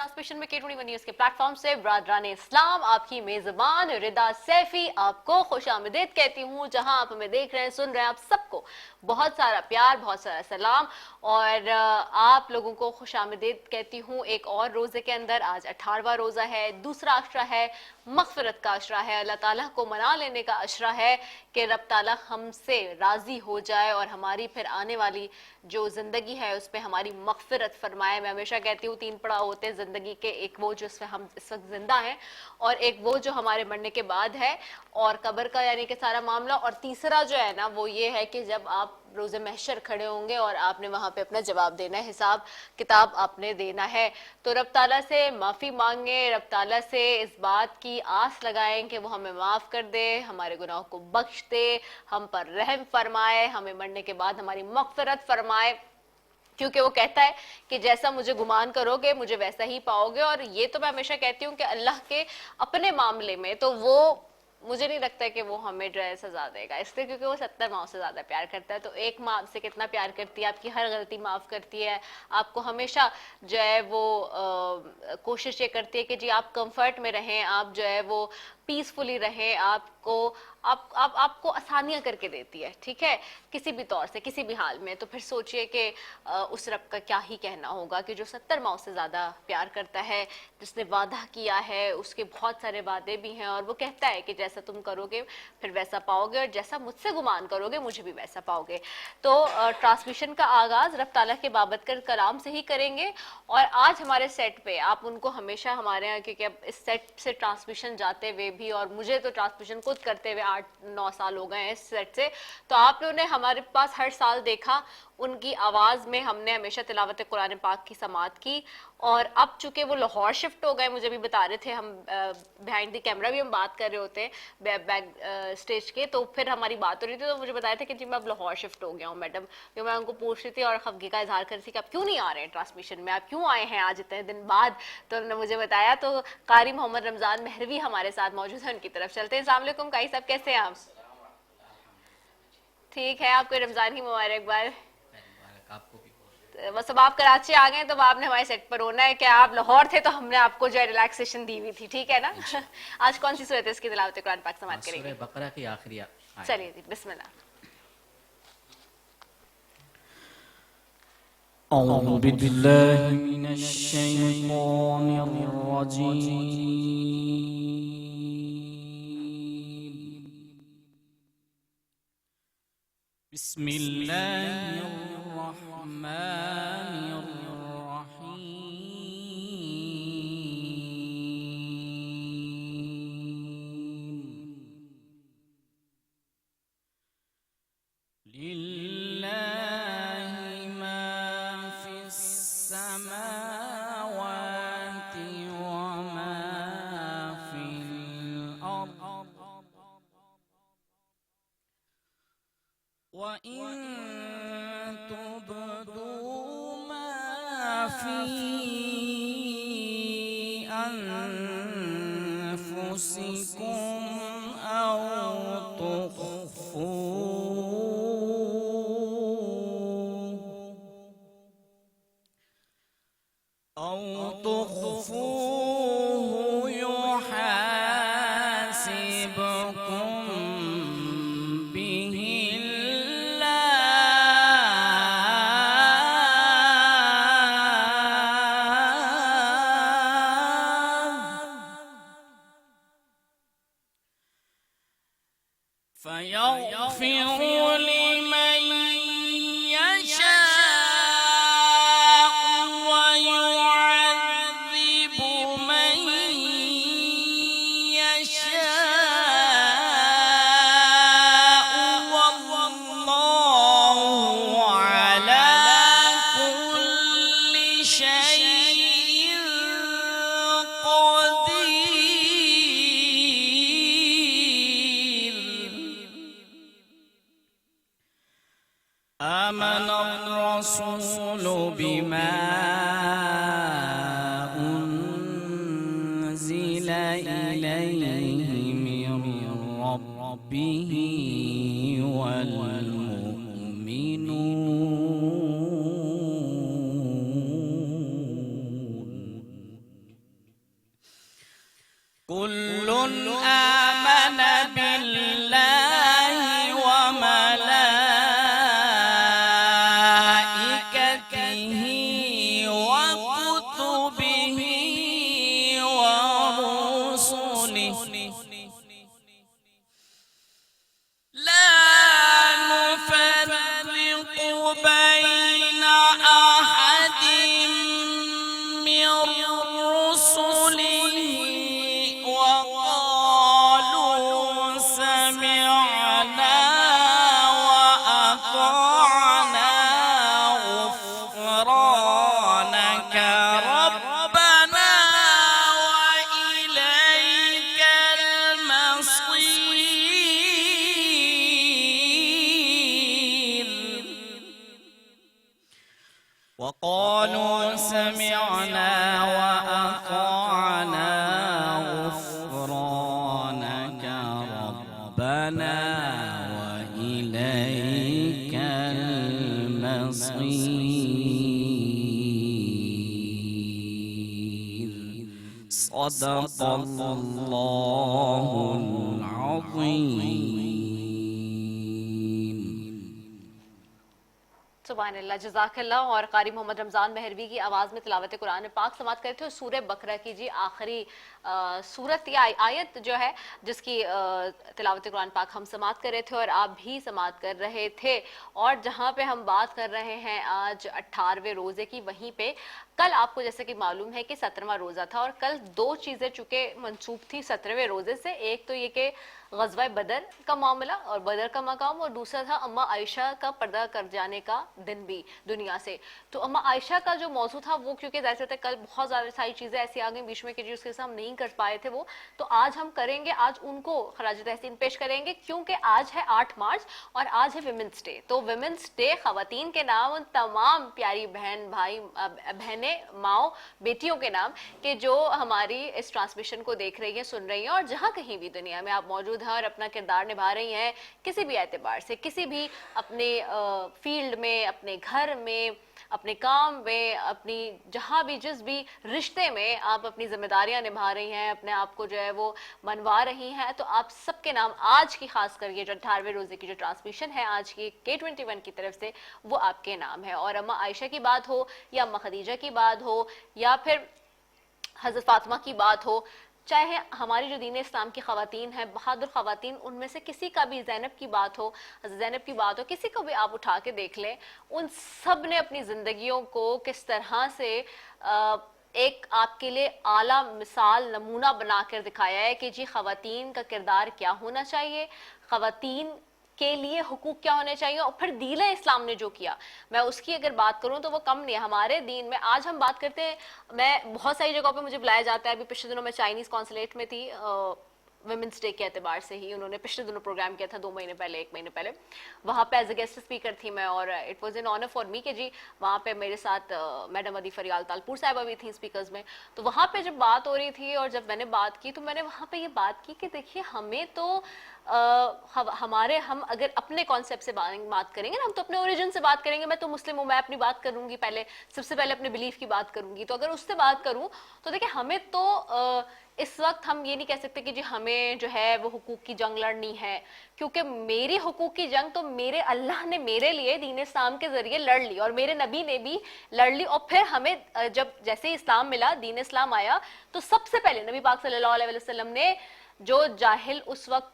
Transmission में K21 news के platform से बरादरान इस्लाम आपकी मेजबान रिदा सैफी आपको खुशामदीद कहती हूँ। जहां आप हमें देख रहे हैं, सुन रहे हैं, आप सबको बहुत सारा प्यार, बहुत सारा सलाम और आप लोगों को खुशामदीद कहती हूँ। एक और रोजे के अंदर, आज 18वां रोजा है, दूसरा अशरा है, मगफिरत का अशरा है, अल्लाह ताला को मना लेने का अशरा है कि रब ताला हमसे राजी हो जाए और हमारी फिर आने वाली जो जिंदगी है उस पर हमारी मगफिरत फरमाए। मैं हमेशा कहती हूँ 3 पड़ाव होते हैं जिंदगी के, एक वो जो इसमें हम इस वक्त जिंदा हैं, और एक वो जो हमारे मरने के बाद है और कब्र का यानी कि सारा मामला, और तीसरा जो है ना वो ये है कि जब आप रोज़े महशर खड़े होंगे और आपने वहाँ पे अपना जवाब देना है, हिसाब किताब आपने देना है। तो रब ताला से माफ़ी मांगे, रब ताला से इस बात की आस लगाएं कि वो हमें माफ़ कर दे, हमारे गुनाहों को बख्श दे, हम पर रहम फरमाए, हमें मरने के बाद हमारी मग़फ़िरत फरमाए, क्योंकि वो कहता है कि जैसा मुझे गुमान करोगे मुझे वैसा ही पाओगे। और ये तो मैं हमेशा कहती हूँ कि अल्लाह के अपने मामले में तो वो, मुझे नहीं लगता है कि वो हमें जो है सजा देगा, इसलिए क्योंकि वो 70 माओ से ज्यादा प्यार करता है। तो एक माँ आपसे कितना प्यार करती है, आपकी हर गलती माफ करती है, आपको हमेशा जो है वो कोशिश ये करती है कि जी आप कंफर्ट में रहें, आप जो है वो पीसफुली रहें, आपको आसानियां करके देती है, ठीक है, किसी भी तौर से, किसी भी हाल में। तो फिर सोचिए कि उस रब का क्या ही कहना होगा कि जो 70 माओ से ज्यादा प्यार करता है, जिसने वादा किया है, उसके बहुत सारे वादे भी हैं, और वो कहता है कि जैसा तुम करोगे फिर वैसा पाओगे, और जैसा मुझसे गुमान करोगे मुझे भी वैसा पाओगे। तो ट्रांसमिशन का आगाज रब ताला के बाबरकत कलाम से ही करेंगे। और आज हमारे सेट पे आप उनको हमेशा हमारे यहाँ, क्योंकि अब इस सेट से ट्रांसमिशन जाते हुए भी, और मुझे तो ट्रांसमिशन खुद करते हुए 8-9 साल हो गए हैं इस सेट से, तो आप लोगों ने हमारे पास हर साल देखा, उनकी आवाज़ में हमने हमेशा तिलावत कुरान पाक की समात की। और अब चूंकि वो लाहौर शिफ्ट हो गए, मुझे भी बता रहे थे, हम बिहाइंड द कैमरा भी हम बात कर रहे होते हैं बैक स्टेज के, तो फिर हमारी बात हो रही थी, तो मुझे बताया था कि जी मैं अब लाहौर शिफ्ट हो गया हूँ मैडम। तो मैं उनको पूछ रही थी और खफगी का इजहार कर रही थी कि आप क्यों नहीं आ रहे हैं ट्रांसमिशन में, आप क्यों आए हैं आज इतने दिन बाद। तो उन्होंने मुझे बताया। तो कारी मोहम्मद रमज़ान महरवी हमारे साथ मौजूद है, उनकी तरफ चलते हैं। अस्सलाम वालेकुम कारी साहब, कैसे हैं आप? ठीक है, आपको रमज़ान की मुबारकबाद। बस अब आप कराची आ गए तो आपने हमारे सेट पर होना है। क्या आप लाहौर थे तो हमने आपको जो है रिलैक्सेशन दी हुई थी, ठीक है ना? आज कौन सी सूरत है इसकी तिलावत कुरान पाक समाप्त करेंगे? सूरह बकरा की आखिरी आयत। चलिए जी, बिस्मिल्लाह। أعوذ بالله من الشيطان الرجيم بسم الله الرحمن الرحيم لله ما في السماوات وما في الأرض وإن تبدوا ما في أنفسكم أو تخفوه يحاسبكم به فيغفر لمن يشاء ويعذب من يشاء والله على كل شيء قدير آمن الرسول بما أنزل إليه من ربه والمؤمنون كل آمن بالله وملائكته وكتبه ورسله لا نفرق بين أحد من رسله وقالوا سمعنا وأطعنا غفرانك ربنا وإليك المصير وقالوا سمعنا وأطعنا غفرانك ربنا وإليك المصير صدق الله العظيم सुभान अल्लाह, जज़ाकल्लाह। और कारी मोहम्मद रमज़ान मेहरवी की आवाज़ में तिलावत कुरान पाक समात करते थे। और सूरह बकरा की जी आखिरी सूरत या आयत जो है जिसकी तिलावत कुरान पाक हम समात कर रहे थे और आप भी समात कर रहे थे। और जहाँ पे हम बात कर रहे हैं आज 18वें रोज़े की, वहीं पे कल आपको जैसे कि मालूम है कि 17वां रोज़ा था और कल दो चीज़ें चूँकि मंसूब थी 17वें रोज़े से। एक तो ये कि ग़ज़वा बदर का मामला और बदर का मकाम, और दूसरा था अम्मा आयशा का पर्दा कर जाने का दिन भी दुनिया से। तो अम्मा आयशा का जो मौजू था वो क्योंकि जैसे थे कल बहुत ज़्यादा सारी चीज़ें ऐसी आ गई बीच में कि जिसके साथ हम नहीं कर पाए थे वो, तो आज हम करेंगे। आज उनको खराज तहसीन पेश करेंगे क्योंकि आज है 8 मार्च और आज है विमेंस डे। तो विमेंस डे ख़वातीन के नाम उन तमाम प्यारी बहन भाई बहनें माओ बेटियों के नाम कि जो हमारी इस ट्रांसमिशन को देख रही हैं, सुन रही हैं, और जहाँ कहीं भी दुनिया में आप मौजूद हैं और अपना किरदार निभा रही हैं किसी भी एतबार से, किसी भी अपने फील्ड में, अपने घर में, अपने काम में, अपनी जहाँ भी जिस भी रिश्ते में आप अपनी जिम्मेदारियां निभा रही हैं, अपने आप को जो है वो मनवा रही हैं, तो आप सबके नाम आज की खास कर ये जो 18वें रोज़े की जो ट्रांसमिशन है आज की K21 की तरफ से, वो आपके नाम है। और अम्मा आयशा की बात हो या अम्मा खदीजा की बात हो या फिर हज़रत फातिमा की बात हो, चाहे हमारी जो दीन इस्लाम की ख़वातीन हैं, बहादुर ख़वातीन, उनमें से किसी का भी, ज़ैनब की बात हो, ज़ैनब की बात हो, किसी को भी आप उठा के देख लें, उन सब ने अपनी ज़िंदगियों को किस तरह से एक आपके लिए आला मिसाल नमूना बना कर दिखाया है कि जी ख़वातीन का किरदार क्या होना चाहिए, ख़वातीन के लिए हुकूक क्या होने चाहिए। और फिर दीन इस्लाम ने जो किया, मैं उसकी अगर बात करूं तो वो कम नहीं है हमारे दीन में। आज हम बात करते हैं, मैं बहुत सारी जगहों पे मुझे बुलाया जाता है। अभी पिछले दिनों मैं चाइनीज़ कॉन्सुलेट में थी, वुमेंस डे के एतबार से ही उन्होंने पिछले दिनों प्रोग्राम किया था, 2 महीने पहले, 1 महीने पहले। वहाँ पे एज ए गेस्ट स्पीकर थी मैं और it was an honour for me कि जी वहाँ पे मेरे साथ मैडम अदी फरियाल तालपुर साहिबा भी थी स्पीकर्स में। तो वहाँ पे जब बात हो रही थी और जब मैंने बात की तो मैंने वहाँ पे ये बात की कि देखिए हमें तो हम अगर अपने कॉन्सेप्ट से बात करेंगे ना, हम तो अपने ओरिजिन से बात करेंगे। मैं तो मुस्लिम हूँ, मैं अपनी बात करूंगी, पहले सबसे पहले अपने बिलीफ की बात करूंगी। तो अगर उससे बात करूँ तो देखिए हमें तो इस वक्त हम ये नहीं कह सकते कि जी हमें जो है वो हुकूक की जंग लड़नी है, क्योंकि मेरी हुकूक की जंग तो मेरे अल्लाह ने मेरे लिए दीन इस्लाम के जरिए लड़ ली और मेरे नबी ने भी लड़ ली। और फिर हमें जब जैसे इस्लाम मिला, दीन इस्लाम आया, तो सबसे पहले नबी पाक सल्लल्लाहु अलैहि वसल्लम ने जो जाहिल उस वक्त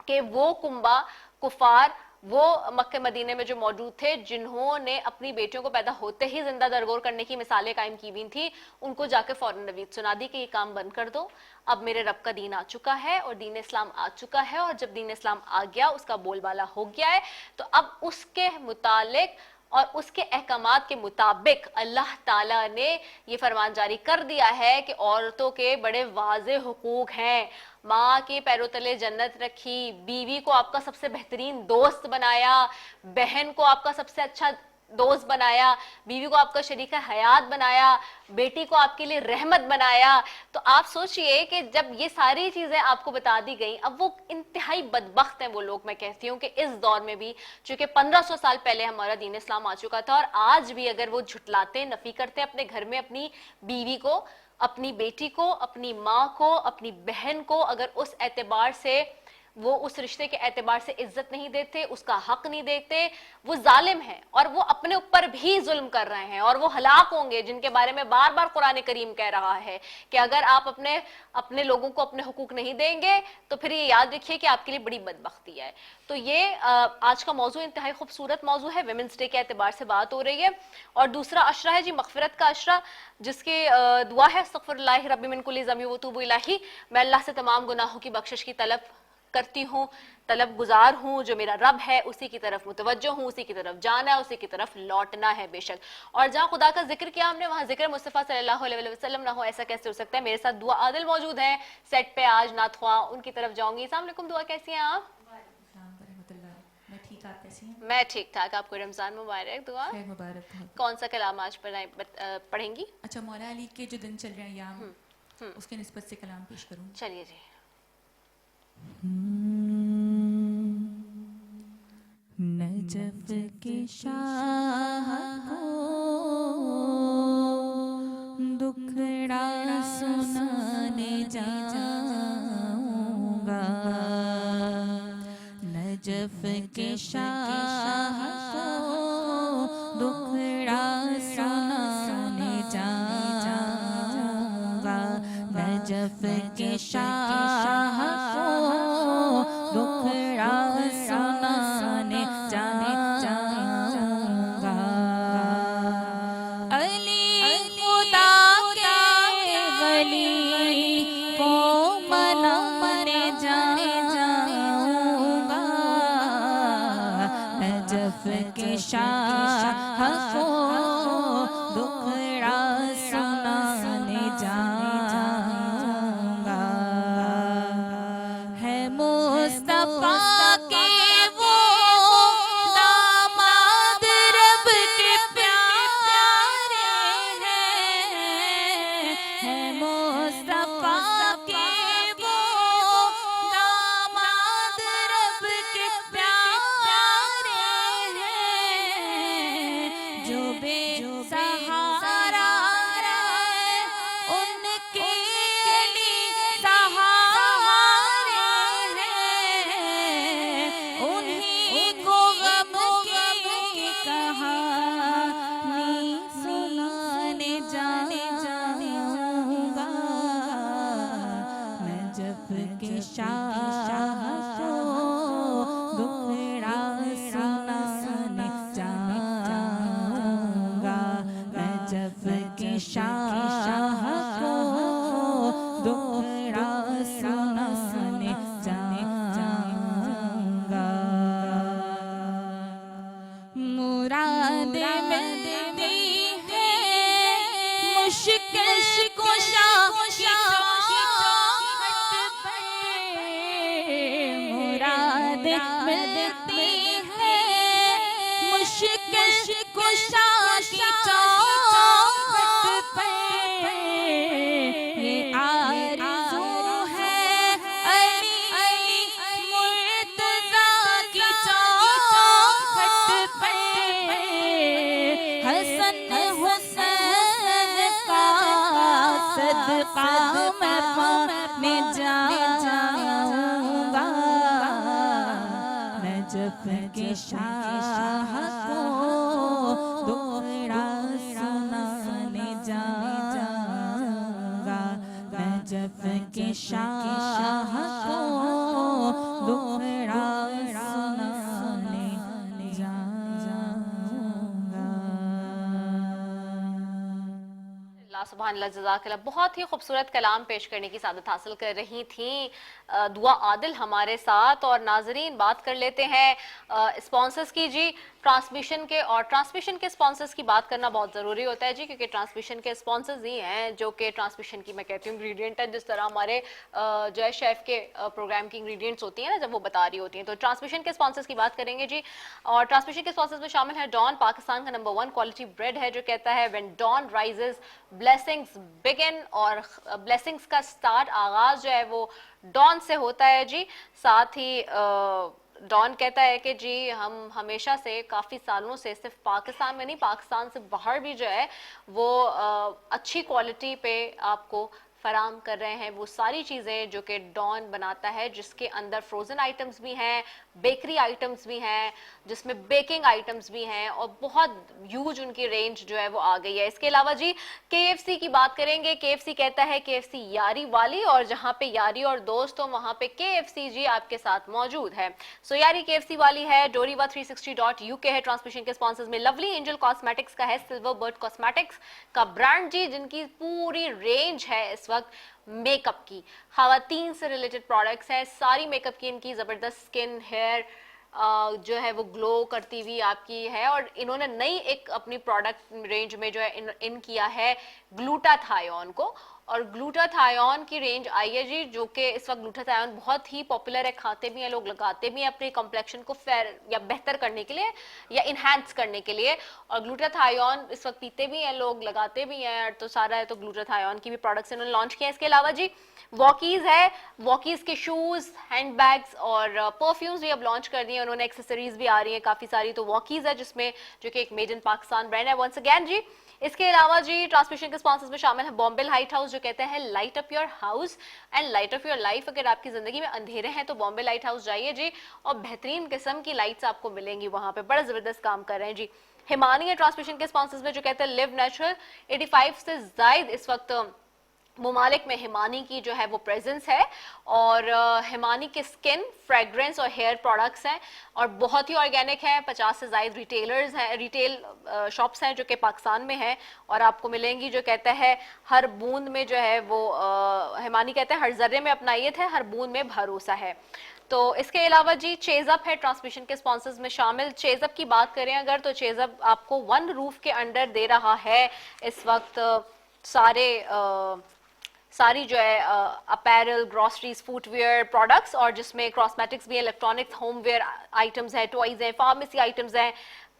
के वो कुंबा कुफार वो मक्के मदीने में जो मौजूद थे, जिन्होंने अपनी बेटियों को पैदा होते ही जिंदा दरगोर करने की मिसालें कायम की हुई थी, उनको जाके फौरन नवीद सुना दी कि ये काम बंद कर दो, अब मेरे रब का दीन आ चुका है और दीन इस्लाम आ चुका है। और जब दीन इस्लाम आ गया, उसका बोलबाला हो गया है, तो अब उसके मुतालिक और उसके अहकामात के मुताबिक अल्लाह ताला ने ये फरमान जारी कर दिया है कि औरतों के बड़े वाज़े हुकूक हैं। माँ के पैरों तले जन्नत रखी, बीवी को आपका सबसे बेहतरीन दोस्त बनाया, बहन को आपका सबसे अच्छा दोस्त बनाया, बीवी को आपका शरीका हयात बनाया, बेटी को आपके लिए रहमत बनाया। तो आप सोचिए कि जब ये सारी चीजें आपको बता दी गई, अब वो इंतहाई बदबख्त हैं वो लोग, मैं कहती हूँ कि इस दौर में भी, चूंकि 1500 साल पहले हमारा दीन इस्लाम आ चुका था और आज भी अगर वो झुटलाते नफी करते अपने घर में अपनी बीवी को, اپنی بیٹی کو، اپنی ماں کو، اپنی بہن کو اگر اس اعتبار سے وہ اس رشتے کے اعتبار سے عزت نہیں دیتے، اس کا حق نہیں دیتے، وہ ظالم ہیں اور وہ اپنے اوپر بھی ظلم کر رہے ہیں اور وہ ہلاک ہوں گے، جن کے بارے میں بار بار قرآن کریم کہہ رہا ہے کہ اگر آپ اپنے لوگوں کو اپنے حقوق نہیں دیں گے تو پھر یہ یاد رکھیے کہ آپ کے لیے بڑی بدبختی ہے۔ تو یہ آج کا موضوع انتہائی خوبصورت موضوع ہے، ویمنس ڈے کے اعتبار سے بات ہو رہی ہے۔ اور دوسرا عشرہ ہے جی مغفرت کا عشرہ، جس کی دعا ہے استغفر اللہ رب من کل ذنب واتوب الیہ، میں اللہ سے تمام گناہوں کی بخشش کی طلب کرتی ہوں، طلب گزار ہوں، جو میرا رب ہے اسی کی طرف متوجہ ہوں، اسی کی طرف جانا ہے، اسی کی طرف لوٹنا ہے بے شک۔ اور جہاں خدا کا ذکر کیا ہم نے وہاں ذکر مصطفیٰ صلی اللہ علیہ وسلم نہ ہو، ایسا کیسے ہو سکتا ہے؟ میرے ساتھ دعا عادل موجود ہیں سیٹ پہ آج، نعت خواں، ان کی طرف جاؤں گی۔ السلام علیکم، دعا کیسی ہیں آپ؟ السلام ورحمۃ اللہ، میں ٹھیک، آپ کیسی ہیں؟ میں ٹھیک ٹھاک، آپ کو رمضان مبارک، دعا خیر مبارک بہت۔ کون سا کلام آج پڑھیں گی؟ اچھا، مولا علی کے جو دن چل رہے ہیں ایام، اس کے نسبت سے کلام پیش کروں۔ چلیے جی۔ نجف کے شاہ کو دکھڑا سنانے جاؤں گا، نجف کے شاہ کو دکھڑا سنانے جاؤں گا، نجف کے شاہ کو دکھڑا سنانے جاؤں گا۔ علی خدا کے ولی کو منانے جاؤں گا، نجف کے شاہ کو دکھڑا سنانے جاؤں گا۔ ہے مصطفیٰ کے وہ داماد رب کے پیارے ہیں، ہے مصطفیٰ کے وہ داماد رب کے پیارے ہیں، جو بے سہارا ہے ان کے لیے سہارے ہیں، انہیں کو غم کی کہانی سنانے جاؤں گا، نجف کے شاہ کو دکھڑا سنانے جاؤں گا، نجف کے شاہ کو دکھڑا سنانے جاؤں گا۔ مراد ملتی ہے مشکل کشا کی چوکھٹ پہ، مراد ملتی ہے مشکل کشا کی چوکھٹ پہ، یہ آرزو ہے علی مرتضیٰ کی چوکھٹ پہ، حسن حسین کا صدقہ میں پانے جاؤں گا، نجف کے شاہ کو دکھڑا سنانے جاؤں گا، نجف کے شاہ کو دکھڑا سنانے جاؤں گا۔ اللہ سبحان اللہ، جزاک اللہ، بہت ہی خوبصورت کلام پیش کرنے کی سعادت حاصل کر رہی تھیں دعا عادل ہمارے ساتھ۔ اور ناظرین، بات کر لیتے ہیں اسپانسرز کی جی، ٹرانسمیشن کے، اور ٹرانسمیشن کے اسپانسرز کی بات کرنا بہت ضروری ہوتا ہے جی، کیونکہ ٹرانسمیشن کے اسپانسرز ہی ہیں جو کہ ٹرانسمیشن کی میں کہتی ہوں انگریڈینٹ ہے، جس طرح ہمارے جو ہے شیف کے پروگرام کی انگریڈینٹس ہوتی ہیں نا جب وہ بتا رہی ہوتی ہیں، تو ٹرانسمیشن کے اسپانسرز کی بات کریں گے جی۔ اور ٹرانسمیشن کے اسپانسرز میں شامل ہے ڈان، پاکستان کا نمبر 1 کوالٹی بریڈ ہے جو کہتا ہے when dawn rises blessings begin، اور بلیسنگز کا سٹارٹ، آغاز جو ہے وہ ڈان سے ہوتا ہے جی۔ ساتھ ہی डॉन कहता है कि जी हम हमेशा से काफ़ी सालों से सिर्फ पाकिस्तान में नहीं, पाकिस्तान से बाहर भी जो है वो अच्छी क्वालिटी पे आपको फराम कर रहे हैं वो सारी चीज़ें जो कि डॉन बनाता है, जिसके अंदर फ्रोज़न आइटम्स भी हैं, बेकरी आइटम्स भी हैं, जिसमें बेकिंग आइटम्स भी हैं और बहुत ह्यूज उनकी रेंज जो है वो आ गई है। इसके अलावा जी KFC की बात करेंगे। KFC कहता है KFC यारी वाली, और जहाँ पे यारी और दोस्त हो वहाँ पे KFC जी आपके साथ मौजूद है। सो यारी KFC वाली है। Doriva360.uk है ट्रांसमिशन के स्पॉन्सर्स में। लवली एंजल कॉस्मेटिक्स का है सिल्वर बर्ड कॉस्मेटिक्स का ब्रांड जी, जिनकी पूरी रेंज है इस वक्त मेकअप की, खवातीन से रिलेटेड प्रोडक्ट्स हैं, सारी मेकअप की इनकी ज़बरदस्त स्किन हेयर जो है वो ग्लो करती हुई आपकी है। और इन्होंने नई एक अपनी प्रोडक्ट रेंज में जो है इन किया है ग्लूटाथायोन को, और ग्लूटाथायोन की रेंज आई है जी, जो कि इस वक्त ग्लूटाथायोन बहुत ही पॉपुलर है, खाते भी हैं लोग, लगाते भी हैं अपने कॉम्प्लेक्शन को फेयर या बेहतर करने के लिए या इन्हांस करने के लिए। और ग्लूटाथायोन इस वक्त पीते भी हैं लोग, लगाते भी हैं, तो सारा है। तो ग्लूटाथायोन की भी प्रोडक्ट्स इन्होंने लॉन्च किया है। इसके अलावा जी वॉकीज़ है, वॉकीज़ के शूज़, हैंड बैग्स और परफ्यूम्स भी अब लॉन्च कर दिए उन्होंने, एक्सेसरीज भी आ रही है काफ़ी सारी। तो वॉकीज़ है जिसमें जो कि एक मेड इन पाकिस्तान ब्रांड है वंस अगेन जी। इसके अलावा जी ट्रांसमिशन के स्पॉन्सर्स में शामिल है बॉम्बे लाइट हाउस, जो कहते हैं light up your house and light up your life. अगर आपकी जिंदगी में अंधेरे हैं तो बॉम्बे लाइट हाउस जाइए जी, और बेहतरीन किस्म की लाइट्स आपको मिलेंगी वहां पे, बड़ा जबरदस्त काम कर रहे हैं जी। हिमानी है ट्रांसमिशन के स्पॉन्सर्स में, जो कहते हैं लिव नेचुरल। 85 से ज्यादा इस वक्त मुमालिक में हिमानी की जो है वो प्रेजेंस है, और हिमानी के स्किन, फ्रेग्रेंस और हेयर प्रोडक्ट्स हैं और बहुत ही ऑर्गेनिक हैं। 50 से ज़ायद रिटेलर्स हैं, रिटेल शॉप्स हैं जो कि पाकिस्तान में हैं और आपको मिलेंगी। जो कहता है हर बूंद में जो है वो हिमानी कहते हैं हर जर्रे में अपनाइयत है, हर बूंद में भरोसा है। तो इसके अलावा जी चेज़अप है ट्रांसमिशन के स्पॉन्सर्स में शामिल। चेज़अप की बात करें अगर, तो चेज़अप आपको वन रूफ के अंडर दे रहा है इस वक्त सारी जो है अपैरल, ग्रॉसरीज, फुटवेयर प्रोडक्ट्स, और जिसमें कॉस्मेटिक्स भी है, इलेक्ट्रॉनिक्स, होमवेयर आइटम्स हैं, टॉयज हैं, फार्मेसी आइटम्स हैं।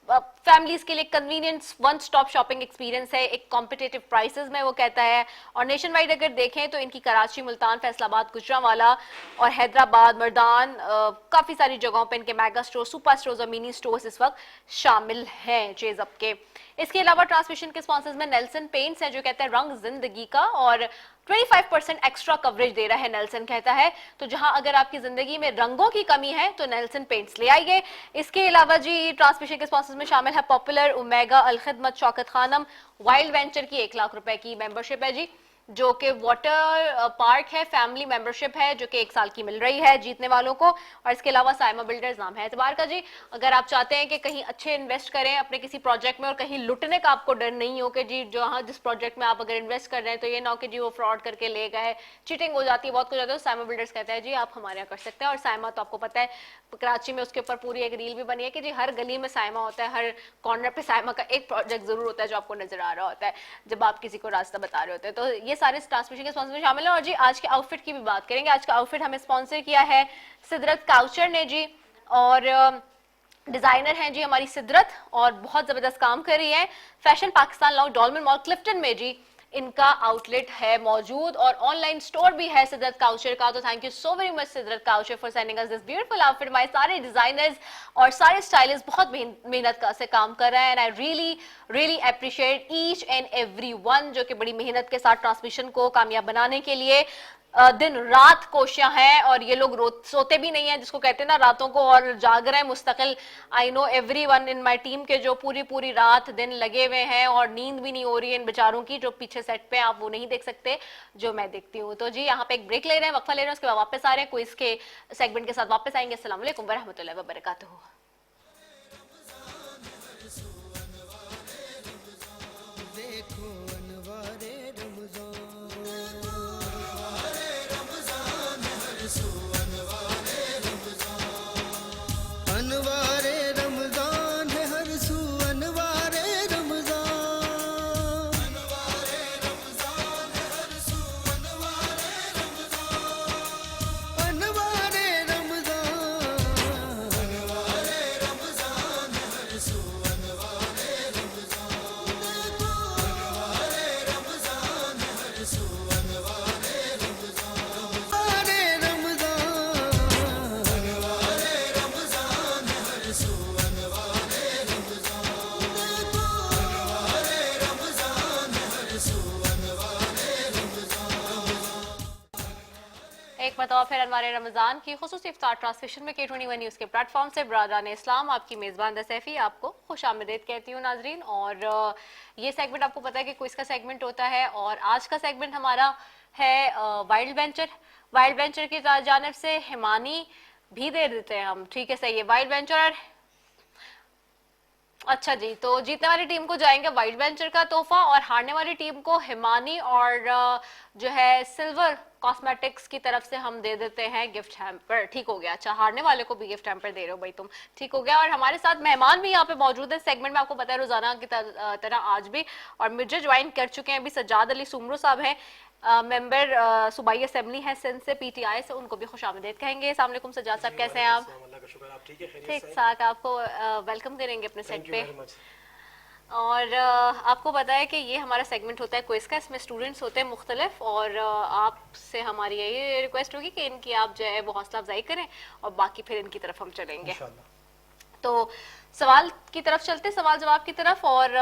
फैमिलीज के लिए convenience, one stop shopping experience है, एक कॉम्पिटिटिव प्राइसेस में वो कहता है। और नेशन वाइड अगर देखें तो इनकी कराची, मुल्तान, फैसलाबाद, गुजरांवाला और हैदराबाद, मर्दान, काफ़ी सारी जगहों पे इनके मेगा स्टोर, सुपर स्टोर्स और मिनी स्टोर्स इस वक्त शामिल हैं चेज़अप के। इसके अलावा ट्रांसमिशन के स्पॉन्सर्स में नेल्सन पेंट्स है, जो कहता है रंग जिंदगी का, और 25% एक्स्ट्रा कवरेज दे रहा है नेल्सन कहता है। तो जहां अगर आपकी जिंदगी में रंगों की कमी है तो नेल्सन पेंट्स ले आइए। इसके अलावा जी ट्रांसमिशन के स्पॉन्सर्स में शामिल है Popular, Omega, Alkhidmat, Shaukat Khanum, Wild Venture की 1 लाख रुपए की मेंबरशिप है जी, जो कि वाटर पार्क है, फैमिली मेंबरशिप है, जो कि 1 साल की मिल रही है जीतने वालों को। और इसके अलावा साइमा बिल्डर्स नाम है एतबार का जी। अगर आप चाहते हैं कि कहीं अच्छे इन्वेस्ट करें अपने किसी प्रोजेक्ट में और कहीं लुटने का आपको डर नहीं हो कि जी जहाँ जिस प्रोजेक्ट में आप अगर इन्वेस्ट कर रहे हैं तो ये ना हो कि जी वो फ्रॉड करके ले गए, चीटिंग हो जाती है, बहुत कुछ होता है, तो साइमा बिल्डर्स कहता है जी आप हमारे यहाँ कर सकते हैं। और साइमा तो आपको पता है कराची में उसके ऊपर पूरी एक रील भी बनी है कि जी हर गली में साइमा होता है, हर कॉर्नर पे साइमा का एक प्रोजेक्ट जरूर होता है जो आपको नजर आ रहा होता है जब आप किसी को रास्ता बता रहे होते हैं। तो ये सारे ट्रांसमिशन के स्पॉन्सर में शामिल है। और जी आज के आउटफिट की भी बात करेंगे। आज का आउटफिट हमें स्पॉन्सर किया है सिदरत काउचर ने जी, और डिजाइनर हैं जी हमारी सिदरत, और बहुत जबरदस्त काम कर रही है। Fashion Pakistan launch Dolmen Mall Clifton में जी इनका आउटलेट है मौजूद, और ऑनलाइन स्टोर भी है सिदरत काउचर का। तो thank you so very much Sidrat couture for sending us this beautiful outfit. हमारे सारे डिजाइनर्स और सारे स्टाइलिस्ट बहुत मेहनत से काम कर रहे हैं, and I really appreciate each and every one जो कि बड़ी मेहनत के साथ ट्रांसमिशन को कामयाब बनाने के लिए दिन रात कोशियां हैं। और ये लोग सोते भी नहीं है, जिसको कहते हैं ना रातों को, और जाग रहे हैं मुस्तकिल। I know everyone in my team के जो पूरी रात दिन लगे हुए हैं, और नींद भी नहीं हो रही है इन बेचारों की, जो पीछे सेट पे आप वो नहीं देख सकते जो मैं देखती हूँ। तो जी यहाँ पे एक ब्रेक ले रहे हैं, वक्फा ले रहे हैं, उसके बाद वापस आ रहे हैं, क्विज के सेगमेंट के साथ वापस आएंगे। अस्सलाम वालेकुम व रहमतुल्लाहि व बरकातहू। ایک बताओ फिर अनवार रमज़ान की खुसूसी इफ्तार ट्रांसमिशन में K21 न्यूज़ के प्लेटफॉर्म से बरादरान इस्लाम आपकी मेज़बान दसैफ़ी आपको खुशामदीद कहती हूँ नाजरीन। और ये सेगमेंट आपको पता है कि क्विज़ का सेगमेंट होता है और आज का सेगमेंट हमारा है वाइल्ड वेंचर। वाइल्ड वेंचर की जानिब से हिमानी भी दे देते हैं हम, ठीक है सही है वाइल्ड वेंचर। अच्छा जी, तो जीतने वाली टीम को जाएंगे वाइल्ड वेंचर का तोहफा और हारने वाली टीम को हिमानी और जो है सिल्वर कॉस्मेटिक्स की तरफ से हम दे देते हैं गिफ्ट हैम्पर। ठीक हो गया, अच्छा हारने वाले को भी गिफ्ट हैम्पर दे रहे हो भाई तुम, ठीक हो गया। और हमारे साथ मेहमान भी यहाँ पे मौजूद है सेगमेंट में, आपको पता है रोजाना की तरह आज भी, और मुझे ज्वाइन कर चुके हैं अभी सज्जाद अली सुमरू साहब हैं, मेंबर सूबाई असेंबली है सिंध से, पीटीआई से, उनको भी खुशामदीद कहेंगे। अस्सलाम वालेकुम सज्जाद साहब, कैसे हैं आप? ठीक ठाक, आपको वेलकम करेंगे अपने सेट पे। और आपको पता है कि ये हमारा सेगमेंट होता है क्विज का, इसमें स्टूडेंट्स होते हैं मुख्तलिफ, और आपसे हमारी यही रिक्वेस्ट होगी कि इनकी आप जो है वो हौसला अफजाई करें और बाकी फिर इनकी तरफ हम चलेंगे। तो सवाल की तरफ चलते, सवाल जवाब की तरफ। और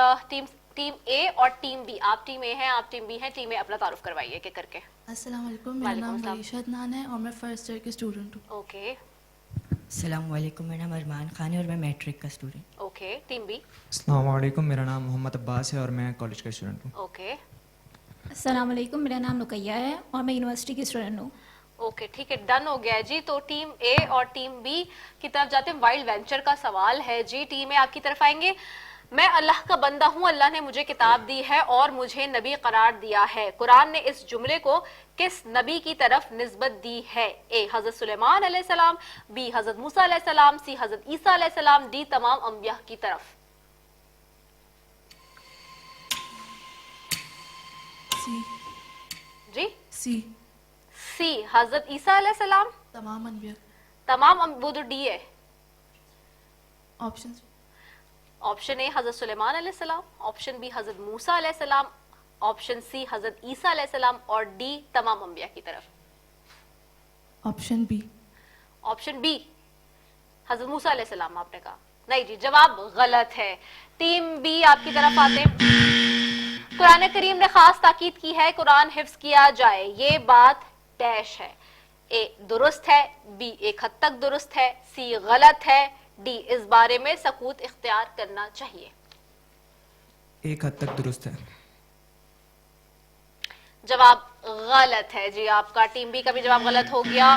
टीम ए और टीम बी, आप टीम ए हैं, आप टीम बी हैं। टीम ए अपना तारुफ करवाइए के करके। अस्सलाम वालेकुम, मेरा नाम वरीशा अदनान है और मैं फर्स्ट ईयर की स्टूडेंट हूँ। ओके अस्सलाम वालेकुम, मेरा नाम अरमान खान है और मैं मैट्रिक का स्टूडेंट। Okay, team B. अस्सलाम वालेकुम, मेरा नाम मोहम्मद अब्बास है और मैं कॉलेज का स्टूडेंट हूँ। ओके अस्सलाम वालेकुम, मेरा नाम नुकैया है और मैं यूनिवर्सिटी की स्टूडेंट हूँ। ओके ठीक है, डन हो गया है जी। तो टीम ए और टीम बी की तरफ जाते हैं। वाइल्ड वेंचर का सवाल है जी, टीम ए आपकी तरफ आएंगे। मैं अल्लाह का बंदा हूँ, अल्लाह ने मुझे किताब दी है और मुझे नबी करार दिया है। कुरान ने इस जुमले को किस नबी की तरफ निस्बत दी है? ए हजरत सुलेमान अलैहिस्सलाम, बी हजरत मूसा अलैहिस्सलाम, सी हजरत ईसा अलैहिस्सलाम, डी तमाम अंबिया की तरफ। सी। जी सी। सी हजरत ईसा अलैहिस्सलाम, तमाम अनबिया। तमाम वो तो डी है। ऑप्शन ऑप्शन ए हजरत सुलेमान अलैहिस्सलाम, ऑप्शन बी हजरत मूसा अलैहिस्सलाम, ऑप्शन सी हजरत ईसा अलैहिस्सलाम और डी तमाम अंबिया की तरफ। Option B. ऑप्शन बी हजरत मूसा अलैहिस्सलाम आपने कहा, नहीं जी जवाब गलत है। टीम बी आपकी तरफ आते हैं। कुरान करीम ने खास ताकीद की है कुरान हिफ्ज किया जाए, ये बात डैश है। ए दुरुस्त है, बी एक हद तक दुरुस्त है, सी गलत है, डी इस बारे में सकूत इख्तियार करना चाहिए। एक हद तक दुरुस्त है। जवाब गलत है जी आपका, टीम बी का भी जवाब गलत हो गया।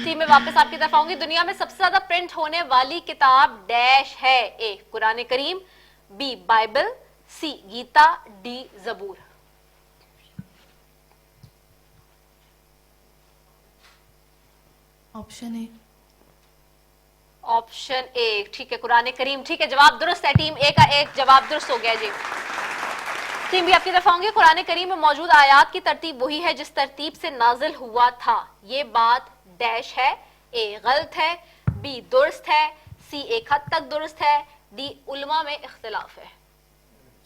टीम में वापस आपकी तरफ आऊंगी। दुनिया में सबसे ज्यादा प्रिंट होने वाली किताब डैश है? ए कुरान करीम, B Bible, C Gita, D Zabur. Option A. Option A ठीक है, कुरान करीम, ठीक है जवाब दुरुस्त है। टीम ए का एक जवाब दुरुस्त हो गया जी। टीम भी आपकी तरफ आऊंगी। कुरान करीम में मौजूद आयात की तरतीब वही है जिस तरतीब से नाजिल हुआ था, ये बात डैश है? ए गलत है, बी दुरुस्त है, सी एक हद तक दुरुस्त है, डी उलमा में इख्तिलाफ है।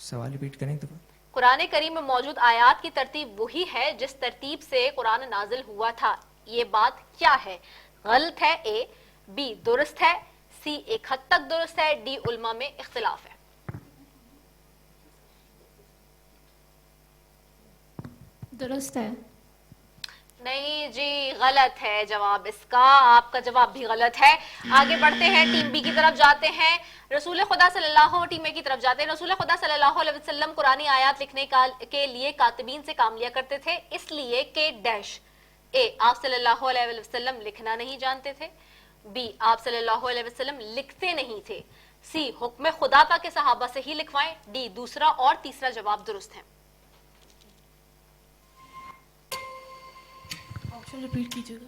सवाल रिपीट करें तो। कुरान करीम में मौजूद आयात की तरतीब वही है जिस तरतीब से कुरान नाजिल हुआ था, ये बात क्या है? गलत है ए, बी दुरुस्त है, सी एक हद तक दुरुस्त है, डी उलमा में इख्तिलाफ है। दुरुस्त है। नहीं जी गलत है जवाब इसका, आपका जवाब भी गलत है। आगे बढ़ते हैं, टीम बी की तरफ जाते हैं। रसूल खुदा सल्लल्लाहु टीम ए की तरफ जाते हैं। रसूल खुदा सल्लल्लाहु अलैहि वसल्लम कुरानी आयात लिखने के लिए कातिबीन से काम लिया करते थे, इसलिए के डैश। ए आप सल्लल्लाहु अलैहि वसल्लम लिखना नहीं जानते थे, बी आप सल्लल्लाहु अलैहि वसल्लम लिखते नहीं थे, सी हुक्म खुदा था कि सहाबा से ही लिखवाएं, डी दूसरा और तीसरा जवाब दुरुस्त है। ऑप्शन रिपीट कीजिएगा।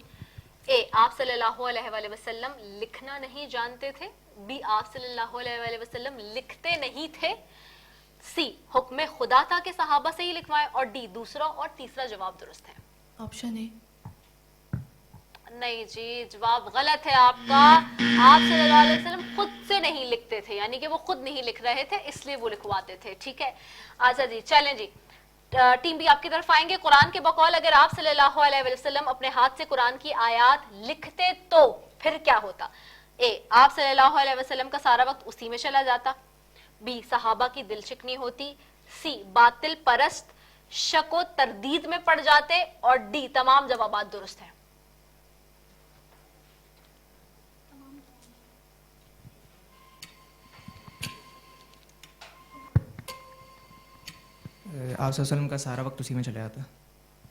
ए आप सल्लल्लाहु अलैहि वसल्लम लिखना नहीं जानते थे, बी आप सल्लल्लाहु अलैहि वसल्लम लिखते नहीं थे, सी हुक्म खुदा था कि सहाबा से ही लिखवाएं, और डी दूसरा और तीसरा जवाब दुरुस्त है। Option A. नहीं जी जवाब गलत है आपका। आप सल्लल्लाहु अलैहि वसल्लम खुद से नहीं लिखते थे, यानी कि वो खुद नहीं लिख रहे थे इसलिए वो लिखवाते थे, ठीक है। अच्छा जी चलें जी, टीम भी आपकी तरफ आएंगे। कुरान के बकौल अगर आप सल्लल्लाहु अलैहि वसल्लम अपने हाथ से कुरान की आयात लिखते तो फिर क्या होता? ए आप सल्लल्लाहु अलैहि वसल्लम का सारा वक्त उसी में चला जाता, बी सहाबा की दिल शिकनी होती, सी बातिल परस्त शको तरदीद में पड़ जाते, और डी तमाम जवाबात दुरुस्त है। आप वसल्लम का सारा वक्त उसी में चला जाता।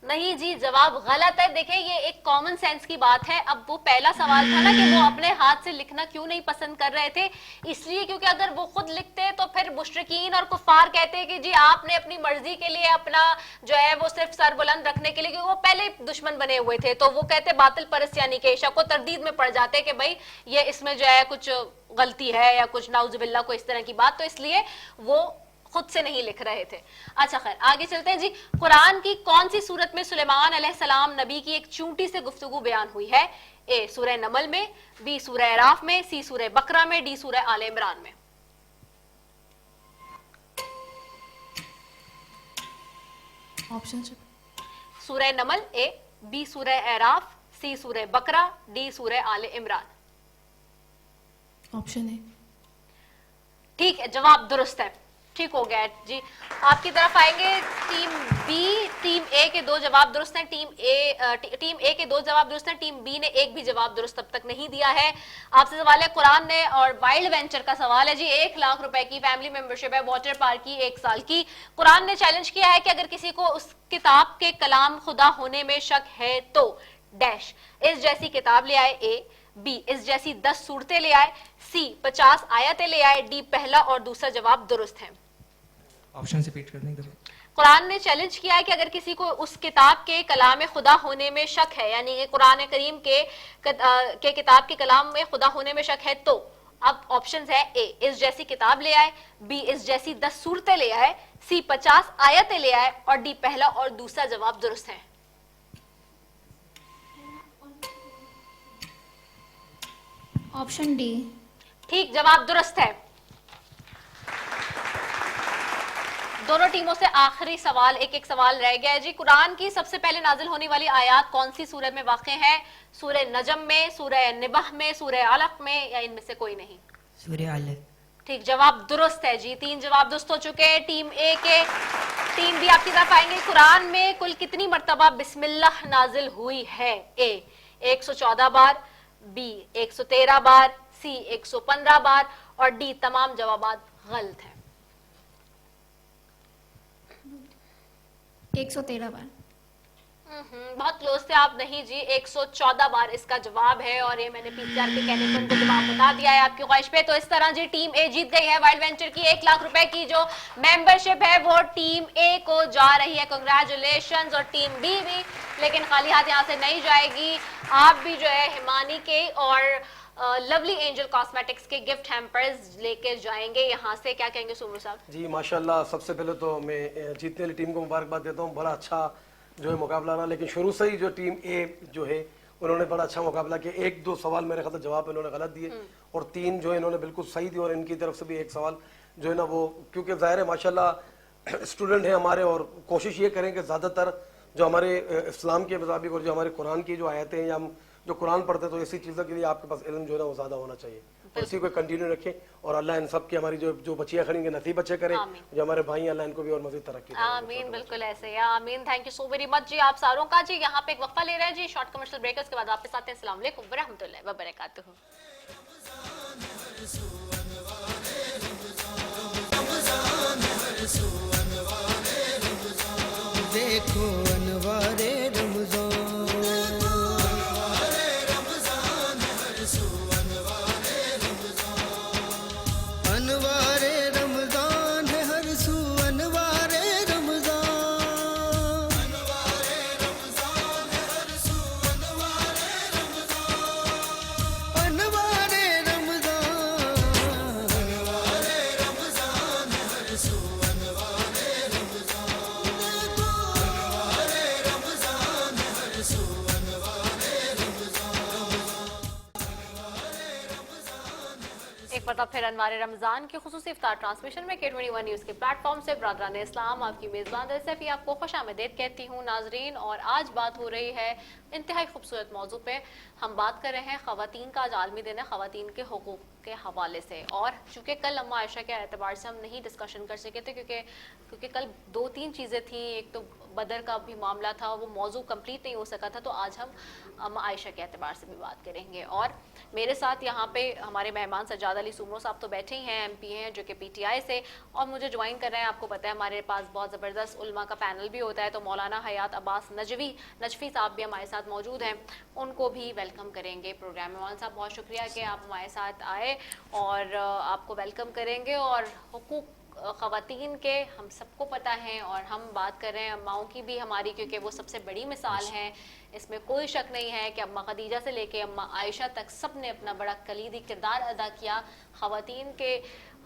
नहीं जी, जवाब गलत है। देखिए ये एक कॉमन सेंस की बात है। अब वो पहला सवाल था ना कि वो अपने हाथ से लिखना क्यों नहीं पसंद कर रहे थे, इसलिए क्योंकि अगर वो खुद लिखते तो फिर मुशरिकीन और कुफार कहते कि जी आपने अपनी मर्जी के लिए अपना जो है वो सिर्फ सर बुलंद रखने के लिए, क्योंकि वो पहले दुश्मन बने हुए थे, तो वो कहते बातिल परस्त यानी कि शक व तरदीद में पड़ जाते कि भाई ये इसमें जो है कुछ गलती है या कुछ नाउजुबिल्ला को इस तरह की बात, तो इसलिए वो खुद से नहीं लिख रहे थे। अच्छा खैर आगे चलते हैं जी। कुरान की कौन सी सूरत में सुलेमान अलैहिस्सलाम नबी की एक चूंटी से गुफ्तगू बयान हुई है? ए सूरह नमल में, बी सूरह अराफ में, सी सूरह बकरा में, डी सूरह आले इमरान में। ऑप्शन सूरह नमल ए, बी सूरह अराफ, सी सूरह बकरा, डी सूरह आले इमरान। Option A. ठीक है, जवाब दुरुस्त है, ठीक हो गया जी। आपकी तरफ आएंगे टीम बी। टीम ए के 2 जवाब दुरुस्त हैं, टीम ए के 2 जवाब दुरुस्त हैं, टीम बी ने एक भी जवाब दुरुस्त अब तक नहीं दिया है। आपसे सवाल है कुरान ने और वाइल्ड वेंचर का सवाल है जी। 1 लाख रुपए की फैमिली मेंबरशिप है वाटर पार्क की 1 साल की। कुरान ने चैलेंज किया है कि अगर किसी को उस किताब के कलाम खुदा होने में शक है तो डैश इस जैसी किताब ले आए, ए, बी इस जैसी 10 सूरतें ले आए, सी 50 आयतें ले आए, डी पहला और दूसरा जवाब दुरुस्त है। ऑप्शन से रिपीट करने के। कुरान ने चैलेंज किया है कि अगर किसी को उस किताब के कलाम खुदा होने में शक है, यानी कि कुरान करीम के किताब के कलाम में खुदा होने में शक है, तो अब ऑप्शंस है ए इस जैसी किताब ले आए, बी इस जैसी 10 सूरतें ले आए, सी 50 आयतें ले आए और डी पहला और दूसरा जवाब दुरुस्त है। Option D. ठीक, जवाब दुरुस्त है। दोनों टीमों से आखिरी सवाल, एक सवाल रह गया है जी। कुरान की सबसे पहले नाजिल होने वाली आयत कौन सी सूरत में वाक़ है? सूरह नजम में, सूरह निबाह में, सूरह अलक में, या इनमें से कोई नहीं? सूर्य अलग। ठीक, जवाब दुरुस्त है जी। 3 जवाब दुरुस्त हो चुके हैं टीम ए के। टीम बी आपकी तरफ आएंगे। कुरान में कुल कितनी मर्तबा बिस्मिल्लाह नाजिल हुई है? ए 114 बार, बी 113 बार, सी 115 बार और डी तमाम जवाबात गलत है। 113 बार। बहुत क्लोज थे आप। नहीं जी, 114 बार इसका जवाब है और ये मैंने पीसीआर के कहने पर उनको जवाब बता दिया है आपकी ख्वाहिश पे। तो इस तरह जी टीम ए जीत गई है वाइल्ड वेंचर की 1 लाख रुपए की जो मेंबरशिप है वो टीम ए को जा रही है। कांग्रेचुलेशंस। और टीम बी भी लेकिन खाली हाथ यहाँ से नहीं जाएगी। आप भी जो है हिमानी के और लवली एंजल कॉस्मेटिक्स के गिफ्ट हैम्पर्स लेके जाएंगे यहाँ से। क्या कहेंगे सुमरू साहब? जी माशाल्लाह, सबसे पहले तो मैं जीतने वाली टीम को मुबारकबाद देता हूँ। बड़ा अच्छा जो है मुकाबला रहा, लेकिन शुरू से ही जो टीम ए जो है उन्होंने बड़ा अच्छा मुकाबला किया। 1-2 सवाल मेरे ख्याल जवाब इन्होंने गलत दिए और 3 जो है इन्होंने बिल्कुल सही दिए और इनकी तरफ से भी 1 सवाल जो है ना वो, क्योंकि ज़ाहिर है माशाल्लाह स्टूडेंट हैं हमारे और कोशिश ये करें कि ज़्यादातर जो हमारे इस्लाम के मुताबिक और जो हमारे कुरान की जो आयतें हैं या हम जो कुरान पढ़ते हैं तो ऐसी चीज़ों के लिए आपके पास इल्म जो है ना वो ज़्यादा होना चाहिए। इसी को कंटिन्यू रखें और अल्लाह इन सब की हमारी जो बच्चियाँ खड़ी नसीब अच्छे करें, जो हमारे भाई अल्लाह इनको भी और मज़ीद तरक्की। आमीन, बिल्कुल ऐसे ही आमीन। Thank you so very much जी आप सारों का। जी यहाँ पे एक वक्फा ले रहे हैं जी, शॉर्ट कमर्शियल ब्रेक, उसके बाद वापस आते हैं। अस्सलाम वालेकुम व रहमतुल्लाहि व बरकातुहू। देखो अनवारे रमज़ान, अनवारे रमज़ान है हर सू, अनवारे रमज़ान, अनवारे रमज़ान है हर सू, अनवारे रमज़ान, अनवारे रमज़ान, अनवारे रमज़ान है हर सू, अनवारे रमज़ान, अनवारे रमज़ान है हर सू, अनवारे एक बार फिर अनवारे रमज़ान के खुसूसी इफ्तार ट्रांसमिशन में K21 न्यूज़ के प्लेटफॉर्म से बरादरान इस्लाम आपकी मेज़बान सैफी आपको खुशामदीद कहती हूँ नाजरीन। और आज बात हो रही है इंतहाई खूबसूरत मौजू पे। हम बात कर रहे हैं ख़वातीन का आज आलमी दिन है ख़वातीन के हुकूक़ के हवाले से। और चूँकि कल अम्मा आयशा के एतबार से हम नहीं डिस्कशन कर सके थे क्योंकि कल 2-3 चीज़ें थी। एक तो बदर का भी मामला था, वो मौजू कंप्लीट नहीं हो सका था, तो आज हम अम्मा आयशा के एतबार से भी बात करेंगे। और मेरे साथ यहाँ पे हमारे मेहमान सज्जाद अली سومرو صاحب تو بیٹھے ہی ہیں, MP ہیں جو کہ PTI سے, اور مجھے جوائن کر رہے ہیں. آپ کو پتہ ہے ہمارے پاس بہت زبردست علماء کا پینل بھی ہوتا ہے, تو مولانا حیات عباس نجفی صاحب بھی ہمارے ساتھ موجود ہیں, ان کو بھی ویلکم کریں گے پروگرام میں. مولانا صاحب بہت شکریہ کہ آپ ہمارے ساتھ آئے, اور آپ کو ویلکم کریں گے. اور حقوق خواتین کے ہم سب کو پتہ ہیں, اور ہم بات کر رہے ہیں اماؤں کی بھی ہماری, کیونکہ وہ سب سے بڑی مثال ہیں. اس میں کوئی شک نہیں ہے کہ اماں خدیجہ سے لے کے اماں عائشہ تک سب نے اپنا بڑا کلیدی کردار ادا کیا. خواتین کے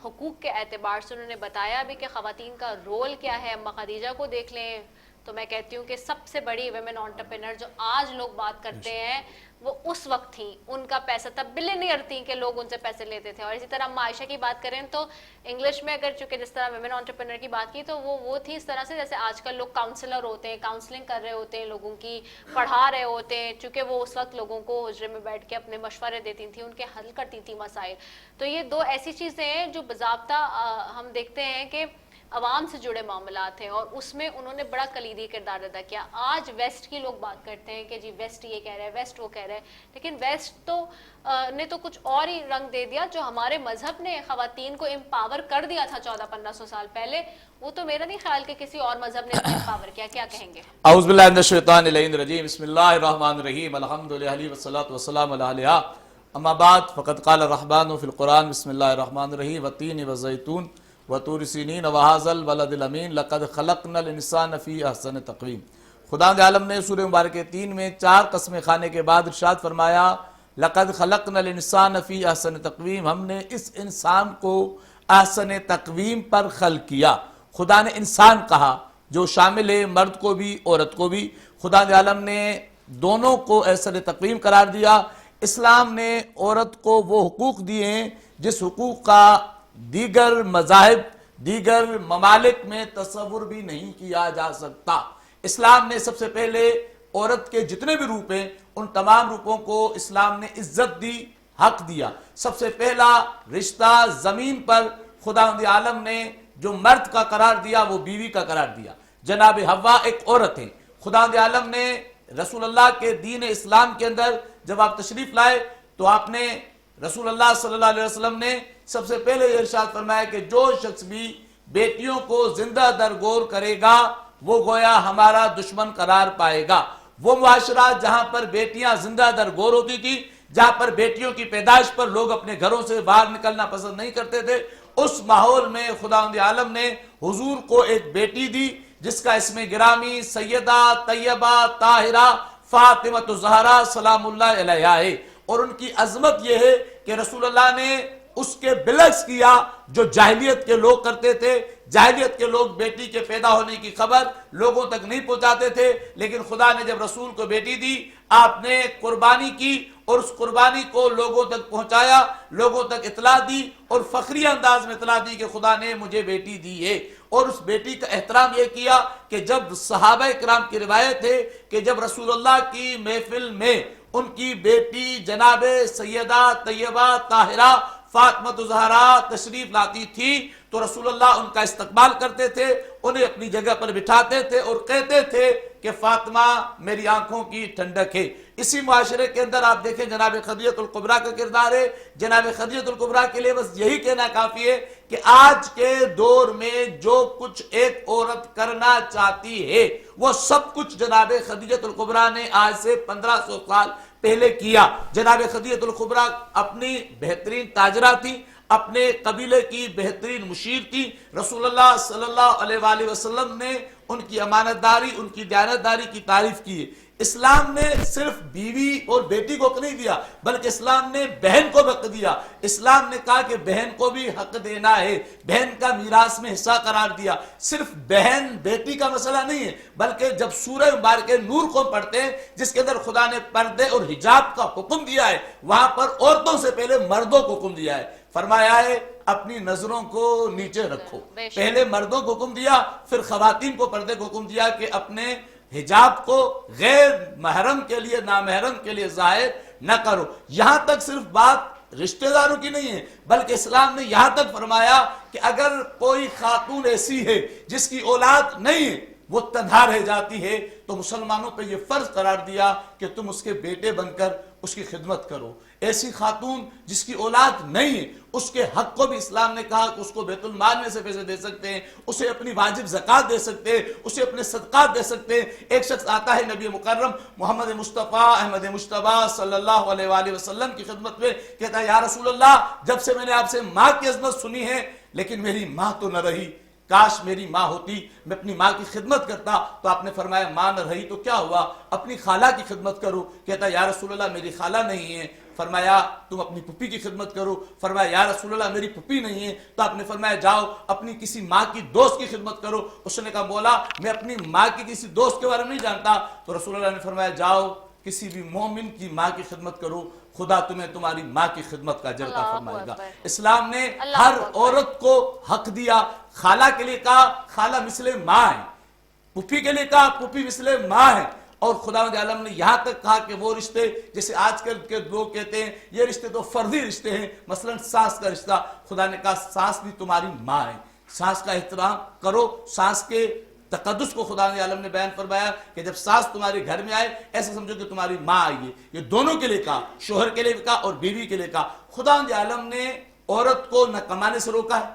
حقوق کے اعتبار سے انہوں نے بتایا بھی کہ خواتین کا رول کیا ہے. اماں خدیجہ کو دیکھ لیں تو میں کہتی ہوں کہ سب سے بڑی ویمن انٹرپرینر جو آج لوگ بات کرتے ہیں وہ اس وقت تھیں. ان کا پیسہ تب بلینئر تھیں کہ لوگ ان سے پیسے لیتے تھے. اور اسی طرح ہم عائشہ کی بات کریں تو انگلش میں اگر چونکہ جس طرح ویمن انٹرپرینر کی بات کی تو وہ تھی اس طرح سے جیسے آج کل لوگ کاؤنسلر ہوتے ہیں, کاؤنسلنگ کر رہے ہوتے ہیں, لوگوں کی پڑھا رہے ہوتے ہیں. چونکہ وہ اس وقت لوگوں کو حجرے میں بیٹھ کے اپنے مشورے دیتی تھیں, ان کے حل کرتی تھیں مسائل. تو یہ دو ایسی چیزیں ہیں جو باضابطہ ہم دیکھتے ہیں کہ عوام سے جڑے معاملات ہیں, اور اس میں انہوں نے بڑا کلیدی کردار ادا کیا. آج ویسٹ کی لوگ بات کرتے ہیں کہ جی ویسٹ یہ کہہ رہا ہے, ویسٹ وہ کہہ رہا ہے, لیکن ویسٹ تو نے تو کچھ اور ہی رنگ دے دیا. جو ہمارے مذہب نے خواتین کو امپاور کر دیا تھا 1400-1500 سال پہلے, وہ تو میرا نہیں خیال کہ کسی اور مذہب نے امپاور کیا. کیا کہیں گے؟ اعوذ باللہ من الشیطان اللعین الرجیم, بسم اللہ الرحمن الرحیم, الحمدللہ والصلاة والسلام علی علیہ, اما بعد, فقد قال الرحمن فی القرآن, بسم اللہ الرحمن الرحیم, والتین والزیتون وطور سینین وہذا البلد الامین, لقد خلقنا الانسان فی احسن تقویم. خداوند عالم نے سورہ مبارک 3 میں 4 قسمیں کھانے کے بعد ارشاد فرمایا, لقد خلقنا الانسان فی احسن تقویم, ہم نے اس انسان کو احسن تقویم پر خلق کیا. خدا نے انسان کہا جو شامل ہے مرد کو بھی عورت کو بھی. خداوند عالم نے دونوں کو احسن تقویم قرار دیا. اسلام نے عورت کو وہ حقوق دیے ہیں جس حقوق کا دیگر مذاہب, دیگر ممالک میں تصور بھی نہیں کیا جا سکتا. اسلام نے سب سے پہلے عورت کے جتنے بھی روپ ہیں ان تمام روپوں کو اسلام نے عزت دی, حق دیا. سب سے پہلا رشتہ زمین پر خداوند عالم نے جو مرد کا قرار دیا وہ بیوی کا قرار دیا. جناب حوا ایک عورت ہے. خداوند عالم نے رسول اللہ کے دین اسلام کے اندر جب آپ تشریف لائے تو آپ نے رسول اللہ صلی اللہ علیہ وسلم نے سب سے پہلے یہ ارشاد فرمایا کہ جو شخص بھی بیٹیوں کو زندہ درگور کرے گا وہ گویا ہمارا دشمن قرار پائے گا. وہ معاشرات جہاں پر بیٹیاں زندہ درگور ہوتی تھی, جہاں پر بیٹیوں کی پیدائش پر لوگ اپنے گھروں سے باہر نکلنا پسند نہیں کرتے تھے, اس ماحول میں خداوند عالم نے حضور کو ایک بیٹی دی جس کا اسم گرامی سیدہ طیبہ طاہرہ فاطمہ الزہرا سلام اللہ علیہا ہے. اور ان کی عظمت یہ ہے کہ رسول اللہ نے اس کے برعکس کیا جو جاہلیت کے لوگ کرتے تھے. جاہلیت کے لوگ بیٹی کے پیدا ہونے کی خبر لوگوں تک نہیں پہنچاتے تھے, لیکن خدا نے جب رسول کو بیٹی دی آپ نے قربانی کی اور اس قربانی کو لوگوں تک پہنچایا, لوگوں تک اطلاع دی اور فخری انداز میں اطلاع دی کہ خدا نے مجھے بیٹی دی ہے. اور اس بیٹی کا احترام یہ کیا کہ جب صحابہ کرام کی روایت ہے کہ جب رسول اللہ کی محفل میں ان کی بیٹی جناب سیدہ طیبہ طاہرہ فاطمہ الزہرا تشریف لاتی تھی تو رسول اللہ ان کا استقبال کرتے تھے, انہیں اپنی جگہ پر بٹھاتے تھے اور کہتے تھے کہ فاطمہ میری آنکھوں کی ٹھنڈک ہے. اسی معاشرے کے اندر آپ دیکھیں جناب خدیجہ الکبریٰ کا کردار ہے. جناب خدیجہ الکبریٰ کے لیے بس یہی کہنا کافی ہے کہ آج کے دور میں جو کچھ ایک عورت کرنا چاہتی ہے وہ سب کچھ جناب خدیجہ الکبریٰ نے آج سے 1500 سال پہلے کیا. جناب خدیجہ الکبریٰ اپنی بہترین تاجرہ تھی, اپنے قبیلے کی بہترین مشیر تھی. رسول اللہ صلی اللہ علیہ وآلہ وسلم نے ان کی امانت داری, ان کی دیانتداری کی تعریف کی. اسلام نے صرف بیوی اور بیٹی کو حق نہیں دیا بلکہ اسلام نے بہن کو بھی حق دیا. اسلام نے کہا کہ بہن کو بھی حق دینا ہے, بہن کا میراث میں حصہ قرار دیا. صرف بہن بیٹی کا مسئلہ نہیں ہے بلکہ جب سورہ مبارکہ نور کو پڑھتے ہیں جس کے اندر خدا نے پردے اور حجاب کا حکم دیا ہے, وہاں پر عورتوں سے پہلے مردوں کو حکم دیا ہے. فرمایا ہے اپنی نظروں کو نیچے رکھو. پہلے مردوں کو حکم دیا, پھر خواتین کو پردے کو حکم دیا کہ اپنے حجاب کو غیر محرم کے لیے نامحرم کے لیے ظاہر نہ کرو. یہاں تک صرف بات رشتہ داروں کی نہیں ہے بلکہ اسلام نے یہاں تک فرمایا کہ اگر کوئی خاتون ایسی ہے جس کی اولاد نہیں ہے, وہ تنہا رہ جاتی ہے, تو مسلمانوں پہ یہ فرض قرار دیا کہ تم اس کے بیٹے بن کر اس کی خدمت کرو. ایسی خاتون جس کی اولاد نہیں ہے اس کے حق کو بھی اسلام نے کہا کہ اس کو بیت المال میں سے پیسے دے سکتے ہیں, اسے اپنی واجب زکوٰۃ دے سکتے ہیں, اسے اپنے صدقات دے سکتے ہیں. ایک شخص آتا ہے نبی مکرم محمد مصطفیٰ احمد مجتبیٰ صلی اللہ علیہ وآلہ وسلم کی خدمت میں, کہتا ہے یا رسول اللہ جب سے میں نے آپ سے ماں کی عظمت سنی ہے لیکن میری ماں تو نہ رہی, کاش میری ماں ہوتی, میں اپنی ماں کی خدمت کرتا. تو آپ نے فرمایا ماں نہ رہی تو کیا ہوا, اپنی خالہ کی خدمت کرو. کہتا ہے یا رسول اللہ میری خالہ نہیں ہے. فرمایا تم اپنی پھپھی کی خدمت کرو. فرمایا یا رسول اللہ میری پھپھی نہیں ہے. تو آپ نے فرمایا جاؤ اپنی کسی ماں کی دوست کی خدمت کرو. اس نے کہا مولا میں اپنی ماں کی کسی دوست کے بارے میں نہیں جانتا. تو رسول اللہ نے فرمایا جاؤ کسی بھی مومن کی ماں کی خدمت کرو, خدا تمہیں تمہاری ماں کی خدمت کا اجر عطا فرمائے گا. اسلام نے ہر عورت کو حق دیا. خالہ کے لیے کہا خالہ مثل ماں ہے, پھپھی کے لیے کہا پھپھی مثل ماں ہے, اور خداوند عالم نے یہاں تک کہا کہ وہ رشتے جیسے آج کل کے لوگ کہتے ہیں یہ رشتے تو فرضی رشتے ہیں, مثلا ساس کا رشتہ, خدا نے کہا ساس بھی تمہاری ماں ہے, ساس کا احترام کرو. ساس کے تقدس کو خدا عالم نے بیان فرمایا کہ جب ساس تمہارے گھر میں آئے ایسا سمجھو کہ تمہاری ماں آئی ہے. یہ دونوں کے لیے کہا, شوہر کے لیے کہا اور بیوی کے لیے کہا. خدا عالم نے عورت کو نہ کمانے سے روکا ہے,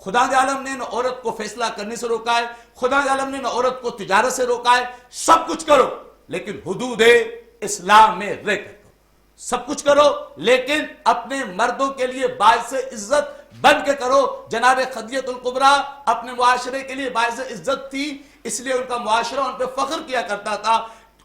خدا عالم نے نہ عورت کو فیصلہ کرنے سے روکا ہے, خدا عالم نے نہ عورت کو تجارت سے روکا ہے. سب کچھ کرو لیکن حدود اسلام میں رہ کر کرو. سب کچھ کرو لیکن اپنے مردوں کے لیے باعث عزت بن کے کرو. جناب خدیجہ الکبریٰ اپنے معاشرے کے لیے باعث عزت تھی, اس لیے ان کا معاشرہ ان پہ فخر کیا کرتا تھا.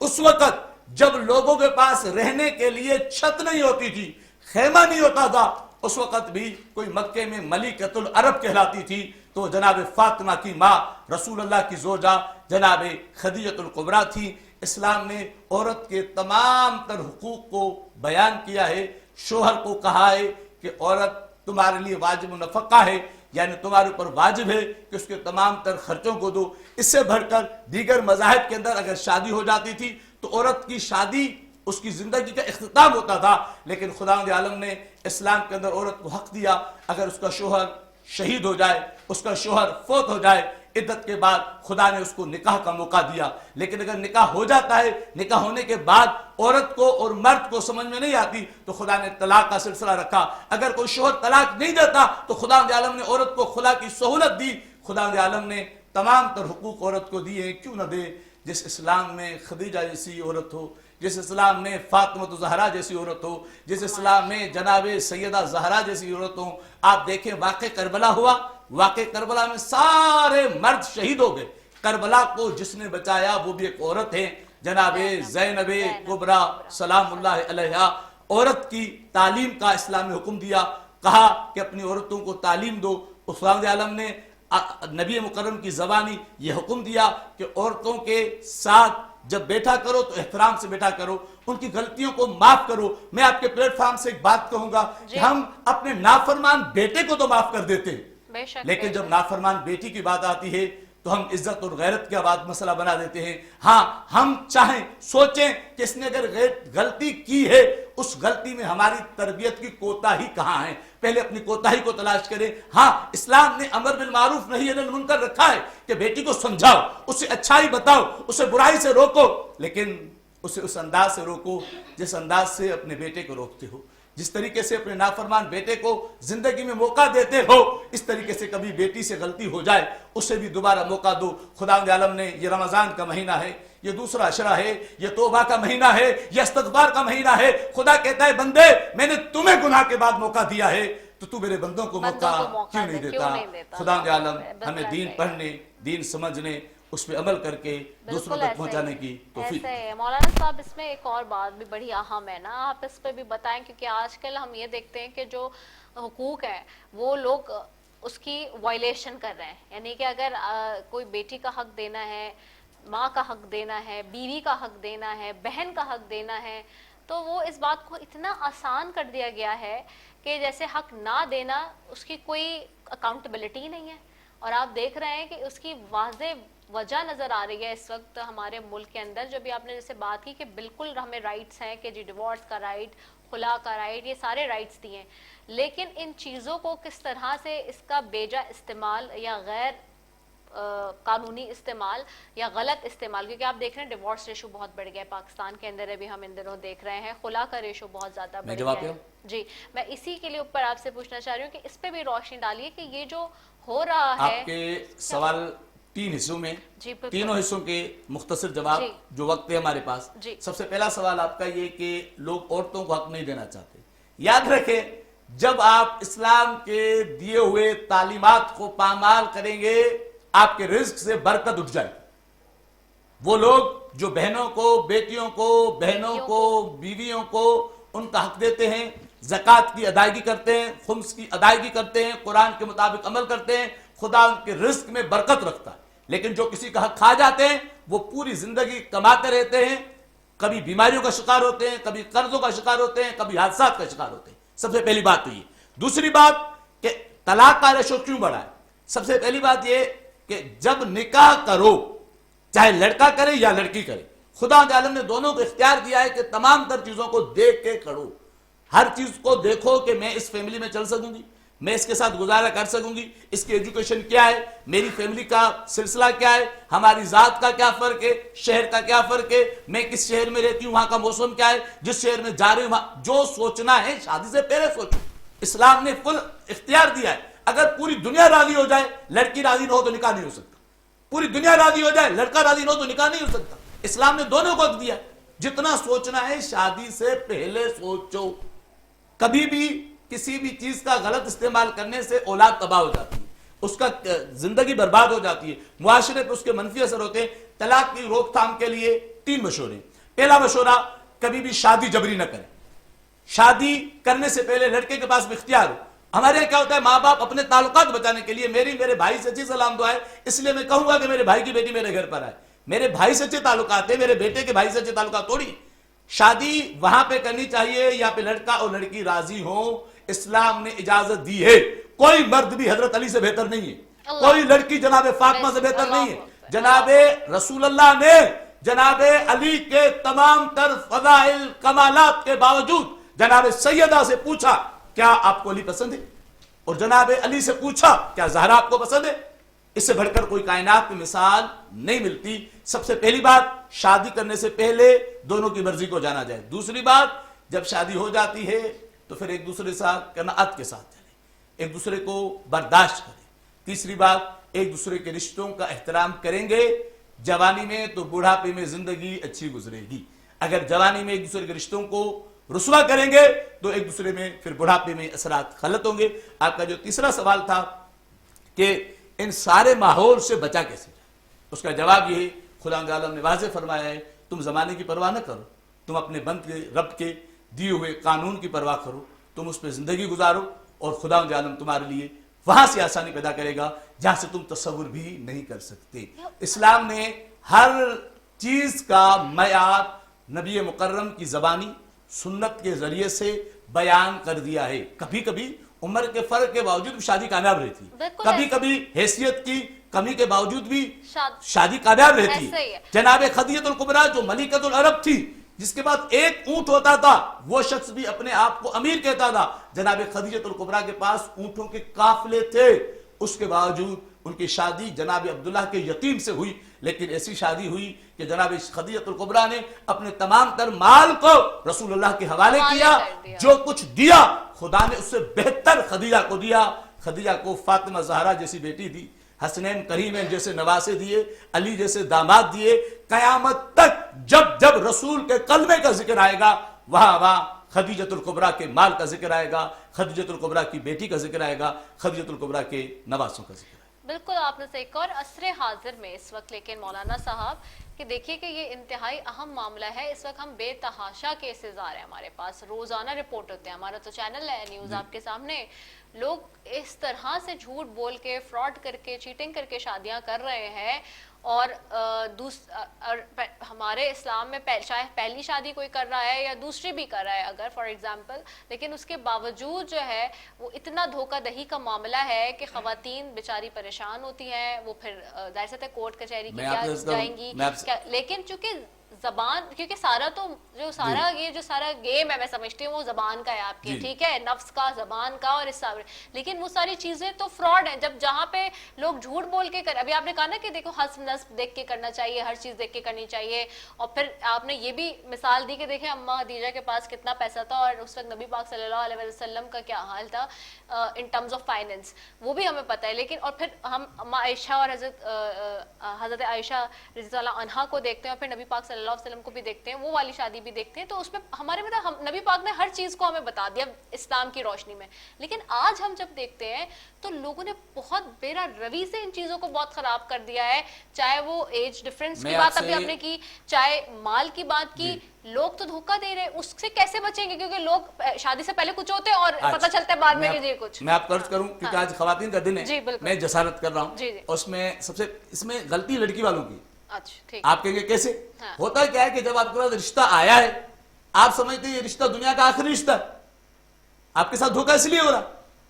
اس وقت جب لوگوں کے پاس رہنے کے لیے چھت نہیں ہوتی تھی, خیمہ نہیں ہوتا تھا, اس وقت بھی کوئی مکے میں ملکۃ العرب کہلاتی تھی تو جناب فاطمہ کی ماں رسول اللہ کی زوجہ جناب خدیجہ الکبریٰ تھی. اسلام نے عورت کے تمام تر حقوق کو بیان کیا ہے. شوہر کو کہا ہے کہ عورت تمہارے لیے واجب نفقہ ہے, یعنی تمہارے اوپر واجب ہے کہ اس کے تمام تر خرچوں کو دو. اس سے بڑھ کر دیگر مذاہب کے اندر اگر شادی ہو جاتی تھی تو عورت کی شادی اس کی زندگی کا اختتام ہوتا تھا, لیکن خداوند عالم نے اسلام کے اندر عورت کو حق دیا اگر اس کا شوہر شہید ہو جائے, اس کا شوہر فوت ہو جائے, عدت کے بعد خدا نے اس کو نکاح کا موقع دیا. لیکن اگر نکاح ہو جاتا ہے, نکاح ہونے کے بعد عورت کو اور مرد کو سمجھ میں نہیں آتی تو خدا نے طلاق کا سلسلہ رکھا. اگر کوئی شوہر طلاق نہیں دیتا تو خدا عالم نے عورت کو خلا کی سہولت دی. خدا عالم نے تمام تر حقوق عورت کو دیے, کیوں نہ دے. جس اسلام میں خدیجہ جیسی عورت ہو, جس اسلام میں فاطمہ زہرا جیسی عورت ہو, جس اسلام میں جناب سیدہ زہرا جیسی عورت ہو. آپ دیکھیں واقع کربلا ہوا, واقع کربلا میں سارے مرد شہید ہو گئے. کربلا کو جس نے بچایا وہ بھی ایک عورت ہے, جناب زینب کبریٰ سلام اللہ علیہا. عورت کی تعلیم کا اسلام نے حکم دیا, کہا کہ اپنی عورتوں کو تعلیم دو. خداوند عالم نے نبی مکرم کی زبانی یہ حکم دیا کہ عورتوں کے ساتھ جب بیٹھا کرو تو احترام سے بیٹھا کرو, ان کی غلطیوں کو معاف کرو. میں آپ کے پلیٹ فارم سے ایک بات کہوں گا کہ ہم اپنے نافرمان بیٹے کو تو معاف کر دیتے ہیں, لیکن جب نافرمان بیٹی کی بات آتی ہے تو ہم عزت اور غیرت کا بات مسئلہ بنا دیتے ہیں. ہاں ہم چاہیں سوچیں کہ اس نے اگر غلطی کی ہے, اس غلطی میں ہماری تربیت کی کوتاہی کہاں ہے, پہلے اپنی کوتاہی کو تلاش کریں. ہاں اسلام نے امر بالمعروف نہی عن المنکر رکھا ہے کہ بیٹی کو سمجھاؤ, اسے اچھائی بتاؤ, اسے برائی سے روکو, لیکن اسے اس انداز سے روکو جس انداز سے اپنے بیٹے کو روکتے ہو. جس طریقے سے اپنے نافرمان بیٹے کو زندگی میں موقع دیتے ہو, اس طریقے سے کبھی بیٹی سے غلطی ہو جائے اسے بھی دوبارہ موقع دو. خداوند عالم نے یہ رمضان کا مہینہ ہے, یہ دوسرا عشرہ ہے, یہ توبہ کا مہینہ ہے, یہ استغفار کا مہینہ ہے. خدا کہتا ہے بندے میں نے تمہیں گناہ کے بعد موقع دیا ہے تو تو میرے بندوں کو موقع کیوں نہیں دیتا. خداوند عالم ہمیں دین پڑھنے, دین سمجھنے, اس پہ عمل کر کے دوسروں تک پہنچانے کی توفیق. مولانا صاحب اس میں ایک اور بات بھی بڑی اہم ہے نا, آپ اس پہ بھی بتائیں, کیونکہ آج کل ہم یہ دیکھتے ہیں کہ جو حقوق ہیں وہ لوگ اس کی وائلیشن کر رہے ہیں. یعنی کہ اگر کوئی بیٹی کا حق دینا ہے, ماں کا حق دینا ہے, بیوی کا حق دینا ہے, بہن کا حق دینا ہے, تو وہ اس بات کو اتنا آسان کر دیا گیا ہے کہ جیسے حق نہ دینا اس کی کوئی اکاؤنٹیبلٹی نہیں ہے. اور آپ دیکھ رہے ہیں کہ اس کی واضح وجہ نظر آ رہی ہے اس وقت ہمارے ملک کے اندر. جو بھی آپ نے جیسے بات کی کہ بالکل ہمیں رائٹس ہیں کہ جی ڈیورس کا رائٹ, خلا کا رائٹ, یہ سارے رائٹس دیے ہیں, لیکن ان چیزوں کو کس طرح سے اس کا بیجا استعمال یا غیر قانونی استعمال یا غلط استعمال, کیونکہ آپ دیکھ رہے ہیں ڈیورس ریشو بہت بڑھ گیا ہے پاکستان کے اندر, ابھی ہم ان دنوں دیکھ رہے ہیں خلا کا ریشو بہت زیادہ بڑھ گیا ہے. جی میں اسی کے لیے اوپر آپ سے پوچھنا چاہ رہی ہوں کہ اس پہ بھی روشنی ڈالیے کہ یہ جو ہو رہا ہے. آپ کے سوال 3 حصوں میں, تینوں حصوں کے مختصر جواب جو وقت ہے ہمارے پاس. سب سے پہلا سوال آپ کا یہ کہ لوگ عورتوں کو حق نہیں دینا چاہتے. یاد رکھیں, جب آپ اسلام کے دیے ہوئے تعلیمات کو پامال کریں گے آپ کے رزق سے برکت اٹھ جائے. وہ لوگ جو بہنوں کو, بیٹیوں کو, بہنوں کو, بیویوں کو ان کا حق دیتے ہیں, زکوٰۃ کی ادائیگی کرتے ہیں, خمس کی ادائیگی کرتے ہیں, قرآن کے مطابق عمل کرتے ہیں, خدا ان کے رزق میں برکت رکھتا ہے. لیکن جو کسی کا حق کھا جاتے ہیں وہ پوری زندگی کماتے رہتے ہیں, کبھی بیماریوں کا شکار ہوتے ہیں, کبھی قرضوں کا شکار ہوتے ہیں, کبھی حادثات کا شکار ہوتے ہیں. سب سے پہلی بات تو یہ. دوسری بات کہ طلاق کا ریشو کیوں بڑھا ہے. سب سے پہلی بات یہ کہ جب نکاح کرو, چاہے لڑکا کرے یا لڑکی کرے, خدا عالم نے دونوں کو اختیار دیا ہے کہ تمام تر چیزوں کو دیکھ کے کرو. ہر چیز کو دیکھو کہ میں اس فیملی میں چل سکوں گی, میں اس کے ساتھ گزارا کر سکوں گی, اس کی ایجوکیشن کیا ہے, میری فیملی کا سلسلہ کیا ہے, ہماری ذات کا کیا فرق ہے, شہر کا کیا فرق ہے, میں کس شہر میں رہتی ہوں, وہاں کا موسم کیا ہے, جس شہر میں جا رہی ہوں جو سوچنا ہے شادی سے پہلے سوچو. اسلام نے فل اختیار دیا ہے. اگر پوری دنیا راضی ہو جائے, لڑکی راضی نہ ہو تو نکاح نہیں ہو سکتا. پوری دنیا راضی ہو جائے, لڑکا راضی نہ ہو تو نکاح نہیں ہو سکتا. اسلام نے دونوں کو حق دیا. جتنا سوچنا ہے شادی سے پہلے سوچو. کبھی بھی کسی بھی چیز کا غلط استعمال کرنے سے اولاد تباہ ہو جاتی ہے, اس کا زندگی برباد ہو جاتی ہے, معاشرے پہ اس کے منفی اثر ہوتے ہیں. طلاق کی روک تھام کے لیے 3 مشورے. پہلا مشورہ, کبھی بھی شادی جبری نہ کریں. شادی کرنے سے پہلے لڑکے کے پاس بھی اختیار ہو. ہمارے یہاں کیا ہوتا ہے, ماں باپ اپنے تعلقات بچانے کے لیے, میرے بھائی سے اچھی سلام دعا ہے اس لیے میں کہوں گا کہ میرے بھائی کی بیٹی میرے گھر پر آئے. میرے بھائی سے اچھے تعلقات ہیں, میرے بیٹے کے بھائی سے اچھے تعلقات تھوڑی. شادی وہاں پہ کرنی چاہیے یا پہ لڑکا اور لڑکی راضی ہوں. اسلام نے اجازت دی ہے. کوئی مرد بھی حضرت علی سے بہتر نہیں ہے, کوئی لڑکی جناب فاطمہ سے بہتر نہیں ہے. جناب رسول اللہ نے جناب علی کے تمام تر فضائل کمالات کے باوجود جناب سیدہ سے پوچھا کیا آپ کو علی پسند ہے, اور جناب علی سے پوچھا کیا زہرا آپ کو پسند ہے. اس سے بڑھ کر کوئی کائنات میں مثال نہیں ملتی. سب سے پہلی بات, شادی کرنے سے پہلے دونوں کی مرضی کو جانا جائے. دوسری بات, جب شادی ہو جاتی ہے تو پھر ایک دوسرے سے قناعت کے ساتھ چلیں, ایک دوسرے کو برداشت کریں. تیسری بات, ایک دوسرے کے رشتوں کا احترام کریں گے. جوانی میں تو بڑھاپے میں زندگی اچھی گزرے گی. اگر جوانی میں ایک دوسرے کے رشتوں کو رسوا کریں گے تو ایک دوسرے میں پھر بڑھاپے میں اثرات غلط ہوں گے. آپ کا جو تیسرا سوال تھا کہ ان سارے ماحول سے بچا کیسے جائے, اس کا جواب یہ ہے, خدا عالم نے واضح فرمایا ہے تم زمانے کی پرواہ نہ کرو, تم اپنے بند کے رب کے دیے ہوئے قانون کی پرواہ کرو, تم اس پہ زندگی گزارو اور خدا عالم تمہارے لیے وہاں سے آسانی پیدا کرے گا جہاں سے تم تصور بھی نہیں کر سکتے. اسلام نے ہر چیز کا معیار نبی مکرم کی زبانی سنت کے ذریعے سے بیان کر دیا ہے. کبھی کبھی عمر کے فرق کے باوجود شادی کامیاب رہتی, کبھی کبھی حیثیت کی کمی کے باوجود بھی شادی کامیاب رہتی. جناب خدیجہ الکبریٰ جو ملکۃ العرب تھی, جس کے بعد ایک اونٹ ہوتا تھا, وہ شخص بھی اپنے آپ کو امیر کہتا تھا. جناب خدیجہ الکبریٰ کے پاس اونٹوں کے قافلے تھے, اس کے باوجود ان کی شادی جناب عبداللہ کے یتیم سے ہوئی. لیکن ایسی شادی ہوئی کہ جناب خدیجہ الکبریٰ نے اپنے تمام تر مال کو رسول اللہ کے حوالے کیا. جو کچھ دیا خدا نے اس سے بہتر خدیجہ کو دیا. خدیجہ کو فاطمہ زہرا جیسی بیٹی دی, حسنین کریمین جیسے نواسے دیے, علی جیسے داماد دیے. قیامت تک جب جب رسول کے کلمے کا ذکر آئے گا وہاں خدیجہ الکبریٰ کے مال کا ذکر آئے گا, خدیجہ الکبریٰ کی بیٹی کا ذکر آئے گا, خدیجہ الکبریٰ کے نواسوں کا ذکر آئے گا. بالکل آپ نے صحیح کہا. اور عصر حاضر میں اس وقت لیکن مولانا صاحب کہ دیکھیے کہ یہ انتہائی اہم معاملہ ہے. اس وقت ہم بے تحاشا کیسز آ رہے ہیں ہمارے پاس, روزانہ رپورٹ ہوتے ہیں. ہمارا تو چینل ہے نیوز آپ کے سامنے. لوگ اس طرح سے جھوٹ بول کے, فراڈ کر کے, چیٹنگ کر کے شادیاں کر رہے ہیں. اور ہمارے اسلام میں چاہے پہلی شادی کوئی کر رہا ہے یا دوسری بھی کر رہا ہے اگر فار ایگزامپل, لیکن اس کے باوجود جو ہے وہ اتنا دھوکہ دہی کا معاملہ ہے کہ خواتین بیچاری پریشان ہوتی ہیں. وہ پھر ظاہر سی کورٹ کچہری کی جائیں گی, لیکن چونکہ زبان، کیونکہ سارا تو جو سارا یہ جو سارا گیم ہے میں سمجھتی ہوں وہ زبان کا ہے آپ کی، ٹھیک ہے، نفس کا، زبان کا اور اس سارے، لیکن وہ ساری چیزیں تو فراڈ ہیں. جب جہاں پہ لوگ جھوٹ بول کے کر، ابھی آپ نے کہا نا کہ دیکھو حسب نسب دیکھ کے کرنا چاہیے، ہر چیز دیکھ کے کرنی چاہیے، اور پھر آپ نے یہ بھی مثال دی کہ دیکھیں اماں خدیجہ کے پاس کتنا پیسہ تھا اور اس وقت نبی پاک صلی اللہ علیہ وسلم کا کیا حال تھا ان ٹرمز آف فائنینس، وہ بھی ہمیں پتہ ہے. لیکن اور پھر ہم اماں عائشہ اور حضرت عائشہ رضی اللہ عنہا کو دیکھتے ہیں اور پھر نبی پاک صلی اللہ علیہ وسلم کو بھی دیکھتے ہیں، وہ والی شادی بھی دیکھتے ہیں، تو اس میں ہمارے مطلب نبی پاک نے ہر چیز کو ہمیں بتا دیا اسلام کی روشنی میں. لیکن آج ہم جب دیکھتے ہیں تو لوگوں نے بہت بیرا روی سے ان چیزوں کو بہت خراب کر دیا ہے، چاہے وہ ایج ڈفرینس کی بات ابھی آپ نے کی، چاہے مال کی بات کی. لوگ تو دھوکہ دے رہے ہیں، اس سے کیسے بچیں گے؟ کیونکہ لوگ شادی سے پہلے کچھ ہوتے ہیں اور پتہ چلتا ہے بعد میں کہ یہ کچھ. میں آپ کو عرض کروں کیونکہ آج خواتین کا دن ہے، میں جسارت کر رہا ہوں، اور اس میں سب سے اس میں غلطی لڑکی والوں کی. آپ کہیں گے کیسے؟ ہوتا کیا ہے کہ جب آپ کے پاس رشتہ آیا ہے، آپ سمجھتے ہیں یہ رشتہ دنیا کا آخری رشتہ ہے، آپ کے ساتھ دھوکہ اس لیے ہو رہا.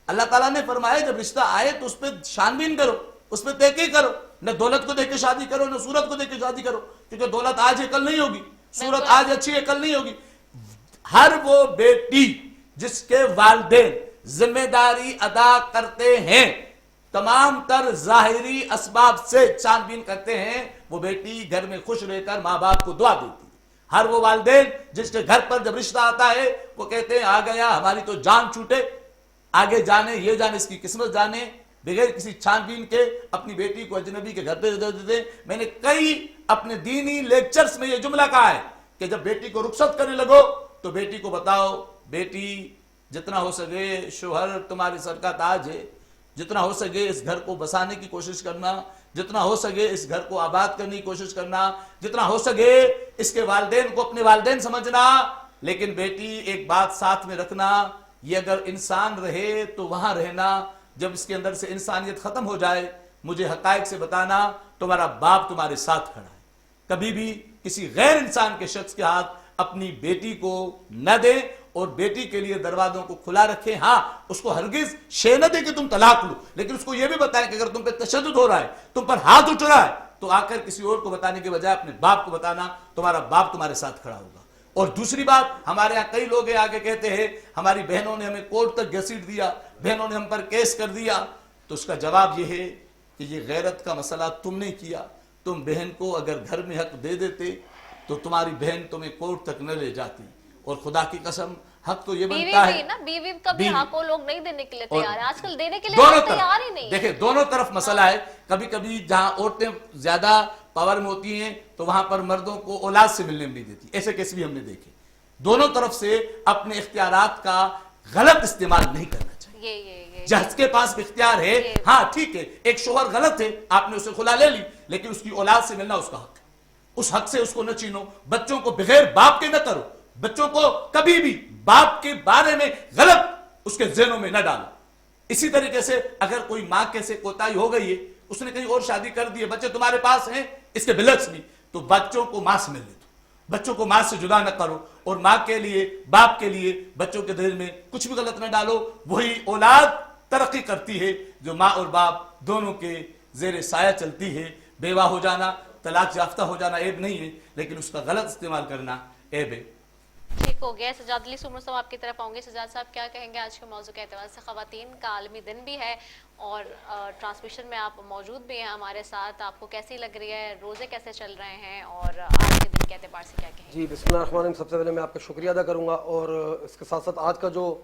اللہ تعالیٰ نے فرمایا جب رشتہ آئے تو اس پہ چھان بین کرو، اس پہ تحقیق کرو، نہ دولت کو دیکھ کے شادی کرو نہ صورت کو دیکھ کے شادی کرو، کیونکہ دولت آج ہے کل نہیں ہوگی، صورت آج اچھی ہے کل نہیں ہوگی. ہر وہ بیٹی جس کے والدین ذمہ داری ادا کرتے ہیں، تمام تر ظاہری اسباب سے چھان بین کرتے ہیں، وہ بیٹی گھر میں خوش رہ کر ماں باپ کو دعا دیتی ہے. ہر وہ والدین جس کے گھر پر جب رشتہ آتا ہے وہ کہتے ہیں آ گیا ہماری تو جان چھوٹے، آگے جانے یہ جانے اس کی قسمت جانے، بغیر کسی چھان بین کے اپنی بیٹی کو اجنبی کے گھر پہ دے دیتے. میں نے کئی اپنے دینی لیکچرز میں یہ جملہ کہا ہے کہ جب بیٹی کو رخصت کرنے لگو تو بیٹی کو بتاؤ بیٹی جتنا ہو سکے شوہر تمہارے سر کا تاج ہے، جتنا ہو سکے اس گھر کو بسانے کی کوشش کرنا، جتنا ہو سکے اس گھر کو آباد کرنے کی کوشش کرنا، جتنا ہو سکے اس کے والدین کو اپنے والدین سمجھنا. لیکن بیٹی ایک بات ساتھ میں رکھنا، یہ اگر انسان رہے تو وہاں رہنا، جب اس کے اندر سے انسانیت ختم ہو جائے مجھے حقائق سے بتانا تمہارا باپ تمہارے ساتھ کھڑا ہے. کبھی بھی کسی غیر انسان کے شخص کے ہاتھ اپنی بیٹی کو نہ دیں اور بیٹی کے لیے دروازوں کو کھلا رکھیں. ہاں اس کو ہرگز شے نہ دے کہ تم طلاق لو، لیکن اس کو یہ بھی بتائیں کہ اگر تم پہ تشدد ہو رہا ہے، تم پر ہاتھ اٹھ رہا ہے، تو آ کر کسی اور کو بتانے کے بجائے اپنے باپ کو بتانا، تمہارا باپ تمہارے ساتھ کھڑا ہوگا. اور دوسری بات، ہمارے ہاں کئی لوگ آگے کہتے ہیں ہماری بہنوں نے ہمیں کورٹ تک گھسیٹ دیا، بہنوں نے ہم پر کیس کر دیا. تو اس کا جواب یہ ہے کہ یہ غیرت کا مسئلہ تم نے کیا. تم بہن کو اگر گھر میں حق دے دیتے تو تمہاری بہن تمہیں کورٹ تک نہ لے جاتی. اور خدا کی قسم حق تو یہ بنتا ہے بیوی کا بھی حق وہ لوگ نہیں دینے کے لیے تیار ہیں، آج کل دینے کے لیے تیار ہی نہیں. دیکھیں دونوں طرف مسئلہ ہے. کبھی کبھی جہاں عورتیں زیادہ پاور میں ہوتی ہیں تو وہاں پر مردوں کو اولاد سے ملنے نہیں دیتی، ایسے کیس بھی ہم نے دیکھے. دونوں طرف سے اپنے اختیارات کا غلط استعمال نہیں کرنا چاہیے. جس کے پاس بھی اختیار ہے، ہاں ٹھیک ہے ایک شوہر غلط ہے، آپ نے اسے خلا لے لی، لیکن اس کی اولاد سے ملنا اس کا حق ہے. اس حق سے اس کو نہ چھینو. بچوں کو بغیر باپ کے نہ کرو، بچوں کو کبھی بھی باپ کے بارے میں غلط اس کے ذہنوں میں نہ ڈالو. اسی طریقے سے اگر کوئی ماں کیسے کوتاہی ہو گئی ہے، اس نے کہیں اور شادی کر دی ہے، بچے تمہارے پاس ہیں، اس کے برعکس بھی، تو بچوں کو ماں سے مل دو، بچوں کو ماں سے جدا نہ کرو. اور ماں کے لیے باپ کے لیے بچوں کے دل میں کچھ بھی غلط نہ ڈالو. وہی اولاد ترقی کرتی ہے جو ماں اور باپ دونوں کے زیر سایہ چلتی ہے. بیوہ ہو جانا، طلاق یافتہ ہو جانا عیب نہیں ہے، لیکن اس کا غلط استعمال کرنا عیب ہے. ٹھیک ہو گیا. سجاد علی سمر صاحب آپ کی طرف آؤں گے. سجاد صاحب کیا کہیں گے آج کے موضوع کے اعتبار سے؟ خواتین کا عالمی دن بھی ہے اور ٹرانسمیشن میں آپ موجود بھی ہیں ہمارے ساتھ. آپ کو کیسی لگ رہی ہے؟ روزے کیسے چل رہے ہیں اور آج کے دن کے اعتبار سے کیا کہیں گے؟ جی بسم اللہ الرحمن الرحیم. سب سے پہلے میں آپ کا شکریہ ادا کروں گا، اور اس کے ساتھ ساتھ آج کا جو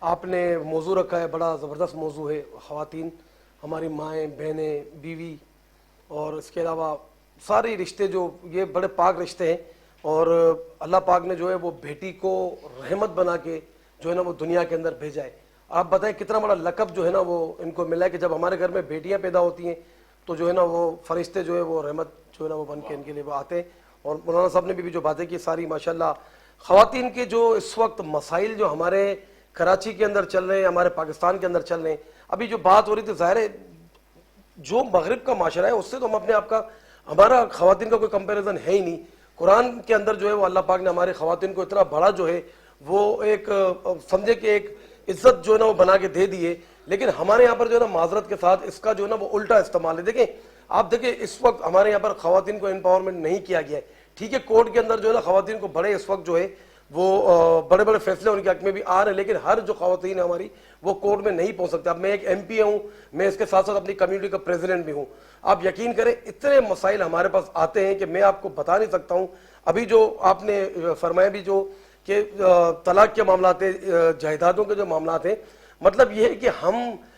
آپ نے موضوع رکھا ہے بڑا زبردست موضوع ہے. خواتین ہماری مائیں، بہنیں، بیوی اور اس کے علاوہ سارے رشتے جو یہ بڑے پاک رشتے ہیں، اور اللہ پاک نے جو ہے وہ بیٹی کو رحمت بنا کے جو ہے نا وہ دنیا کے اندر بھیجا ہے. آپ بتائیں کتنا بڑا لقب جو ہے نا وہ ان کو ملا ہے کہ جب ہمارے گھر میں بیٹیاں پیدا ہوتی ہیں تو جو ہے نا وہ فرشتے جو ہے وہ رحمت جو ہے نا وہ بن کے ان کے لیے وہ آتے ہیں. اور مولانا صاحب نے بھی جو باتیں کی ساری ماشاءاللہ. خواتین کے جو اس وقت مسائل جو ہمارے کراچی کے اندر چل رہے ہیں، ہمارے پاکستان کے اندر چل رہے ہیں، ابھی جو بات ہو رہی تھی، ظاہر ہے جو مغرب کا معاشرہ ہے اس سے تو ہم اپنے آپ کا، ہمارا خواتین کا کوئی کمپیریزن ہے ہی نہیں. قرآن کے اندر جو ہے وہ اللہ پاک نے ہماری خواتین کو اتنا بڑا جو ہے وہ ایک سمجھے کہ ایک عزت جو ہے نا وہ بنا کے دے دی ہے. لیکن ہمارے یہاں پر جو ہے نا معذرت کے ساتھ اس کا جو ہے نا وہ الٹا استعمال ہے. دیکھیں آپ دیکھیں اس وقت ہمارے یہاں پر خواتین کو امپاورمنٹ نہیں کیا گیا ہے. ٹھیک ہے کورٹ کے اندر جو ہے نا خواتین کو بڑے اس وقت جو ہے وہ بڑے بڑے فیصلے ان کے حق میں بھی آ رہے ہیں، لیکن ہر جو خواتین ہیں ہماری وہ کورٹ میں نہیں پہنچ سکتے. اب میں ایک MP ہوں، میں اس کے ساتھ ساتھ اپنی کمیونٹی کا پریزیڈنٹ بھی ہوں. آپ یقین کریں اتنے مسائل ہمارے پاس آتے ہیں کہ میں آپ کو بتا نہیں سکتا ہوں. ابھی جو آپ نے فرمایا بھی جو کہ طلاق کے معاملات ہیں، جائیدادوں کے جو معاملات ہیں، مطلب یہ ہے کہ ہم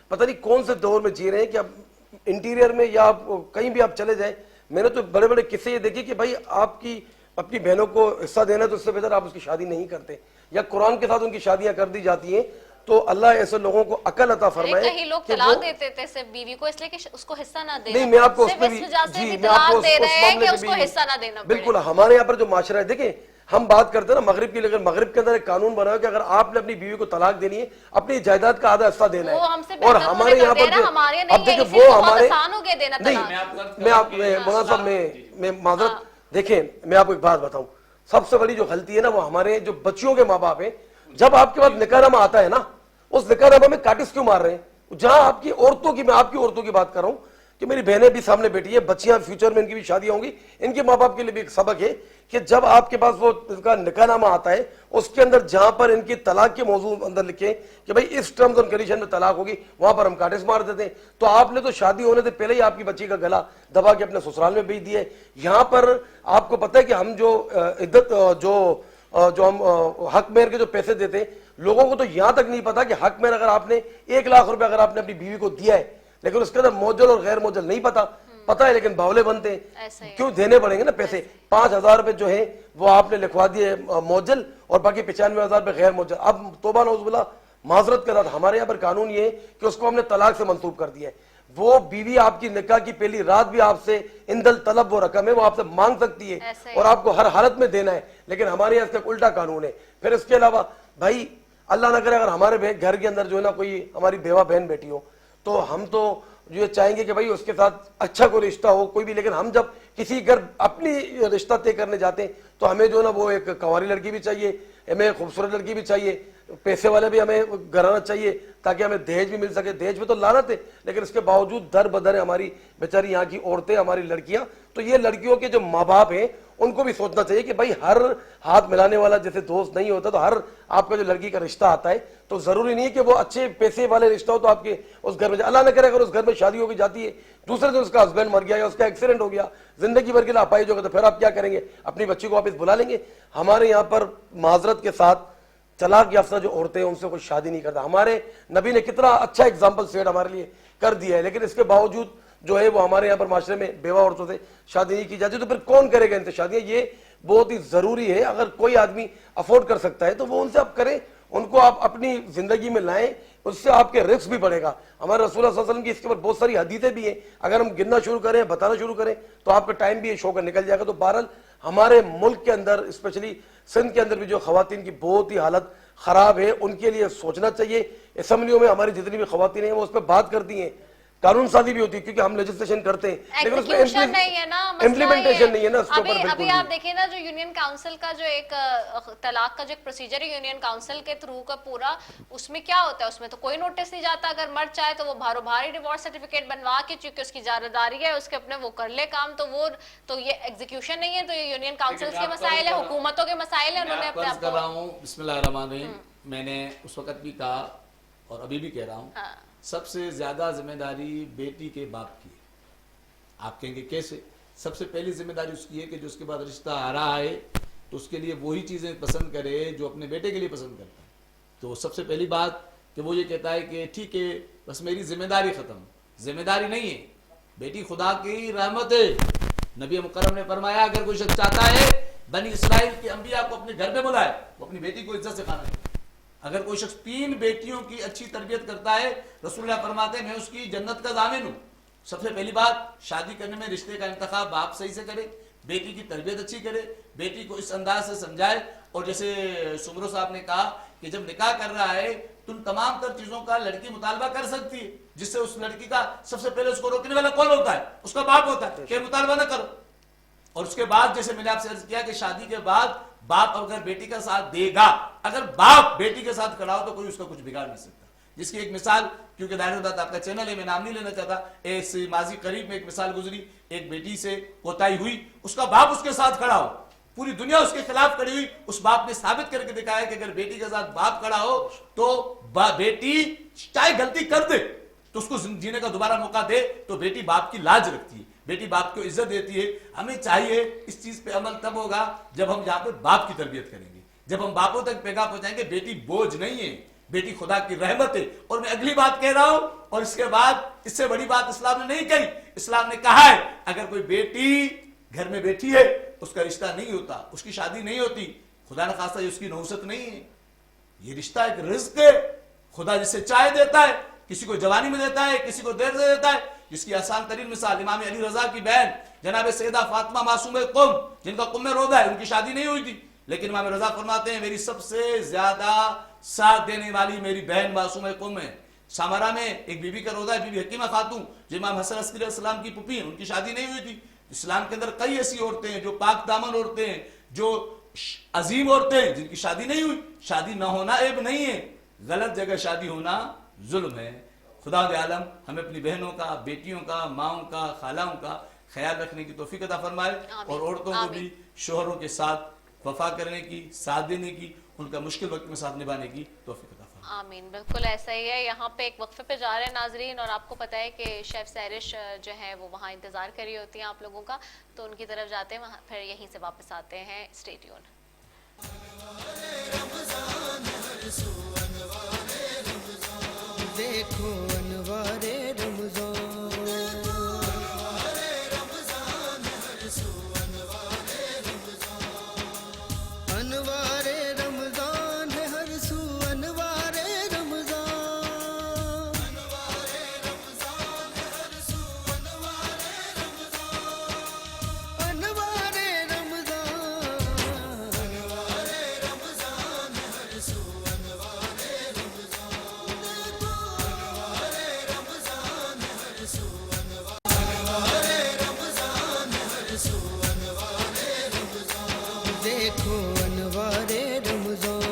پتہ نہیں کون سے دور میں جی رہے ہیں کہ اب انٹیریئر میں یا آپ کہیں بھی آپ چلے جائیں. میں نے تو بڑے بڑے قصے یہ دیکھے کہ بھائی آپ کی اپنی بہنوں کو حصہ دینا تو اس سے بہتر آپ اس کی شادی نہیں کرتے، یا قرآن کے ساتھ ان کی شادیاں کر دی جاتی ہیں. تو اللہ ایسے لوگوں کو عقل عطا فرمائے. کہیں لوگ طلاق دیتے تھے صرف بیوی کو اس لیے کہ اس کو حصہ نہ دینا. نہیں میں آپ کو اس صرف میں بھی وجہ سے جی بھی میں آپ کو طلاق دے رہے ہیں کہ اس کو بھی حصہ نہ دینا پڑے. بالکل ہمارے یہاں پر جو معاشرہ ہے دیکھیں ہم بات کرتے ہیں نا مغرب کی، لیکن مغرب کے اندر ایک قانون بنا ہے کہ اگر آپ نے اپنی بیوی کو طلاق دینی ہے اپنی جائیداد کا آدھا حصہ دینا ہے. وہ ہم سے اور بہتر ہمارے یہاں پر اب دیکھیں وہ ہمارے آسان ہو گیا دینا نہیں طلاق. میں آپ مولانا صاحب میں معذرت دیکھیں میں آپ کو ایک بات بتاؤں. سب سے بڑی جو غلطی ہے نا وہ ہمارے جو بچیوں کے ماں باپ ہیں، جب آپ کے پاس نکاح نامہ آتا ہے نا اس نکاح نامہ میں کاٹس کیوں مار رہے ہیں؟ جہاں آپ کی عورتوں کی، میں آپ کی عورتوں کی بات کر رہا ہوں کہ میری بہنیں بھی سامنے بیٹھی ہے، بچیاں فیوچر میں ان کی بھی شادیاں ہوں گی، ان کے ماں باپ کے لیے بھی ایک سبق ہے کہ جب آپ کے پاس وہ ان کا نکاح نامہ آتا ہے اس کے اندر جہاں پر ان کی طلاق کے موضوع اندر لکھیں کہ بھائی اس ٹرمز اینڈ کنڈیشن میں طلاق ہوگی، وہاں پر ہم کاٹس مار دیتے ہیں. تو آپ نے تو شادی ہونے سے پہلے ہی آپ کی بچی کا گلا دبا کے اپنے سسرال میں بھیج دیا ہے. یہاں پر آپ کو پتہ ہے کہ ہم جو عدت جو ہم حق مہر کے جو پیسے دیتے ہیں لوگوں کو تو یہاں تک نہیں پتا کہ حق مہر اگر آپ نے 1 لاکھ روپے اگر آپ نے اپنی بیوی کو دیا ہے لیکن اس کے اندر موجل اور غیر موجل نہیں پتا ہے لیکن باولے بنتے ہیں. کیوں دینے پڑیں گے نا پیسے؟ 5,000 روپے جو ہیں وہ آپ نے لکھوا دیے موجل اور باقی 95,000 روپے غیر موجل. اب توبہ نعوذ باللہ معذرت کے ساتھ ہمارے یہاں پر قانون یہ ہے کہ اس کو ہم نے طلاق سے منسوب کر دیا ہے. وہ بیوی آپ کی نکاح کی پہلی رات بھی آپ سے اندل طلب وہ رقم ہے وہ آپ سے مانگ سکتی ہے اور آپ کو ہر حالت میں دینا ہے، لیکن ہمارے یہاں اس کا الٹا قانون ہے. پھر اس کے علاوہ بھائی اللہ نہ کرے اگر ہمارے گھر کے اندر جو ہے نا کوئی ہماری بیوہ بہن بیٹھی ہو تو ہم تو یہ چاہیں گے کہ بھائی اس کے ساتھ اچھا کوئی رشتہ ہو کوئی بھی، لیکن ہم جب کسی گھر اپنی رشتہ طے کرنے جاتے ہیں تو ہمیں جو ہے نا وہ ایک کنواری لڑکی بھی چاہیے، ہمیں خوبصورت لڑکی بھی چاہیے، پیسے والے بھی ہمیں گھرانا چاہیے تاکہ ہمیں دہیج بھی مل سکے. دہیج میں تو لعنت ہے لیکن اس کے باوجود در بدر ہماری بیچاری یہاں کی عورتیں، ہماری لڑکیاں. تو یہ لڑکیوں کے جو ماں باپ ہیں ان کو بھی سوچنا چاہیے کہ بھائی ہر ہاتھ ملانے والا جیسے دوست نہیں ہوتا، تو ہر آپ کا جو لڑکی کا رشتہ آتا ہے تو ضروری نہیں ہے کہ وہ اچھے پیسے والے رشتہ ہو تو آپ کے اس گھر میں اللہ نہ کرے اگر اس گھر میں شادی ہو کے جاتی ہے دوسرے دن اس کا ہسبینڈ مر گیا یا اس کا ایکسیڈنٹ ہو گیا زندگی بھر کے لیے اپاہج ہو گیا تو پھر آپ کیا کریں گے؟ اپنی بچی کو واپس بلا لیں گے؟ ہمارے یہاں پر معذرت کے ساتھ طلاق یافتہ جو عورتیں ہیں ان سے کوئی شادی نہیں کرتا. ہمارے نبی نے کتنا اچھا اگزامپل سیٹ ہمارے لیے کر دیا ہے، لیکن اس کے باوجود جو ہے وہ ہمارے یہاں پر معاشرے میں بیوہ عورتوں سے شادی نہیں کی جاتی. تو پھر کون کرے گا ان سے شادیاں؟ یہ بہت ہی ضروری ہے. اگر کوئی آدمی افورڈ کر سکتا ہے تو وہ ان سے آپ کریں، ان کو آپ اپنی زندگی میں لائیں، اس سے آپ کے رزق بھی بڑھے گا. ہمارے رسول اللہ صلی اللہ علیہ وسلم کی اس کے اوپر بہت ساری حدیثیں بھی ہیں، اگر ہم گننا شروع کریں بتانا شروع کریں تو آپ کا ٹائم بھی شو کر نکل جائے گا. تو بہرحال ہمارے ملک کے اندر اسپیشلی سندھ کے اندر بھی جو خواتین کی بہت ہی حالت خراب ہے، ان کے لیے سوچنا چاہیے. اسمبلیوں میں ہماری جتنی بھی خواتین ہیں وہ اس پہ بات کرتی ہیں، قانون سازی بھی ہوتی ہے کیونکہ ہم لیجسلیشن کرتے ہیں لیکن اس میں امپلیمنٹیشن نہیں ہے نا. اس کے اوپر ابھی آپ دیکھیں نا جو یونین کاؤنسل کا جو ایک طلاق کا جو ایک پروسیجر ہے یونین کاؤنسل کے تھرو کا پورا، اس میں کیا ہوتا ہے؟ اس میں تو کوئی نوٹس نہیں جاتا. اگر مرد چاہے تو وہ بھارو بھاری ڈیورس سرٹیفکیٹ بنوا کے چونکہ اس کی جائیداداری ہے اس کے اپنے وہ کر لے کام. تو وہ تو یہ ایگزیکیوشن نہیں ہے، تو یہ یونین کاؤنسل کے مسائل ہے، حکومتوں کے مسائل ہیں. انہوں نے اپنے آپ کر رہا ہوں بسم اللہ الرحمن الرحیم. میں نے اس وقت بھی کہا اور ابھی بھی کہہ رہا ہوں سب سے زیادہ ذمہ داری بیٹی کے باپ کی ہے. آپ کہیں گے کیسے؟ سب سے پہلی ذمہ داری اس کی ہے کہ جو اس کے بعد رشتہ آ رہا ہے تو اس کے لیے وہی چیزیں پسند کرے جو اپنے بیٹے کے لیے پسند کرتا ہے. تو سب سے پہلی بات کہ وہ یہ کہتا ہے کہ ٹھیک ہے بس میری ذمہ داری ختم. ذمہ داری نہیں ہے، بیٹی خدا کی رحمت ہے. نبی مکرم نے فرمایا اگر کوئی شخص چاہتا ہے بنی اسرائیل کے انبیاء کو اپنے گھر پہ بلائے وہ اپنی بیٹی کو عزت سے کھانا ہے. اگر کوئی شخص 3 بیٹیوں کی اچھی تربیت کرتا ہے رسول اللہ فرماتے ہیں میں اس کی جنت کا ضامن ہوں. سب سے پہلی بات شادی کرنے میں رشتے کا انتخاب باپ صحیح سے کرے، بیٹی کی تربیت اچھی کرے، بیٹی کو اس انداز سے سمجھائے. اور جیسے سمرو صاحب نے کہا کہ جب نکاح کر رہا ہے تم تمام تر چیزوں کا لڑکی مطالبہ کر سکتی ہے جس سے اس لڑکی کا سب سے پہلے اس کو روکنے والا کون ہوتا ہے؟ اس کا باپ ہوتا ہے کہ مطالبہ نہ کرو. اور اس کے بعد جیسے میں نے آپ سے عرض کیا کہ شادی کے بعد باپ اگر بیٹی کا ساتھ دے گا، اگر باپ بیٹی کے ساتھ کھڑا ہو تو کوئی اس کا کچھ بگاڑ نہیں سکتا. جس کی ایک مثال، کیونکہ ظاہر بات آپ کا چینل ہے میں نام نہیں لینا چاہتا، اس ماضی قریب میں ایک مثال گزری، ایک بیٹی سے کوتاہی ہوئی، اس کا باپ اس کے ساتھ کھڑا ہو पूरी दुनिया उसके खिलाफ खड़ी हुई, उस बाप ने साबित करके दिखाया कि अगर बेटी के साथ बाप खड़ा हो तो बेटी चाहे गलती कर दे तो उसको जीने का दोबारा मौका दे, तो बेटी बाप की लाज रखती है, बेटी बाप को इज्जत देती है। हमें चाहिए इस चीज पे अमल तब होगा जब हम यहाँ पर बाप की तरबियत करेंगे, जब हम बापों तक पैगाम पहुंचाएंगे बेटी बोझ नहीं है, बेटी खुदा की रहमत है। और मैं अगली बात कह रहा हूं, और इसके बाद इससे बड़ी बात इस्लाम ने नहीं कही। इस्लाम ने कहा है अगर कोई बेटी घर में बैठी है उसका रिश्ता नहीं होता, उसकी शादी नहीं होती, खुदा न खास्ता ये उसकी नौसत नहीं है, ये रिश्ता एक रिज्क है। खुदा जिसे चाहे देता है, किसी को जवानी में देता है, किसी को देर से देता है। जिसकी आसान तरीन मिसाल इमाम अली रजा की बहन जनाब सैयदा फातिमा मासूम कुम, जिनका कुम रोदा है, उनकी शादी नहीं हुई थी, लेकिन इमाम रजा फरमाते हैं मेरी सबसे ज्यादा साथ देने वाली मेरी बहन मासूम कुम है। सामरा में एक बीबी का रोदा है, बीबी हकीमा खातून, जो इमाम हसन अस्करी अलैहिस्सलाम की पुपी है, उनकी शादी नहीं हुई थी। इस्लाम के अंदर कई ऐसी औरतें हैं जो पाक दामन औरतें हैं, जो अजीम औरतें हैं, जिनकी शादी नहीं हुई। शादी ना होना ऐब नहीं है, गलत जगह शादी होना जुल्म है। खुदा आलम हमें अपनी बहनों का, बेटियों का, माओं का, खालाओं का ख्याल रखने की तौफीक अता फरमाए, और औरतों को भी शोहरों के साथ वफा करने की, साथ देने की, उनका मुश्किल वक्त में साथ निभाने की तौफीक अता फरमाए। आमीन, बिल्कुल ऐसा ही है। यहाँ पे एक वक्फे पे जा रहे हैं नाजरीन, और आपको पता है कि शेफ सैरिश जो है वो वहाँ इंतज़ार कर रही होती हैं आप लोगों का, तो उनकी तरफ जाते हैं, वहाँ फिर यहीं से वापस आते हैं। Stay tune. देखो अनवारे रमज़ान, अनवारे रमज़ान है हर सू, अनवारे रमज़ान, अनवारे रमज़ान है हर सू, अनवारे रमज़ान, अनवारे रमज़ान, अनवारे रमज़ान है हर सू, अनवारे रमज़ान, अनवारे रमज़ान है हर सू, अनवारे रमज़ान है हर सू, अनवारे रमज़ान, देखो अनवारे रमज़ान,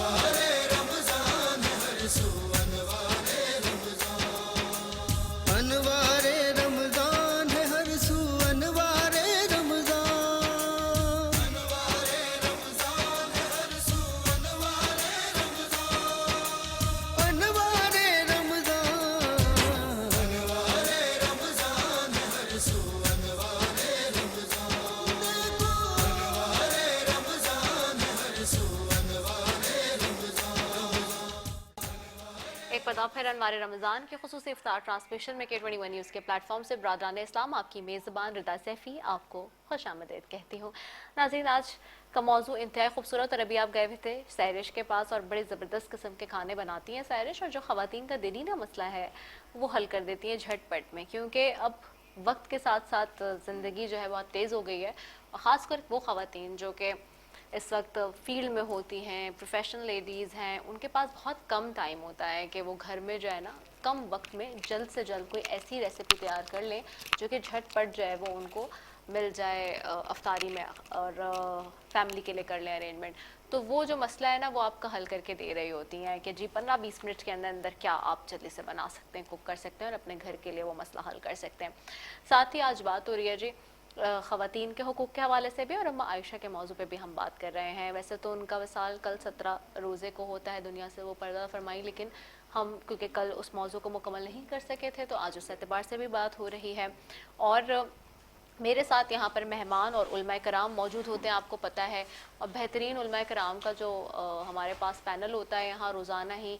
अनवारे रमज़ान है हर सू, अनवारे रमज़ान, अनवारे रमज़ान है हर सू, अनवारे रमज़ान, अनवारे रमज़ान है हर सू, अनवारे रमज़ान, अनवारे रमज़ान, अनवारे रमज़ान है हर सू, अनवारे रमज़ान, अनवारे रमज़ान है हर सू, अनवारे रमज़ान। एक बार फिर अनवार रमज़ान के खुसूसी इफ्तार ट्रांसमिशन में K21 न्यूज़ के प्लेटफॉर्म से बरादरान इस्लाम आपकी मेज़बान रिदा सैफ़ी आपको खुशामदीद कहती हूँ। नाज़रीन, आज का मौजू इंतहाई खूबसूरत, और अभी आप गए हुए थे सैरिश के पास, और बड़े ज़बरदस्त किस्म के खाने बनाती हैं सैरिश, और जो ख़वातीन का दिली ना मसला है वो हल कर देती हैं झटपट में, क्योंकि अब वक्त के साथ साथ ज़िंदगी जो है बहुत तेज़ हो गई है, और ख़ासकर वो ख़वातीन जो कि इस वक्त फील्ड में होती हैं, प्रोफेशनल लेडीज़ हैं, उनके पास बहुत कम टाइम होता है कि वो घर में जो है ना कम वक्त में जल्द से जल्द कोई ऐसी रेसिपी तैयार कर लें जो कि झटपट जो है वो उनको मिल जाए अफ्तारी में, और फैमिली के लिए कर लें अरेंजमेंट। तो वो जो मसला है ना वो आपका हल करके दे रही होती हैं कि जी 15-20 मिनट के अंदर अंदर क्या आप जल्दी से बना सकते हैं, कुक कर सकते हैं, और अपने घर के लिए वो मसला हल कर सकते हैं। साथ ही आज बात हो रही है जी ख़वातीन के हुकूक़ के हवाले से भी, और अम्मा आयशा के मौजू पे भी हम बात कर रहे हैं। वैसे तो उनका वसाल कल 17 रोज़े को होता है, दुनिया से वो पर्दा फरमाई, लेकिन हम क्योंकि कल उस मौजू को मुकम्मल नहीं कर सके थे, तो आज उस एतबार से भी बात हो रही है। और मेरे साथ यहाँ पर मेहमान और उलमा कराम मौजूद होते हैं, आपको पता है, और बेहतरीन उलमा कराम का जो हमारे पास पैनल होता है यहाँ रोज़ाना ही,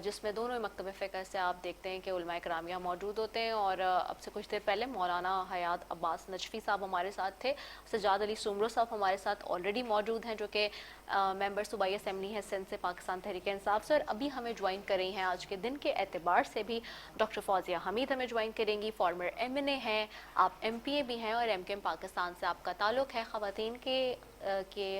जिसमें दोनों मकतब फ़िक्र से आप देखते हैं कि उलमा कराम यहाँ मौजूद होते हैं। और अब से कुछ देर पहले मौलाना हयात अब्बास नजफ़ी साहब हमारे साथ थे, सजाद अली सुमरो साहब हमारे साथ ऑलरेडी मौजूद हैं, जो कि मेंबर सूबाई असम्बली हैं सिंध से, पाकिस्तान तहरीक इंसाफ से, और अभी हमें ज्वाइन कर रही हैं आज के दिन के एतबार से भी डॉक्टर फौजिया हमीद हमें ज्वाइन करेंगी। फॉर्मर MNA हैं, आप MPA भी हैं, और MKM पाकिस्तान से आपका ताल्लुक़ है। ख़वातीन के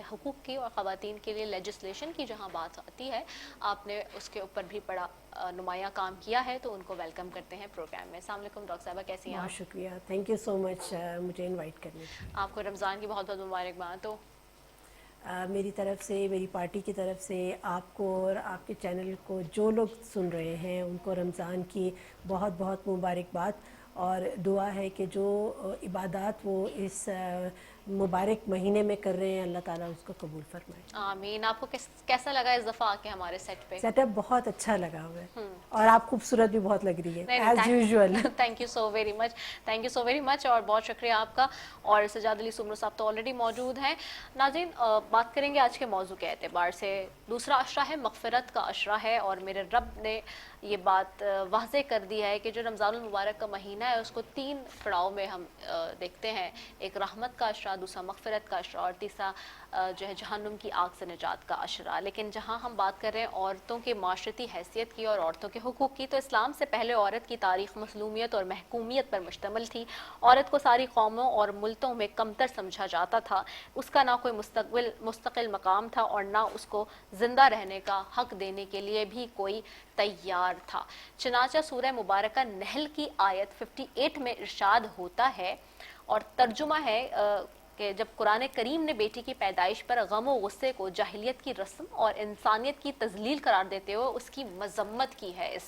हुकूक़ की और ख़वातीन के लिए लेजिस्लेशन की जहाँ बात आती है, आपने उसके ऊपर भी बड़ा नुमाया काम किया है, तो उनको वेलकम करते हैं प्रोग्राम में। अस्सलाम वालेकुम डॉक्टर साहबा, कैसी हैं आप? बहुत शुक्रिया, थैंक यू सो मच मुझे इनवाइट करने के। आपको रमज़ान की बहुत बहुत मुबारकबाद। तो मेरी तरफ से, मेरी पार्टी की तरफ से आपको और आपके चैनल को जो लोग सुन रहे हैं उनको रमज़ान की बहुत बहुत मुबारकबाद, और दुआ है कि जो इबादत वो इस मुबारक महीने में कर रहे हैं, अल्लाह ताला उसको कबूल फरमाए। आमीन। आपको कैसा लगा इस दफ़ा आके हमारे सेट पे? सेटअप बहुत अच्छा लगा हुआ है और आप खूबसूरत भी बहुत लग रही है as usual. Thank you so very much, thank you so very much और बहुत शुक्रिया आपका। और सजाद अली सुमरो साहब तो ऑलरेडी मौजूद हैं। नाज़रीन, बात करेंगे आज के मौजू के एतबार से। दूसरा अशरा है मग़फ़िरत का अशरा है और मेरे रब ने ये बात वाज़े कर दी है कि जो रमज़ानुल मुबारक का महीना है उसको 3 पड़ाव में हम देखते हैं। एक रहमत का अशरा, दूसरा मग़फ़िरत का अशरा और तीसरा जो है जहन्नुम की आग से निजात का अशरा। लेकिन जहाँ हम बात कर रहे हैं औरतों की माशरती हैसियत की और औरतों के हुकूक़ की, तो इस्लाम से पहले औरत की तारीख़ मज़लूमियत और महकूमियत पर मुश्तमिल थी। औरत को सारी कौमों और मुल्कों में कमतर समझा जाता था। उसका ना कोई मुस्तकिल मकाम था और ना उसको ज़िंदा रहने का हक़ देने के लिए भी कोई तैयार था। चनाचा सूरह मुबारका नहल की आयत 58 में इरशाद होता है और तर्जुमा है कि जब कुरान करीम ने बेटी की पैदाइश पर गम व गुस्से को जाहिलियत की रस्म और इंसानियत की तज़लील करार देते हुए उसकी मजम्मत की है इस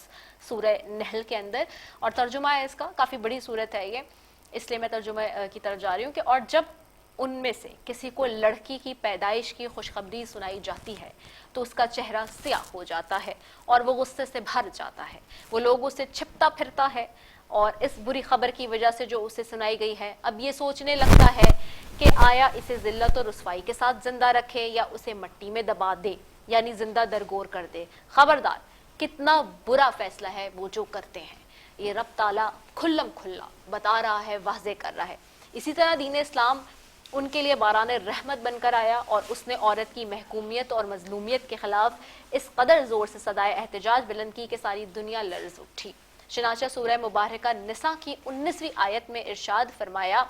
सूरह नहल के अंदर। और तर्जुमा है इसका, काफ़ी बड़ी सूरत है ये, इसलिए मैं तर्जुमा की तरफ जा रही हूँ कि और जब उनमें से किसी को लड़की की पैदाइश की खुशखबरी सुनाई जाती है तो उसका चेहरा स्याह हो जाता है और वो गुस्से से भर जाता है। वो लोगों से छिपता फिरता है और इस बुरी खबर की वजह से जो उसे सुनाई गई है अब ये सोचने लगता है कि आया इसे ज़िल्लत और रुसवाई के साथ जिंदा रखे या उसे मट्टी में दबा दे, यानी जिंदा दरगोर कर दे। खबरदार, कितना बुरा फैसला है वो जो करते हैं। ये रब ताला खुल्लम खुल्ला बता रहा है, वाज़े कर रहा है। इसी तरह दीन इस्लाम उनके लिए बारान रहमत बनकर आया और उसने औरत की महकूमियत और मजलूमियत के खिलाफ इस कदर ज़ोर से सदाए एहतजाज बुलंद की कि सारी दुनिया लर्ज़ उठी। चनाचा सूरह मुबारका निसा की 19वीं आयत में इरशाद फरमाया,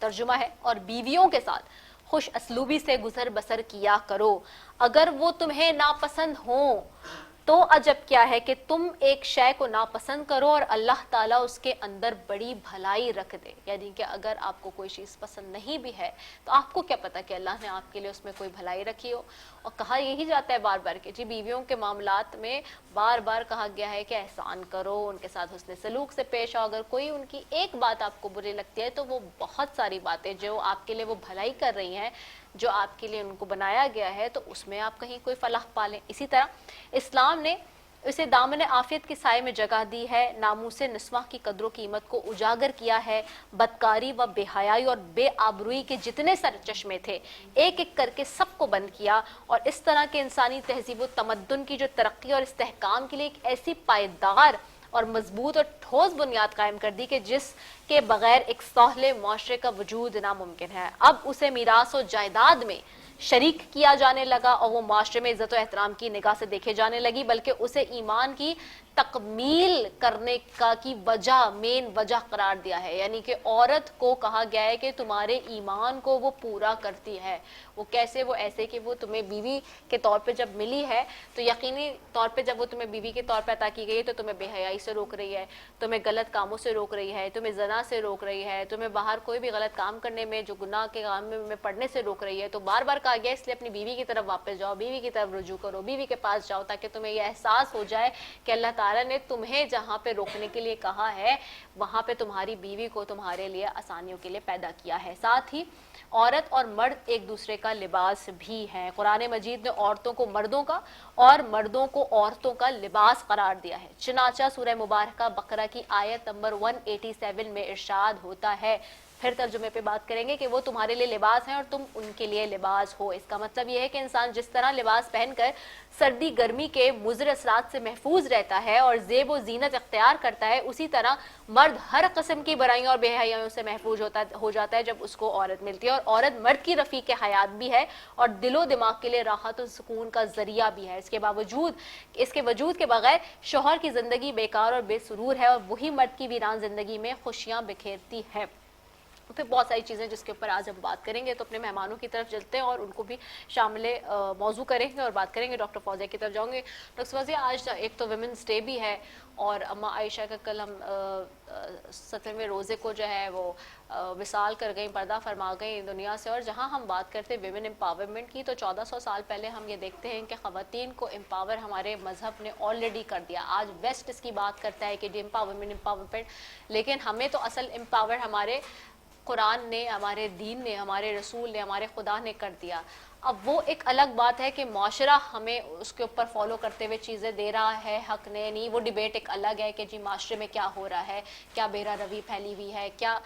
तर्जुमा है, और बीवियों के साथ खुश असलूबी से गुजर बसर किया करो, अगर वो तुम्हें नापसंद हो तो अजब क्या है कि तुम एक शय को नापसंद करो और अल्लाह ताला उसके अंदर बड़ी भलाई रख दे। यानी कि अगर आपको कोई चीज़ पसंद नहीं भी है तो आपको क्या पता कि अल्लाह ने आपके लिए उसमें कोई भलाई रखी हो। और कहा यही जाता है बार बार कि जी बीवियों के मामलात में बार बार कहा गया है कि एहसान करो, उनके साथ हुस्न सलूक से पेश आओ। अगर कोई उनकी एक बात आपको बुरी लगती है तो वो बहुत सारी बातें जो आपके लिए वो भलाई कर रही हैं, जो आपके लिए उनको बनाया गया है, तो उसमें आप कहीं कोई फलाह पालें। इसी तरह इस्लाम ने इसे दामन आफियत के साए में जगह दी है, नामूसे निस्वा की कदर कीमत को उजागर किया है। बदकारी व बेहयाई और बेआबरूई के जितने सर चश्मे थे एक एक करके सबको बंद किया और इस तरह के इंसानी तहजीब व तमद्दुन की जो तरक्की और इस्तेहकाम के लिए एक ऐसी पायदार और मजबूत और ठोस बुनियाद कायम कर दी कि जिसके बगैर एक साहले मुआशरे का वजूद नामुमकिन है। अब उसे मीरास और जायदाद में शरीक किया जाने लगा और वो माशरे में इज्जत और एहतराम की निगाह से देखे जाने लगी, बल्कि उसे ईमान की तकमील करने का की वजह, मेन वजह करार दिया है। यानी कि औरत को कहा गया है कि तुम्हारे ईमान को वो पूरा करती है। वो कैसे? वो ऐसे कि वो तुम्हें बीवी के तौर पे जब मिली है तो यकीनी तौर पे जब वो तुम्हें बीवी के तौर पे अता की गई है तो तुम्हें बेहयाई से रोक रही है, तुम्हें गलत कामों से रोक रही है, तुम्हें जना से रोक रही है, तुम्हें बाहर कोई भी गलत काम करने में, जो गुनाह के काम में पढ़ने से रोक रही है। तो बार बार कहा गया इसलिए अपनी बीवी की तरफ वापस जाओ, बीवी की तरफ रुजू करो, बीवी के पास जाओ, ताकि तुम्हें यह एहसास हो जाए कि अल्लाह ताला ने तुम्हें जहाँ पे रोकने के लिए कहा है वहाँ पे तुम्हारी बीवी को तुम्हारे लिए आसानियों के लिए पैदा किया है। साथ ही औरत और मर्द एक दूसरे का लिबास भी है। कुरान मजीद ने औरतों को मर्दों का और मर्दों को औरतों का लिबास करार दिया है। चनाचा सूरह मुबारका बकरा की आयत नंबर 187 में इरशाद होता है, फिर तर्जुमे पे बात करेंगे कि वो तुम्हारे लिए लिबास हैं और तुम उनके लिए लिबास हो। इसका मतलब यह है कि इंसान जिस तरह लिबास पहनकर सर्दी गर्मी के मुज़र असरात से महफूज रहता है और ज़ेब व ज़ीनत अख्तियार करता है, उसी तरह मर्द हर किस्म की बुराइयों और बेहयाइयों से महफूज हो जाता है जब उसको औरत मिलती है। और औरत मर्द की रफ़ीक हयात भी है और दिलो दिमाग के लिए राहत और सुकून का जरिया भी है। इसके वजूद के बगैर शौहर की ज़िंदगी बेकार और बेसुरूर है और वही मर्द की वीरान ज़िंदगी में खुशियाँ बिखेरती है। फिर बहुत सारी चीज़ें जिसके ऊपर आज हम बात करेंगे, तो अपने मेहमानों की तरफ चलते हैं और उनको भी शामिल मौजू करेंगे और बात करेंगे। डॉक्टर फौजिया की तरफ जाऊँगे। डॉक्टर फौजिया, आज एक तो वुमेंस डे भी है और अम्मा आयशा का कल हम 17वें रोज़े को जो है वो विसाल कर गई, पर्दा फरमा गई दुनिया से। और जहाँ हम बात करते हैं विमेन एम्पावरमेंट की, तो 1400 साल पहले हम ये देखते हैं कि ख़वातीन को एम्पावर हमारे मज़हब ने ऑलरेडी कर दिया। आज वेस्ट इसकी बात करता है कि एम्पावरमेंट, लेकिन हमें तो असल एम्पावर हमारे قرآن نے, ہمارے دین نے, ہمارے رسول نے, ہمارے خدا نے کر دیا. اب وہ ایک الگ بات ہے کہ معاشرہ ہمیں اس کے اوپر فالو کرتے ہوئے چیزیں دے رہا ہے, حق نے نہیں, وہ ڈیبیٹ ایک الگ ہے کہ جی معاشرے میں کیا ہو رہا ہے, کیا بیرا روی پھیلی ہوئی ہے, کیا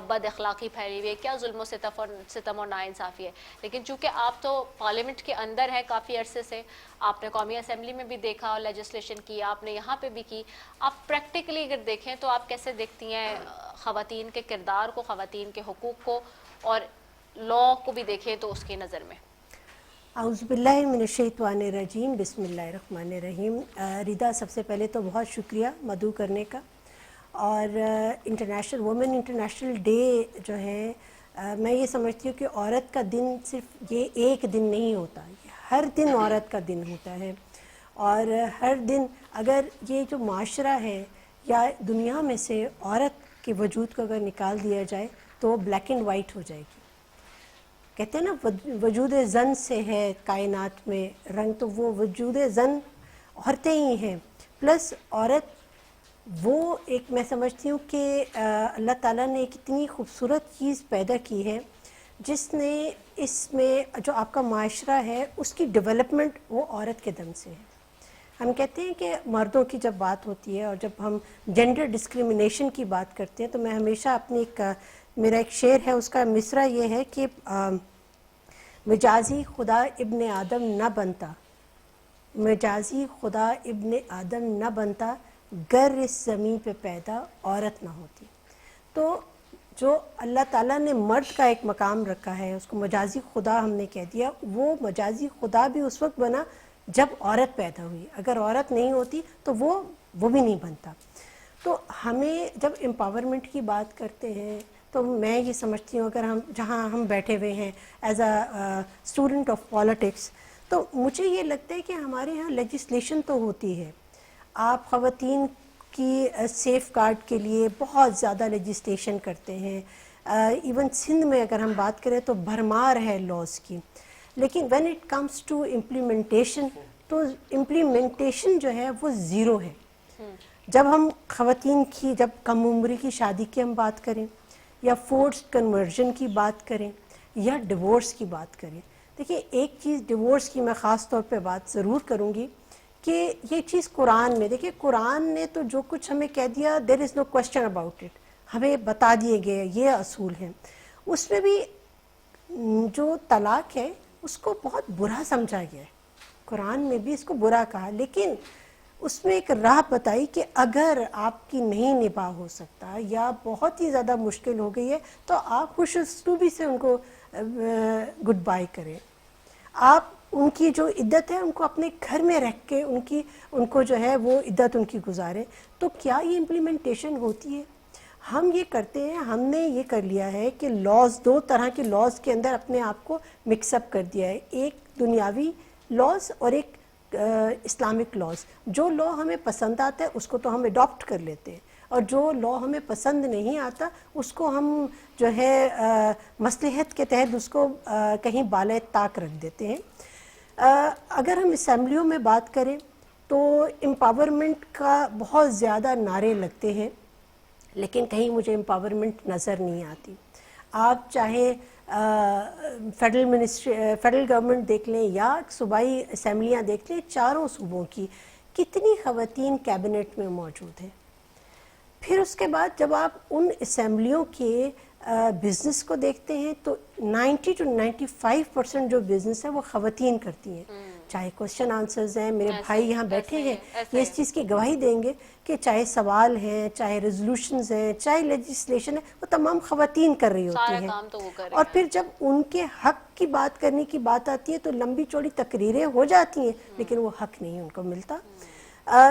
بد اخلاقی پھیلی ہوئی ہے, کیا ظلم و ستم اور ناانصافی ہے. لیکن چونکہ آپ تو پارلیمنٹ کے اندر ہیں کافی عرصے سے, آپ نے قومی اسمبلی میں بھی دیکھا اور لیجسلیشن کی, آپ نے یہاں پہ بھی کی, آپ پریکٹیکلی اگر دیکھیں تو آپ کیسے دیکھتی ہیں خواتین کے کردار کو, خواتین کے حقوق کو, اور لا کو بھی دیکھیں تو اس کی نظر میں؟ اعوذ باللہ من الشیطان الرجیم, بسم اللہ الرحمن الرحیم. ردا, سب سے پہلے تو بہت شکریہ مدعو کرنے کا. اور انٹرنیشنل وومن انٹرنیشنل ڈے جو ہے, میں یہ سمجھتی ہوں کہ عورت کا دن صرف یہ ایک دن نہیں ہوتا, ہر دن عورت کا دن ہوتا ہے. اور ہر دن اگر یہ جو معاشرہ ہے یا دنیا میں سے عورت کے وجود کو اگر نکال دیا جائے تو وہ بلیک اینڈ وائٹ ہو جائے گی. کہتے ہیں نا وجود زن سے ہے کائنات میں رنگ, تو وہ وجود زن عورتیں ہی ہیں. پلس عورت وہ ایک, میں سمجھتی ہوں کہ اللہ تعالیٰ نے ایک اتنی خوبصورت چیز پیدا کی ہے جس نے اس میں جو آپ کا معاشرہ ہے اس کی ڈیولپمنٹ وہ عورت کے دم سے ہے. ہم کہتے ہیں کہ مردوں کی جب بات ہوتی ہے اور جب ہم جینڈر ڈسکریمنیشن کی بات کرتے ہیں تو میں ہمیشہ اپنی میرا ایک شعر ہے, اس کا مصرع یہ ہے کہ مجازی خدا ابن آدم نہ بنتا, مجازی خدا ابن آدم نہ بنتا, گر اس زمین پہ پیدا عورت نہ ہوتی. تو جو اللہ تعالیٰ نے مرد کا ایک مقام رکھا ہے اس کو مجازی خدا ہم نے کہہ دیا, وہ مجازی خدا بھی اس وقت بنا جب عورت پیدا ہوئی. اگر عورت نہیں ہوتی تو وہ بھی نہیں بنتا. تو ہمیں جب امپاورمنٹ کی بات کرتے ہیں تو میں یہ سمجھتی ہوں, اگر ہم جہاں ہم بیٹھے ہوئے ہیں as a student of politics, تو مجھے یہ لگتا ہے کہ ہمارے ہاں لیجسلیشن تو ہوتی ہے. آپ خواتین کی سیف گارڈ کے لیے بہت زیادہ لیجسلیشن کرتے ہیں. ایون سندھ میں اگر ہم بات کریں تو بھرمار ہے لاز کی. لیکن when it comes to implementation, تو امپلیمنٹیشن جو ہے وہ زیرو ہے. جب ہم خواتین کی, جب کم عمری کی شادی کی ہم بات کریں, یا فورسڈ کنورژن کی بات کریں, یا ڈیورس کی بات کریں, دیکھیے ایک چیز ڈیورس کی میں خاص طور پہ بات ضرور کروں گی کہ یہ چیز قرآن میں, دیکھیے قرآن نے تو جو کچھ ہمیں کہہ دیا, دیر از نو کوشچن اباؤٹ اٹ, ہمیں بتا دیے گئے یہ اصول ہیں. اس میں بھی جو طلاق ہے اس کو بہت برا سمجھا گیا ہے, قرآن میں بھی اس کو برا کہا, لیکن اس میں ایک راہ بتائی کہ اگر آپ کی نہیں نباہ ہو سکتا یا بہت ہی زیادہ مشکل ہو گئی ہے تو آپ خوش اسلوبی سے ان کو گڈ بائی کریں. آپ ان کی جو عدت ہے ان کو اپنے گھر میں رکھ کے ان کو جو ہے وہ عدت ان کی گزاریں. تو کیا یہ امپلیمنٹیشن ہوتی ہے؟ ہم یہ کرتے ہیں, ہم نے یہ کر لیا ہے کہ لاز, دو طرح کے لاز کے اندر اپنے آپ کو مکس اپ کر دیا ہے, ایک دنیاوی لاز اور ایک اسلامک لاز. جو لا ہمیں پسند آتا ہے اس کو تو ہم اڈاپٹ کر لیتے ہیں, اور جو لا ہمیں پسند نہیں آتا اس کو ہم جو ہے مصلحت کے تحت اس کو کہیں بالائے طاق رکھ دیتے ہیں. اگر ہم اسمبلیوں میں بات کریں تو امپاورمنٹ کا بہت زیادہ نعرے لگتے ہیں, لیکن کہیں مجھے امپاورمنٹ نظر نہیں آتی. آپ چاہے فیڈرل گورنمنٹ دیکھ لیں یا صوبائی اسمبلیاں دیکھ لیں, چاروں صوبوں کی کتنی خواتین کیبنٹ میں موجود ہیں. پھر اس کے بعد جب آپ ان اسمبلیوں کے بزنس کو دیکھتے ہیں تو 90 to 95% جو بزنس ہے وہ خواتین کرتی ہیں. چاہے کوشچن آنسرز ہیں, میرے بھائی یہاں بیٹھے ہیں یہ اس چیز کی گواہی دیں گے کہ چاہے سوال ہیں, چاہے ریزولوشنز ہیں, چاہے لیجسلیشن ہے, وہ تمام خواتین کر رہی ہوتی ہیں. اور پھر جب ان کے حق کی بات کرنے کی بات آتی ہے تو لمبی چوڑی تقریریں ہو جاتی ہیں, لیکن وہ حق نہیں ان کو ملتا.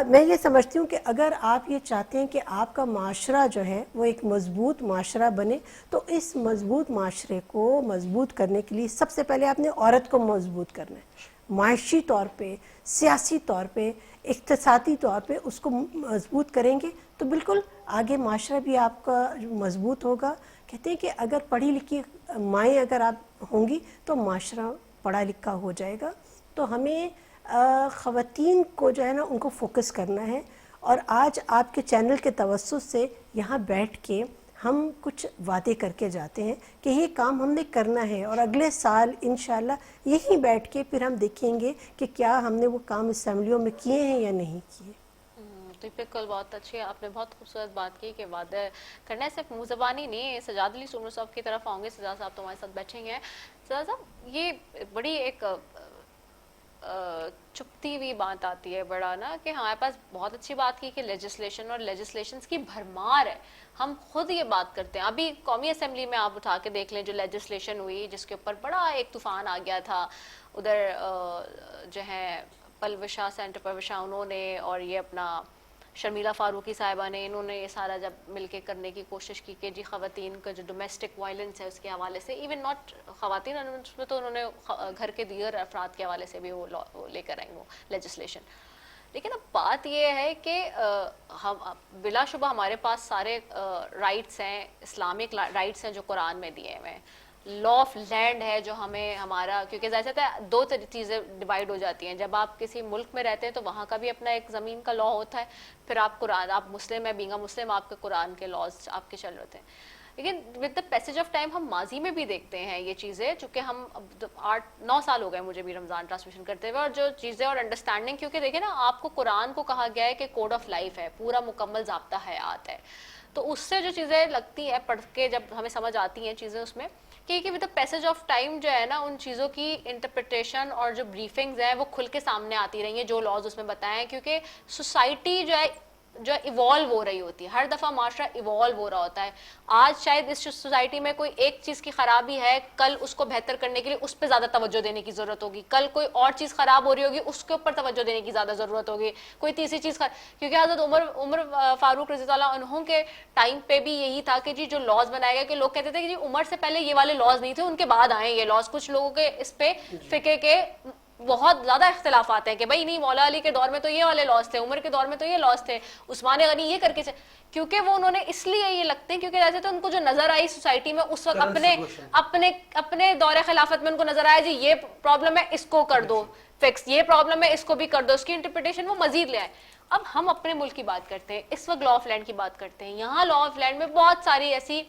میں یہ سمجھتی ہوں کہ اگر آپ یہ چاہتے ہیں کہ آپ کا معاشرہ جو ہے وہ ایک مضبوط معاشرہ بنے, تو اس مضبوط معاشرے کو مضبوط کرنے کے لیے سب سے پہلے آپ نے عورت کو مضبوط کرنا ہے. معاشی طور پہ, سیاسی طور پہ, اقتصادی طور پہ اس کو مضبوط کریں گے تو بالکل آگے معاشرہ بھی آپ کا مضبوط ہوگا. کہتے ہیں کہ اگر پڑھی لکھی مائیں اگر آپ ہوں گی تو معاشرہ پڑھا لکھا ہو جائے گا. تو ہمیں خواتین کو جو ہے نا ان کو فوکس کرنا ہے. اور آج آپ کے چینل کے توسط سے یہاں بیٹھ کے ہم کچھ وعدے کر کے جاتے ہیں کہ یہ کام ہم نے کرنا ہے اور اگلے سال انشاءاللہ یہیں بیٹھ کے پھر ہم دیکھیں گے کہ کیا ہم نے وہ کام اسمبلیوں میں کیے ہیں یا نہیں کیے. تو بالکل بہت اچھی آپ نے بہت خوبصورت بات کی کہ وعدہ کرنا صرف منہ زبانی نہیں. سجاد علی سونو صاحب کی طرف آؤں گے. سجاد صاحب تو ہمارے ساتھ بیٹھے ہیں. سجاد صاحب یہ بڑی ایک چپتی ہوئی بات آتی ہے بڑا نا کہ ہمارے پاس بہت اچھی بات کی کہ لیجسلیشن اور لیجسلیشنز کی بھرمار ہے. ہم خود یہ بات کرتے ہیں. ابھی قومی اسمبلی میں آپ اٹھا کے دیکھ لیں جو لیجسلیشن ہوئی جس کے اوپر بڑا ایک طوفان آ گیا تھا. ادھر جو ہے پلوشا سینٹر پلوشا انہوں نے اور یہ اپنا شرمیلا فاروقی صاحبہ نے انہوں نے یہ سارا جب مل کے کرنے کی کوشش کی کہ جی خواتین کا جو ڈومیسٹک وائلنس ہے اس کے حوالے سے ایون ناٹ خواتین میں تو انہوں نے گھر کے دیگر افراد کے حوالے سے بھی وہ لے کر آئیں وہ لیجسلیشن. لیکن اب بات یہ ہے کہ ہم بلا شبہ ہمارے پاس سارے رائٹس ہیں اسلامک رائٹس ہیں جو قرآن میں دیے ہوئے ہیں. لا آف لینڈ ہے جو ہمیں ہمارا کیونکہ ظاہر سی ہے دو چیزیں ڈیوائڈ ہو جاتی ہیں. جب آپ کسی ملک میں رہتے ہیں تو وہاں کا بھی اپنا ایک زمین کا لا ہوتا ہے. پھر آپ قرآن آپ مسلم ہیں بینگا مسلم آپ کے قرآن کے لاز آپ کے چل رہے ہیں. لیکن with the passage of time ہم ماضی میں بھی دیکھتے ہیں یہ چیزیں چونکہ ہم 8-9 سال ہو گئے مجھے بھی رمضان ٹرانسمیشن کرتے ہوئے اور جو چیزیں اور انڈرسٹینڈنگ کیونکہ دیکھیں نا آپ کو قرآن کو کہا گیا ہے کہ کوڈ آف لائف ہے پورا مکمل ضابطہ حیات ہے. تو اس سے جو چیزیں لگتی ہیں پڑھ کے جب ہمیں سمجھ آتی ہیں چیزیں اس میں کہ with the passage of time جو ہے نا ان چیزوں کی انٹرپریٹیشن اور جو بریفنگز ہیں وہ کھل کے سامنے آتی رہی ہیں جو لاز اس میں بتائے ہیں کیونکہ سوسائٹی جو ایوالو ہو رہی ہوتی ہے. ہر دفعہ معاشرہ ایوالو ہو رہا ہوتا ہے. آج شاید اس سوسائٹی میں کوئی ایک چیز کی خرابی ہے کل اس کو بہتر کرنے کے لیے اس پہ زیادہ توجہ دینے کی ضرورت ہوگی. کل کوئی اور چیز خراب ہو رہی ہوگی اس کے اوپر توجہ دینے کی زیادہ ضرورت ہوگی. کوئی تیسری چیز کیونکہ حضرت عمر فاروق رضی اللہ عنہ کے ٹائم پہ بھی یہی تھا کہ جی جو لاز بنائے گئے کہ لوگ کہتے تھے کہ جی عمر سے پہلے یہ والے لاز نہیں تھے ان کے بعد آئے یہ لاز. کچھ لوگوں کے اس پہ فقہ کے بہت زیادہ اختلافات ہیں کہ بھائی نہیں مولا علی کے دور میں تو یہ والے لاز تھے عمر کے دور میں تو یہ لاز تھے عثمان غنی یہ کر کے کیونکہ وہ انہوں نے اس لیے یہ لگتے ہیں کیونکہ ایسے تو ان کو جو نظر آئی سوسائٹی میں اس وقت اپنے دور خلافت میں ان کو نظر آیا جی یہ پرابلم ہے اس کو کر دو فکس یہ پرابلم ہے اس کو بھی کر دو اس کی انٹرپریٹیشن وہ مزید لے آئے. اب ہم اپنے ملک کی بات کرتے ہیں اس وقت لا آف لینڈ کی بات کرتے ہیں. یہاں لا آف لینڈ میں بہت ساری ایسی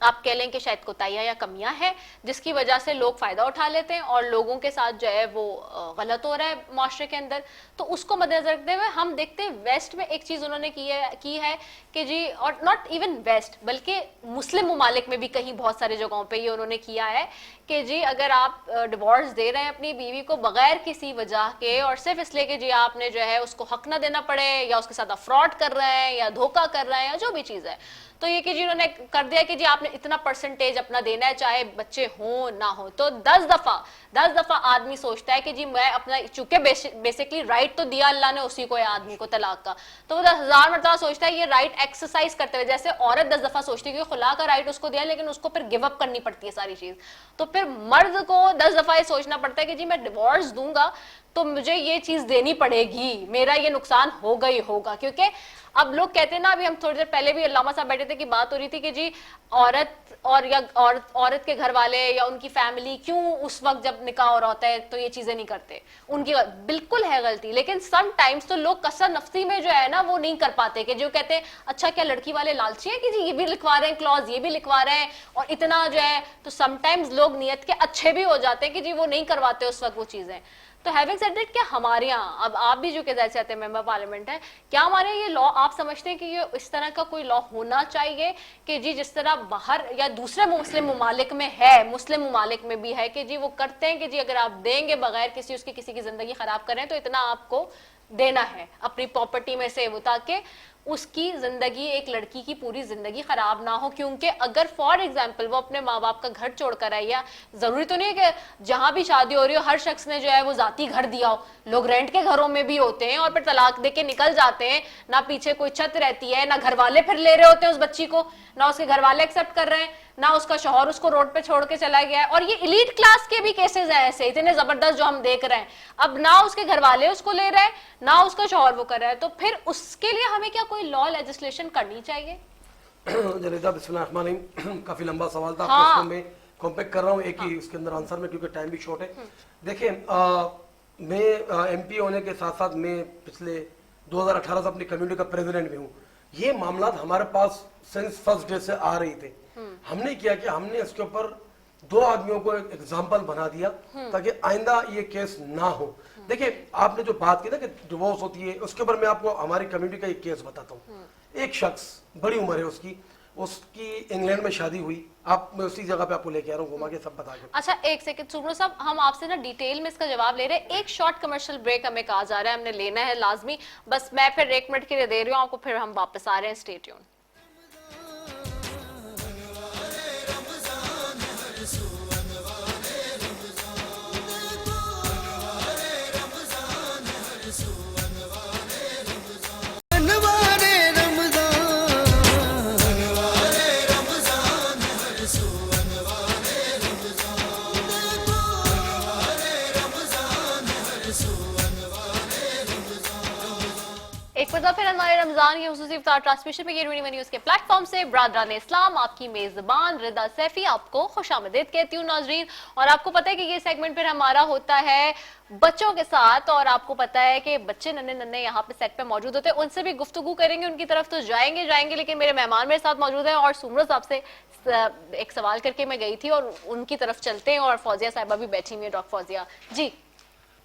آپ کہہ لیں کہ شاید کوتاہیاں یا کمیاں ہیں جس کی وجہ سے لوگ فائدہ اٹھا لیتے ہیں اور لوگوں کے ساتھ جو ہے وہ غلط ہو رہا ہے معاشرے کے اندر. تو اس کو مد نظر رکھتے ہوئے ہم دیکھتے ہیں ویسٹ میں ایک چیز انہوں نے کی ہے کہ جی اور ناٹ ایون ویسٹ بلکہ مسلم ممالک میں بھی کہیں بہت سارے جگہوں پہ یہ انہوں نے کیا ہے کہ جی اگر آپ ڈیورس دے رہے ہیں اپنی بیوی کو بغیر کسی وجہ کے اور صرف اس لیے کہ جی آپ نے جو ہے اس کو حق نہ دینا پڑے یا اس کے ساتھ فراڈ کر رہے ہیں یا دھوکہ کر رہے ہیں یا جو بھی چیز ہے تو یہ کہ جی انہوں نے کر دیا کہ جی آپ نے اتنا پرسنٹیج اپنا دینا ہے چاہے بچے ہوں نہ ہوں. تو 10 دفعہ آدمی سوچتا ہے کہ جی میں اپنا چونکہ بیسکلی رائٹ تو دیا اللہ نے اسی کو آدمی کو طلاق کا تو وہ 10,000 مرتبہ سوچتا ہے یہ رائٹ ایکسرسائز کرتے ہوئے جیسے عورت 10 دفعہ سوچتی ہے کہ خلا کا رائٹ اس کو دیا لیکن اس کو پھر گیو اپ کرنی پڑتی ہے ساری چیز. تو پھر مرد کو 10 دفعہ یہ سوچنا پڑتا ہے کہ جی میں ڈیورس دوں گا تو مجھے یہ چیز دینی پڑے گی میرا یہ نقصان ہوگا ہی ہوگا. کیونکہ اب لوگ کہتے ہیں نا ابھی ہم تھوڑی دیر پہلے بھی علامہ صاحب بیٹھے تھے کہ بات ہو رہی تھی کہ جی عورت کے گھر والے یا ان کی فیملی کیوں اس وقت جب نکاح ہو رہا ہوتا ہے تو یہ چیزیں نہیں کرتے. ان کی بالکل ہے غلطی لیکن سم ٹائمز تو لوگ کثر نفسی میں جو ہے نا وہ نہیں کر پاتے کہ جو کہتے ہیں اچھا کیا لڑکی والے لالچی ہیں کہ جی یہ بھی لکھوا رہے ہیں کلوز یہ بھی لکھوا رہے ہیں اور اتنا جو ہے تو سم ٹائمز لوگ نیت کے اچھے بھی ہو جاتے ہیں کہ جی وہ نہیں کرواتے اس وقت وہ چیزیں. تو ہیونگ سیڈ دیٹ کیا ہمارے یہاں اب آپ بھی جو کہ جیسے آتے ہیں ممبر پارلیمنٹ ہیں کیا ہمارے یہ لا آپ سمجھتے ہیں کہ یہ اس طرح کا کوئی لا ہونا چاہیے کہ جی جس طرح باہر یا دوسرے مسلم ممالک میں ہے مسلم ممالک میں بھی ہے کہ جی وہ کرتے ہیں کہ جی اگر آپ دیں گے بغیر کسی کی زندگی خراب کریں تو اتنا آپ کو دینا ہے اپنی پراپرٹی میں سے وہ تاکہ اس کی زندگی ایک لڑکی کی پوری زندگی خراب نہ ہو. کیونکہ اگر فار ایگزامپل وہ اپنے ماں باپ کا گھر چھوڑ کر آئی یا ضروری تو نہیں ہے کہ جہاں بھی شادی ہو رہی ہو ہر شخص نے جو ہے وہ ذاتی گھر دیا ہو. لوگ رینٹ کے گھروں میں بھی ہوتے ہیں اور پھر طلاق دے کے نکل جاتے ہیں نہ پیچھے کوئی چھت رہتی ہے نہ گھر والے پھر لے رہے ہوتے ہیں اس بچی کو نہ اس کے گھر والے ایکسیپٹ کر رہے ہیں نہ اس کا شوہر اس کو روڈ پہ چھوڑ کے چلا گیا ہے. اور یہ ایلیٹ کلاس کے بھی کیسز ہیں ایسے اتنے زبردست جو ہم دیکھ رہے ہیں. اب نہ اس کے گھر والے اس کو لے رہے ہیں نہ اس کا شوہر وہ کر رہا ہے. تو پھر اس کے لیے ہمیں کیا کوئی لا لیجسلیشن کرنی چاہیے؟ جلیدہ بسم اللہ الرحمن الرحیم کافی لمبا سوال تھا آپ کو میں کمپیکٹ کر رہا ہوں ایک ہی اس کے اندر آنسر میں کیونکہ ٹائم بھی شارٹ ہے. دیکھیں میں ایم پی ہونے کے ساتھ ساتھ میں پچھلے 2018 سے اپنی کمیونٹی کا پریزیڈنٹ بھی ہوں. ये मामला हमारे पास सिंस फर्स्ट डे से आ रही थे। हमने किया कि हमने इसके ऊपर 2 आदमियों को एक एग्जाम्पल बना दिया ताकि आइंदा ये केस ना हो। देखिए आपने जो बात की ना कि डिवोर्स होती है, उसके ऊपर मैं आपको हमारी कम्युनिटी का एक केस बताता हूँ। एक शख्स बड़ी उम्र है उसकी इंग्लैंड में शादी हुई। आप मैं उसी जगह पे आपको लेके आ रहा हूँ घुमा के सब बता के। अच्छा एक सेकंड सुब्रो साहब, हम आपसे ना डिटेल में इसका जवाब ले रहे हैं। एक शॉर्ट कमर्शियल ब्रेक हमें कहा जा रहा है, हमने लेना है लाजमी। बस मैं फिर 1 मिनट के लिए दे रही हूँ आपको, फिर हम वापस आ रहे हैं। Stay tune. एक बार फिर हमारे रमजान की खुसूसी इफ्तार ट्रांसमिशन में के न्यूज़ के प्लेटफॉर्म से बरादरान इस्लाम आपकी मेजबान रिदा सैफी आपको खुशामदीद कहती हूँ नाजरीन। और आपको पता है कि ये सेगमेंट फिर हमारा होता है बच्चों के साथ, और आपको पता है कि बच्चे नन्हे नन्हे यहाँ पे सेट पे मौजूद होते हैं। उनसे भी गुफ्तगू करेंगे, उनकी तरफ तो जाएंगे, लेकिन मेरे मेहमान मेरे साथ मौजूद हैं। और सुमरो साहब से एक सवाल करके मैं गई थी और उनकी तरफ चलते हैं। और फौजिया साहिबा भी बैठी हुई है, डॉक्टर फौजिया जी।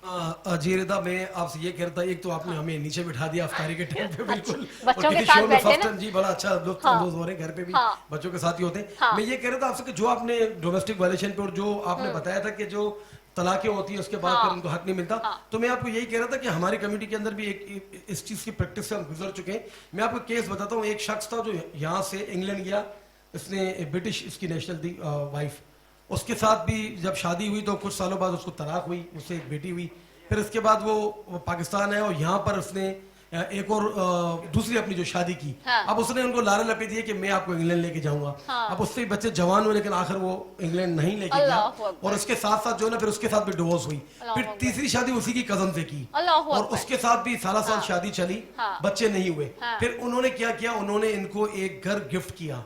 जी रिदा, मैं आपसे ये कह रहा था, एक तो आपने हमें नीचे बिठा दिया अफ्तारी के टाइम पे बिल्कुल, बच्चों के साथ बैठे ना जी, बड़ा अच्छा लुत्फ अंदोज हो रहे हैं। घर पे भी बच्चों के साथ ही होते हैं। मैं ये कह रहा था आपसे कि जो आपने डोमेस्टिक वायलेशन पे और जो आपने बताया था कि जो तलाकें होती है उसके बाद फिर उनको हक नहीं मिलता, तो मैं आपको यही कह रहा था कि हमारी कम्युनिटी के अंदर भी एक इस चीज की प्रैक्टिस से हम गुजर चुके हैं। मैं आपको केस बताता हूँ। एक शख्स था जो यहाँ से इंग्लैंड गया, इसने ब्रिटिश इसकी नेशनल थी वाइफ, उसके साथ भी जब शादी हुई तो कुछ सालों बाद उसको तलाक हुई, उससे एक बेटी हुई। फिर इसके बाद वो पाकिस्तान है और यहाँ पर उसने एक और दूसरी अपनी जो शादी की। अब उसने उनको लारे लपेट दिए कि मैं आपको इंग्लैंड लेके जाऊंगा। अब उससे बच्चे जवान हुए, लेकिन आखिर वो इंग्लैंड नहीं लेके गया। और उसके साथ साथ जो है ना, फिर उसके साथ भी डिवोर्स हुई। फिर तीसरी शादी उसी की कजन से की और उसके साथ भी साल शादी चली, बच्चे नहीं हुए। फिर उन्होंने क्या किया, उन्होंने इनको एक घर गिफ्ट किया।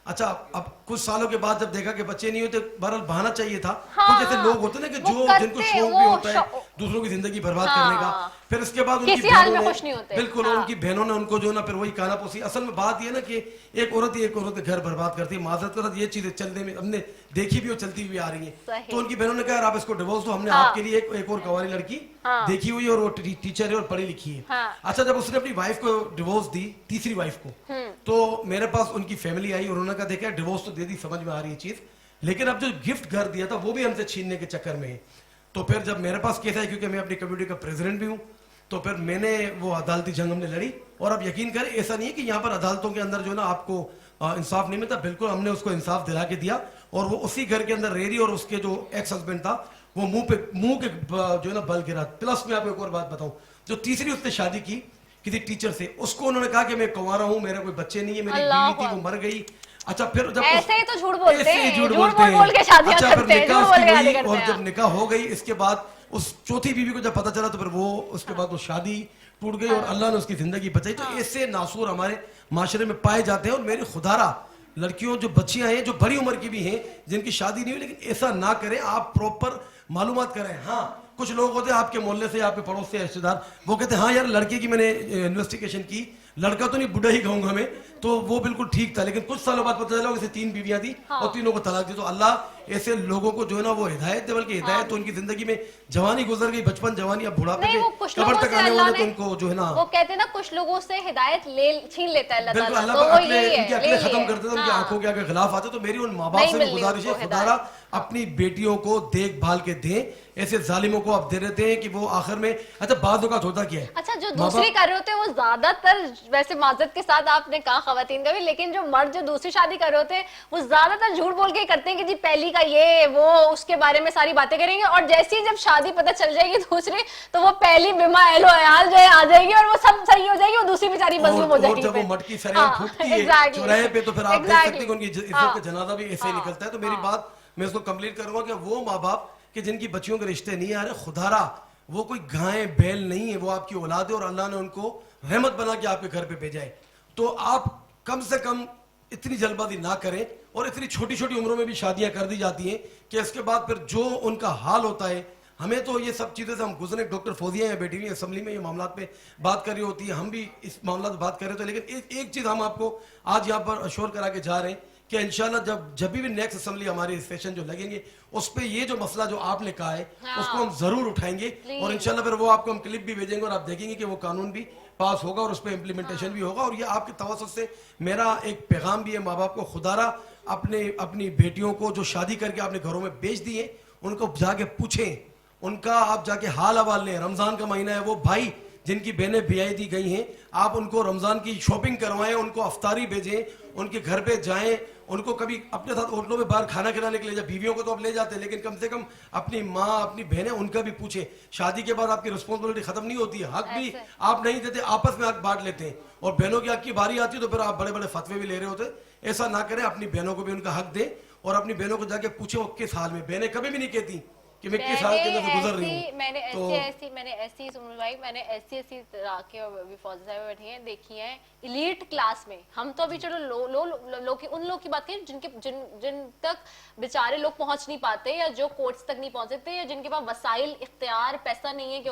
अच्छा, अब कुछ सालों के बाद जब देखा कि बच्चे नहीं होते, बहरहाल बहाना चाहिए था। कुछ ऐसे लोग होते ना कि जो जिनको शौक भी होता है दूसरों की जिंदगी बर्बाद करने का। फिर इसके बाद उनकी बहनों ने बिल्कुल उनकी बहनों ने उनको जो ना फिर वही काना पोसी। असल में बात ये ना कि एक औरत ही एक औरत के घर बर्बाद करती है। माजरत के साथ ये चीजें चलने में हमने देखी भी और चलती हुई आ रही है। तो उनकी बहनों ने कहा आप इसको डिवोर्स दो, हमने आपके लिए एक और कवारी लड़की देखी हुई है और वो टीचर है और पढ़ी लिखी है। अच्छा, जब उसने अपनी वाइफ को डिवोर्स दी, तीसरी वाइफ को, तो मेरे पास उनकी फैमिली आई और उन्होंने कहा देखा डिवोर्स तो दे दी, समझ में आ रही है चीज, लेकिन अब जो गिफ्ट घर दिया था वो भी हमसे छीनने के चक्कर में है। तो फिर जब मेरे पास केस है, क्योंकि मैं अपनी कम्युनिटी का प्रेसिडेंट भी हूँ, तो फिर मैंने वो अदालती जंग हमने लड़ी। और अब यकीन करें, ऐसा नहीं है कि यहाँ पर अदालतों के अंदर जो ना आपको इंसाफ नहीं मिलता, बिल्कुल हमने उसको इंसाफ दिला के दिया। और वो उसी घर के अंदर रह रही और उसके जो एक्स हस्बैंड था वो मुंह के जो है ना बल गिरा। प्लस मैं आपको एक और बात बताऊं, जो तीसरी उसने शादी की किसी टीचर से, उसको उन्होंने कहा कि मैं कुंवारा हूं, मेरे कोई बच्चे नहीं है, मेरी बीवी थी वो मर गई। अच्छा, फिर जब ऐसे ही तो झूठ बोलते हैं, झूठ बोल के शादियां करते हैं। और जब निकाह हो गई, इसके बाद उस चौथी बीवी को जब पता चला तो फिर वो उसके बाद वो शादी टूट गई और अल्लाह ने उसकी जिंदगी बचाई। तो ऐसे नासूर हमारे माशरे में पाए जाते हैं। और मेरी खुदारा लड़कियों जो बच्चियां हैं जो बड़ी उम्र की भी हैं जिनकी शादी नहीं हुई, लेकिन ऐसा ना करें, आप प्रॉपर मालूमात करें। हाँ, कुछ लोग होते हैं आपके मोहल्ले से, आपके पड़ोस से रिश्तेदार, वो कहते हैं हाँ यार लड़के की मैंने इन्वेस्टिगेशन की, लड़का तो नहीं बुढ़ा ही कहूंगा मैं, तो वो बिल्कुल ठीक था, लेकिन कुछ सालों बाद पता चला कि 3 बीवियां थी और तीनों को तलाक दी। तो अल्लाह ऐसे लोगों को जो है ना वो हिदायत दे, बल्कि हिदायत तो उनकी जिंदगी में जवानी गुजर गई, बचपन जवानी, अब बुढ़ापे के कब्र तक आने वाले तो उनको जो है ना, वो कहते हैं ना कुछ लोगों से हिदायत छीन लेता है बिल्कुल अल्लाह इनकी अकलें खत्म कर देता है, उनकी आंखों के आगे खिलाफ आते। तो मेरी उन माँ बाप से गुजारिश है, खुदारा अपनी बेटियों को देखभाल के दें, ऐसे जालिमों को आप दे देते हैं कि वो आखिर में। अच्छा, बाद का होता क्या है, अच्छा जो दूसरी कर रहे होते हैं वो ज्यादातर, वैसे माजरत के साथ आपने कहा खवातीन का भी, लेकिन जो मर्द जो दूसरी शादी कर रहे होते हैं वो ज्यादातर झूठ बोल के करते हैं कि जी पहली का ये वो, उसके बारे में सारी बातें करेंगे, और जैसे ही जब शादी पता चल जाएगी दूसरी, तो वो पहली बिमा एलो अयाल जो है आ जाएगी और वो सब सही हो जाएगी, वो दूसरी बेचारी मजलूम हो जाएगी। जब वो मटकी सरेआम फूटती है चौराहे पे, तो फिर आप देख सकते हैं कि उनकी इज्जत का जनाजा भी ऐसे ही निकलता है। तो मेरी बात मैं उसको कंप्लीट करूंगा कि वो माँ बाप कि जिनकी बच्चियों के रिश्ते नहीं आ रहे, खुदारा वो कोई गाय बैल नहीं है, वो आपकी औलाद है और अल्लाह ने उनको रहमत बना के आपके घर पे भेजा है। तो आप कम से कम इतनी जल्दबाजी ना करें। और इतनी छोटी छोटी उम्रों में भी शादियां कर दी जाती हैं कि इसके बाद फिर जो उनका हाल होता है, ہمیں تو یہ سب چیزیں سے ہم گزرے. ڈاکٹر فوزیہ ہیں بیٹھی ہوئی اسمبلی میں یہ معاملات پہ بات کر رہی ہوتی ہے, ہم بھی اس معاملات پہ بات کر رہے تھے, لیکن ایک چیز ہم آپ کو آج یہاں پر اشور کرا کے جا رہے ہیں کہ انشاءاللہ جب بھی نیکسٹ اسمبلی ہماری سیشن جو لگیں گے اس پہ یہ جو مسئلہ جو آپ نے کہا ہے اس کو ہم ضرور اٹھائیں گے, اور انشاءاللہ پھر وہ آپ کو ہم کلپ بھی بھیجیں گے اور آپ دیکھیں گے کہ وہ قانون بھی پاس ہوگا اور اس پہ امپلیمنٹیشن بھی ہوگا. اور یہ آپ کے توسط سے میرا ایک پیغام بھی ہے ماں باپ کو, خدا را اپنی بیٹیوں کو جو شادی کر کے آپ نے گھروں میں بیچ دی ہیں ان کو جا کے پوچھیں, ان کا آپ جا کے حال حوال لیں. رمضان کا مہینہ ہے, وہ بھائی جن کی بہنیں بیائی دی گئی ہیں آپ ان کو رمضان کی شاپنگ کروائیں, ان کو افطاری بھیجیں, ان کے گھر پہ جائیں, ان کو کبھی اپنے ساتھ ہوٹلوں میں باہر کھانا کھلانے کے لیے, جب بیویوں کو تو آپ لے جاتے ہیں لیکن کم سے کم اپنی ماں اپنی بہنیں ان کا بھی پوچھیں. شادی کے بعد آپ کی رسپانسبلٹی ختم نہیں ہوتی ہے, حق بھی آپ نہیں دیتے, آپس میں حق بانٹ لیتے ہیں, اور بہنوں کی حق کی باری آتی ہے تو پھر آپ بڑے بڑے فتوے بھی لے رہے ہوتے. ایسا نہ کریں, اپنی بہنوں کو بھی ان کا حق دیں اور اپنی بہنوں کو جا کے پوچھیں وہ کس حال میں. بہنیں کبھی بھی نہیں کہتی کہ میں کس حال کے اندر سے گزر رہی ہوں. میں نے ایسی طرح کے فوزی صاحب بیٹھی ہیں دیکھی ہیں ایلیٹ کلاس میں. ہم تو ابھی چلو ان لوگ کی بات کریں جن تک بیچارے لوگ پہنچ نہیں پاتے, یا جو کورٹس تک نہیں پہنچ سکتے, یا جن کے پاس وسائل اختیار پیسہ نہیں ہے. کہ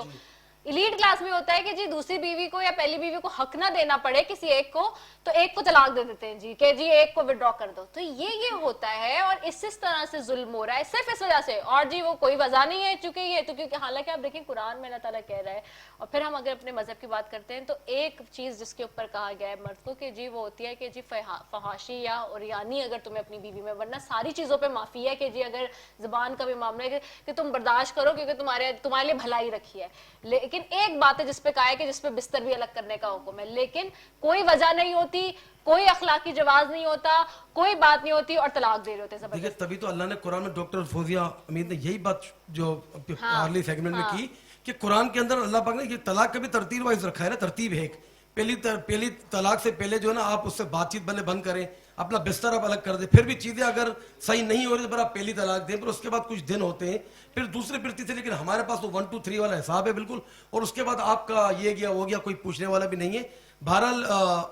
ایلیٹ کلاس میں ہوتا ہے کہ جی دوسری بیوی کو یا پہلی بیوی کو حق نہ دینا پڑے کسی ایک کو, تو ایک کو طلاق دے دیتے ہیں جی کہ جی ایک کو وڈرا کر دو. تو یہ ہوتا ہے اور اس طرح سے ظلم ہو رہا ہے صرف اس وجہ سے, اور جی وہ کوئی وجہ نہیں ہے چونکہ یہ تو, کیونکہ حالانکہ آپ دیکھیں قرآن میں اللہ تعالیٰ کہہ رہا ہے. اور پھر ہم اگر اپنے مذہب کی بات کرتے ہیں تو ایک چیز جس کے اوپر کہا گیا ہے مرد کو کہ جی وہ ہوتی ہے کہ جی فحاشی یا اوریانی اگر تمہیں اپنی بیوی میں, ورنہ ساری چیزوں پہ معافی ہے کہ جی اگر زبان کا بھی معاملہ ہے کہ تم برداشت کرو کیونکہ تمہارے لیے بھلائی رکھی ہے. لیکن ایک بات ہے جس پہ کہا ہے کہ جس پہ بستر بھی الگ کرنے کا حکم ہے, لیکن کوئی وجہ نہیں ہوتی, کوئی اخلاقی جواز نہیں ہوتا, کوئی بات نہیں ہوتی اور طلاق دے رہے ہوتے. دیکھیں تبھی تو اللہ نے قرآن میں ڈاکٹر فوزیہ امید نے یہی بات جو ارلی سیگمنٹ میں کی کہ قرآن کے اندر اللہ پاک نے یہ طلاق کا بھی ترتیب وائز رکھا ہے نا. ترتیب ہے ایک, پہلی طلاق سے پہلے جو ہے نا آپ اس سے بات چیت بند کریں, اپنا بستر آپ الگ کر دیں, پھر بھی چیزیں اگر صحیح نہیں ہو رہی تو پھر آپ پہلی طلاق دیں, پھر اس کے بعد کچھ دن ہوتے ہیں پھر دوسرے پھر تیسرے. لیکن ہمارے پاس تو 1 2 3 والا حساب ہے بالکل, اور اس کے بعد آپ کا یہ گیا وہ گیا, کوئی پوچھنے والا بھی نہیں ہے. بہرحال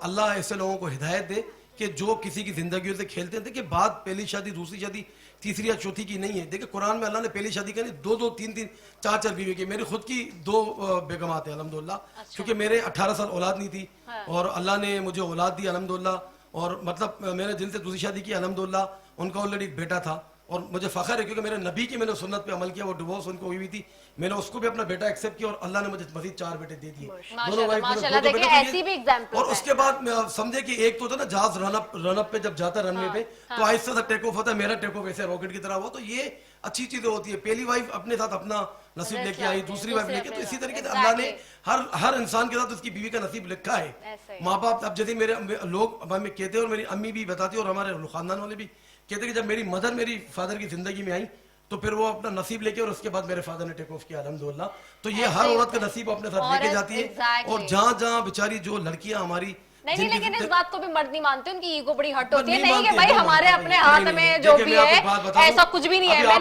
اللہ ایسے لوگوں کو ہدایت دے کہ جو کسی کی زندگیوں سے کھیلتے ہیں. دیکھیں بات پہلی شادی دوسری شادی تیسری یا چوتھی کی نہیں ہے. دیکھیں قرآن میں اللہ نے پہلی شادی کرنی 2 2 3 3 4 4 بیوی کی. میری خود کی 2 بیگمات ہیں الحمدللہ, کیونکہ میرے 18 سال اولاد نہیں تھی اور اللہ نے مجھے اولاد دی الحمدللہ. اور مطلب میں نے جن سے دوسری شادی کی الحمدللہ ان کا آلریڈی ایک بیٹا تھا, اور مجھے فخر ہے کیونکہ میرے نبی کی میں نے سنت پہ عمل کیا. وہ ڈیورس ان کو ہوئی تھی, میں نے اس کو بھی اپنا بیٹا ایکسیپٹ کیا اور اللہ نے مجھے مزید 4 بیٹے دے دیے. اور اس کے بعد سمجھے کہ ایک تو تھا نا جہاز رن اپ پہ جب جاتا ہے رن وے پہ تو آہستہ سے ٹیک آف ہوتا ہے, میرا ٹیک آف ایسے راکٹ کی طرح ہوا. تو یہ اچھی چیزیں ہوتی ہے. پہلی وائف اپنے ساتھ اپنا نصیب لے کے آئی, دوسری وائف لے کے, تو اسی طریقے سے اللہ نے ہر انسان کے ساتھ اس کی بیوی کا نصیب لکھا ہے. ماں باپ اب جیسے میرے لوگ ہمیں کہتے ہیں اور میری امی بھی بتاتی ہے اور ہمارے خاندان والے بھی کہتے ہیں کہ جب میری مدر میری فادر کی زندگی میں آئی تو پھر وہ اپنا نصیب لے کے اور اس کے بعد میرے فادر نے ٹیک آف کیا الحمدللہ. تو یہ ہر عورت کا نصیب اپنے ساتھ لے کے جاتی ہے. اور جہاں بیچاری جو لڑکیاں ہماری نہیں, لیکن اس بات کو بھی مرد نہیں مانتے, ان کی ایگو بڑی ہٹ ہوتی ہے. نہیں کہ بھائی ہمارے اپنے ہاتھ میں جو بھی ہے ایسا کچھ بھی نہیں ہے.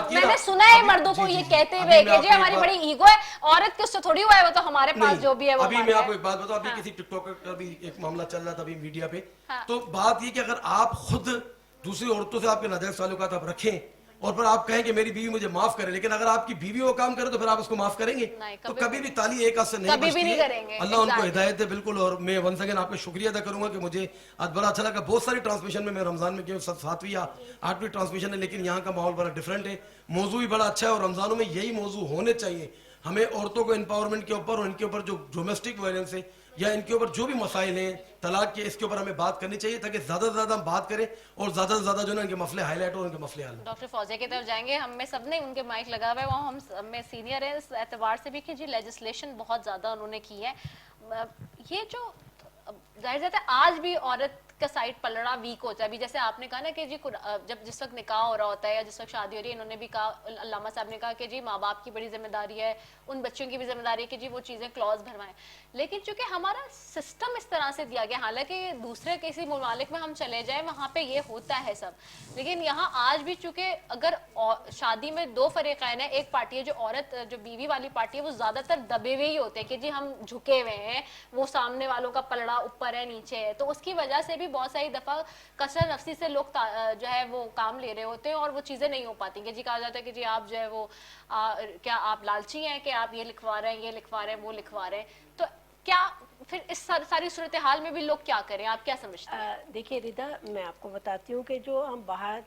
میں نے سنا ہے مردوں کو یہ کہتے ہوئے کہ جی ہماری بڑی ایگو ہے, عورت کے اس سے تھوڑی ہوا ہے, وہ تو ہمارے پاس جو بھی ہے وہ. ابھی میں آپ کو ایک بات بتاؤں, ابھی کسی ٹک ٹاکر کا بھی ایک معاملہ چل رہا تھا ابھی میڈیا پہ, تو بات یہ کہ اگر آپ خود دوسری عورتوں سے آپ کے ناجائز تعلقات آپ رکھیں اور پھر آپ کہیں کہ میری بیوی مجھے معاف کرے, لیکن اگر آپ کی بیوی وہ کام کرے تو پھر آپ اس کو معاف کریں گے؟ تو کبھی بھی تالی ایک ہاتھ سے نہیں بجتی ہے. اللہ ان کو ہدایت دے بالکل. اور میں ونس اگین آپ کا شکریہ ادا کروں گا کہ مجھے آج بڑا اچھا لگا. بہت ساری ٹرانسمیشن میں رمضان میں 7ویں یا 8ویں ٹرانسمیشن ہے, لیکن یہاں کا ماحول بڑا ڈفرینٹ ہے, موضوع بھی بڑا اچھا ہے, اور رمضانوں میں یہی موضوع ہونے چاہیے. ہمیں عورتوں کو امپاورمنٹ کے اوپر اور ان کے اوپر جو ڈومیسٹک وائلنس ہے یا ان کے اوپر جو بھی مسائل ہیں طلاق کے, اس کے اوپر ہمیں بات کرنی چاہیے تاکہ زیادہ سے زیادہ ہم بات کریں اور زیادہ سے زیادہ جو نا ان کے مسئلے ہائی لائٹ ہو, ان کے مسئلے حل. ڈاکٹر فوزیہ کی طرف جائیں گے. ہم میں سب نے ان کے مائک لگا ہوا ہے, وہ ہم میں سینئر ہیں اس اعتبار سے بھی کہ جی لیجسلیشن بہت زیادہ انہوں نے کی ہے. یہ جو ظاہر ذات ہے آج بھی عورت کا سائڈ پلڑا ویک ہوتا ہے. ابھی جیسے آپ نے کہا نا کہ جی جب جس وقت نکاح ہو رہا ہوتا ہے یا جس وقت شادی ہو رہی ہے, انہوں نے بھی کہا, علامہ صاحب نے کہا کہ جی ماں باپ کی بڑی ذمہ داری ہے, ان بچوں کی بھی ذمہ داری ہے کہ جی وہ چیزیں کلوز بھروائیں. لیکن چونکہ ہمارا سسٹم اس طرح سے دیا گیا, حالانکہ دوسرے کسی ممالک میں ہم چلے جائیں وہاں پہ یہ ہوتا ہے سب, لیکن یہاں آج بھی چونکہ اگر شادی میں 2 فریقین ہیں, ایک پارٹی ہے جو عورت جو بیوی والی پارٹی ہے وہ زیادہ تر دبے ہوئے ہی ہوتے ہیں کہ جی ہم جھکے ہوئے ہیں, وہ سامنے والوں کا پلڑا اوپر ہے نیچے ہے, تو اس کی وجہ سے بھی बहुत सारी दफा कसरत नफसी से लोग जो है वो काम ले रहे होते हैं और वो चीजें नहीं हो पाती कि जी कहा जाता है कि जी आप जो है वो क्या आप लालची हैं कि आप ये लिखवा रहे हैं, ये लिखवा रहे हैं, वो लिखवा रहे हैं, तो क्या फिर इस सारी सूरत हाल में भी लोग क्या करें, आप क्या समझते हैं? देखिए रिदा, मैं आपको बताती हूँ कि जो हम बाहर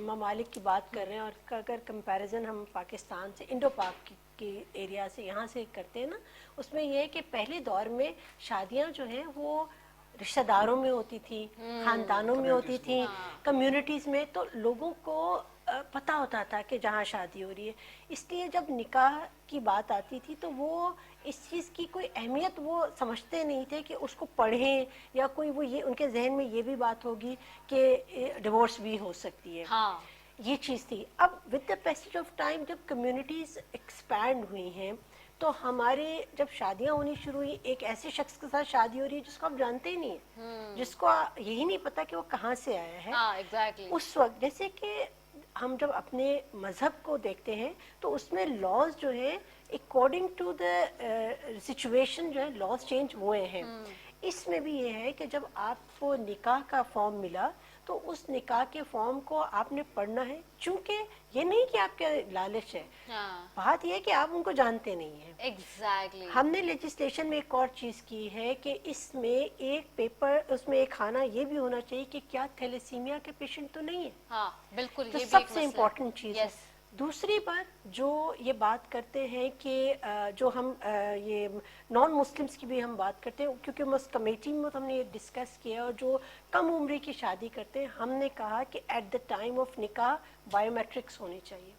ममालिक की बात कर रहे हैं और अगर कंपैरिजन हम पाकिस्तान से इंडो पाक की एरिया से यहाँ से करते हैं ना, उसमें ये है कि पहले दौर में शादियाँ जो हैं वो रिश्तेदारों में होती थी, खानदानों में होती थी, कम्युनिटीज़ में, तो लोगों को पता होता था कि जहाँ शादी हो रही है। इसलिए जब निकाह की बात आती थी तो वो इस चीज़ की कोई अहमियत वो समझते नहीं थे कि उसको पढ़ें या कोई वो, ये उनके जहन में ये भी बात होगी कि डिवोर्स भी हो सकती है। हाँ, ये चीज़ थी। अब with the passage of time जब कम्युनिटीज़ एक्सपैंड हुई हैं तो हमारे जब शादियां होनी शुरू हुई, एक ऐसे शख्स के साथ शादी हो रही है जिसको आप जानते ही नहीं है, जिसको यही नहीं पता कि वो कहाँ से आया है। हाँ, exactly. उस वक्त जैसे कि हम जब अपने मजहब को देखते हैं तो उसमें लॉज जो है अकॉर्डिंग टू द सिचुएशन जो है लॉज चेंज हुए हैं। इसमें भी ये है कि जब आपको निकाह का फॉर्म मिला तो उस निकाह के फॉर्म को आपने पढ़ना है, चूंकि ये नहीं कि आपके लालच है, बात ये है कि आप उनको जानते नहीं हैं। एग्जैक्टली। हमने लेजिस्लेशन में एक और चीज की है कि इसमें एक पेपर, उसमें एक खाना ये भी होना चाहिए कि क्या थैलेसीमिया के पेशेंट तो नहीं है। हाँ, बिल्कुल, तो ये भी एक सबसे मसला है। इम्पोर्टेंट चीज है। दूसरी बात जो ये बात करते हैं कि जो हम ये नॉन मुस्लिम्स की भी हम बात करते हैं, क्योंकि उस कमेटी में तो हमने ये डिस्कस किया, और जो कम उम्र की शादी करते हैं हमने कहा कि एट द टाइम ऑफ निकाह बायोमेट्रिक्स होनी चाहिए।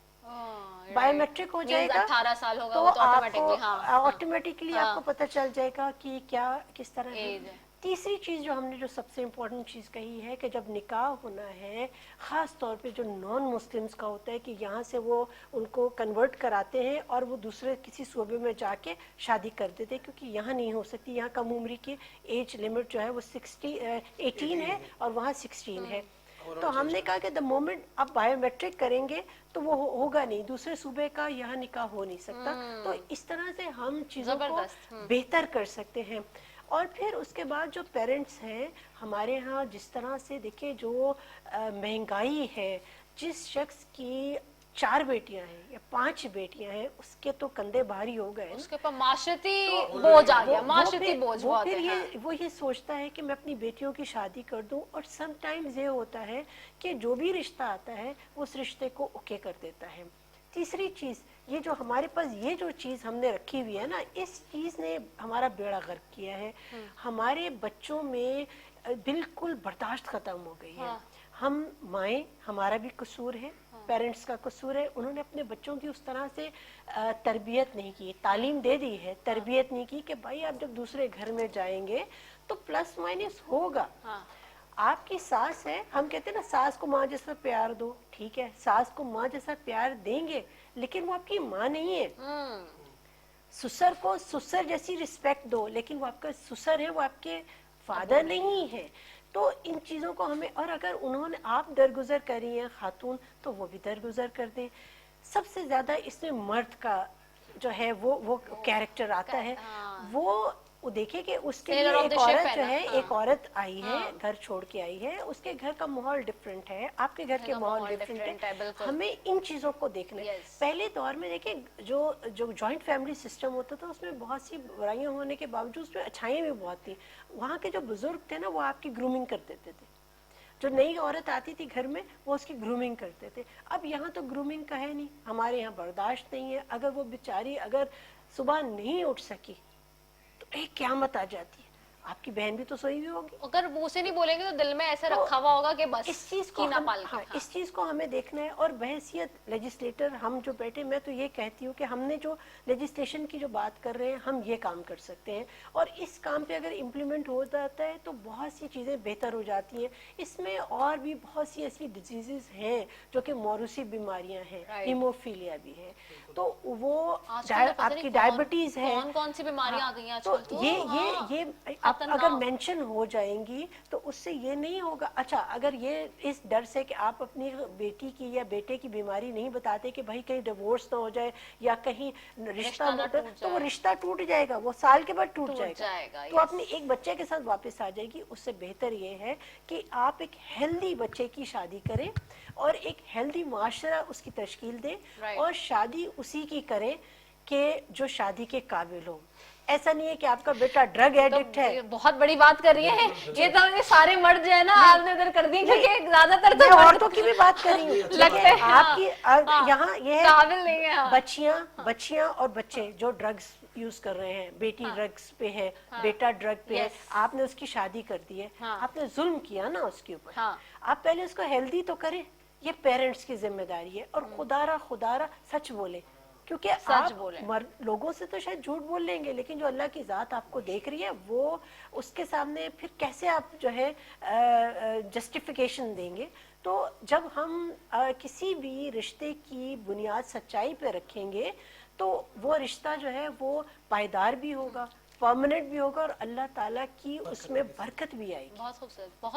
बायोमेट्रिक हो जाएगा 18 साल होगा तो वो तो ऑटोमेटिकली, हाँ, ऑटोमेटिकली आपको पता चल जाएगा कि क्या किस तरह है। तीसरी चीज़ जो हमने जो सबसे इम्पोर्टेंट चीज़ कही है कि जब निकाह होना है, ख़ास तौर पे जो नॉन मुस्लिम्स का होता है कि यहाँ से वो उनको कन्वर्ट कराते हैं और वो दूसरे किसी सूबे में जाके शादी कर देते हैं, क्योंकि यहाँ नहीं हो सकती। यहाँ कम उम्र की एज लिमिट जो है वो 18 है और वहाँ 16 है। तो हमने कहा कि द मोमेंट आप बायोमेट्रिक करेंगे तो वो होगा नहीं, दूसरे सूबे का यहाँ निकाह हो नहीं सकता। तो इस तरह से हम चीज़ों को बेहतर कर सकते हैं। और फिर उसके बाद जो पेरेंट्स हैं हमारे यहाँ, जिस तरह से देखिए जो महंगाई है, जिस शख्स की 4 बेटियां हैं या 5 बेटियां हैं उसके तो कंधे भारी हो गए, उसके ऊपर माशरती बोझ आ गया, माशरती बोझ बहुत है। हाँ। वो ये सोचता है कि मैं अपनी बेटियों की शादी कर दूं, और समटाइम्स ये होता है कि जो भी रिश्ता आता है उस रिश्ते को ओके कर देता है। तीसरी चीज़, ये जो हमारे पास ये जो चीज़ हमने रखी हुई है ना, इस चीज़ ने हमारा बेड़ा गर्क किया है। हमारे बच्चों में बिल्कुल बर्दाश्त ख़त्म हो गई है। हम माएँ, हमारा भी कसूर है, पेरेंट्स का कसूर है, उन्होंने अपने बच्चों की उस तरह से तरबियत नहीं की, तालीम दे दी है, तरबियत नहीं की कि भाई आप जब दूसरे घर में जाएंगे तो प्लस माइनस होगा। आपकी सास है, हम कहते हैं ना सास को माँ जैसा प्यार दो, ठीक है, सास को माँ जैसा प्यार देंगे, लेकिन वो आपकी माँ नहीं है। ससुर को ससुर जैसी रिस्पेक्ट दो, लेकिन वो आपका ससुर है, वो आपके फादर नहीं है। तो इन चीज़ों को हमें, और अगर उन्होंने आप दरगुजर करी हैं खातून तो वो भी दरगुजर कर दें। सबसे ज़्यादा इसमें मर्द का जो है वो कैरेक्टर आता है। वो देखे कि उसके लिए एक औरत जो है, एक औरत आई है, घर छोड़ के आई है, उसके घर का माहौल डिफरेंट है, आपके घर के माहौल डिफरेंट है। हमें इन चीज़ों को देखना है। पहले दौर में देखिए जो जॉइंट फैमिली सिस्टम होता था उसमें बहुत सी बुराइयां होने के बावजूद उसमें अच्छाइयाँ भी बहुत थी। वहाँ के जो बुजुर्ग थे ना वो आपकी ग्रूमिंग कर देते थे। जो नई औरत आती थी घर में वो उसकी ग्रूमिंग करते थे। अब यहाँ तो ग्रूमिंग का है नहीं, हमारे यहाँ बर्दाश्त नहीं है। अगर वो बेचारी अगर सुबह नहीं उठ सकी तो एक क़यामत आ जाती है। आपकी बहन भी तो सोई हुई होगी, अगर मुंह से नहीं बोलेंगे तो दिल में ऐसा रखा हुआ होगा कि बस इस चीज को इस चीज को हमें देखना है। और बहसियत लेजिस्लेटर हम जो बैठे, मैं तो ये कहती हूँ कि हमने जो लेजिस्लेशन की जो बात कर रहे हैं हम ये काम कर सकते हैं, और इस काम पे अगर इम्प्लीमेंट हो जाता है तो बहुत सी चीज़ें बेहतर हो जाती हैं। इसमें और भी बहुत सी ऐसी डिजीजेस हैं जो कि मौरूसी बीमारियां हैं, हीमोफीलिया भी है, तो वो आपकी डायबिटीज है, कौन सी बीमारियां आ गई हैं तो आजकल। ये आप करना अगर मेंशन हो जाएंगी तो उससे ये नहीं होगा। अच्छा, अगर ये इस डर से कि आप अपनी बेटी की या बेटे की बीमारी नहीं बताते कि भाई कहीं डिवोर्स ना हो जाए या कहीं रिश्ता ना तो टूट वो रिश्ता टूट जाएगा, वो साल के बाद टूट जाएगा, जाएगा। तो yes. अपने एक बच्चे के साथ वापस आ जाएगी। उससे बेहतर ये है कि आप एक हेल्दी बच्चे की शादी करें और एक हेल्दी माशरा उसकी तश्कील दें, Right. और शादी उसी की करें कि जो शादी के काबिल हो। ऐसा नहीं है कि आपका बेटा ड्रग एडिक्ट है। ये बहुत बड़ी बात कर रही है ये तो। ये सारे मर्द जो है ना आपने इधर कर दिए, क्योंकि ज्यादातर मैं तो औरतों की भी बात कर रही हूँ। लगता है, आपकी हाँ, यहाँ ये है काबिल नहीं है, हाँ। बच्चियाँ और बच्चे जो ड्रग्स यूज कर रहे हैं, बेटी ड्रग्स पे है, बेटा ड्रग पे है, आपने उसकी शादी कर दी है, आपने जुल्म किया ना उसके ऊपर। आप पहले उसको हेल्दी तो करें, ये पेरेंट्स की जिम्मेदारी है। और खुदारा सच बोले, क्योंकि आप लोगों से तो शायद झूठ बोल लेंगे, लेकिन जो अल्लाह की ज़ात आपको देख रही है वो उसके सामने फिर कैसे आप जो है जस्टिफिकेशन देंगे। तो जब हम किसी भी रिश्ते की बुनियाद सच्चाई पे रखेंगे तो वो रिश्ता जो है वो पायदार भी होगा, परमानेंट भी होगा, और अल्लाह ताला की उसमें बरकत भी आएगी। बहुत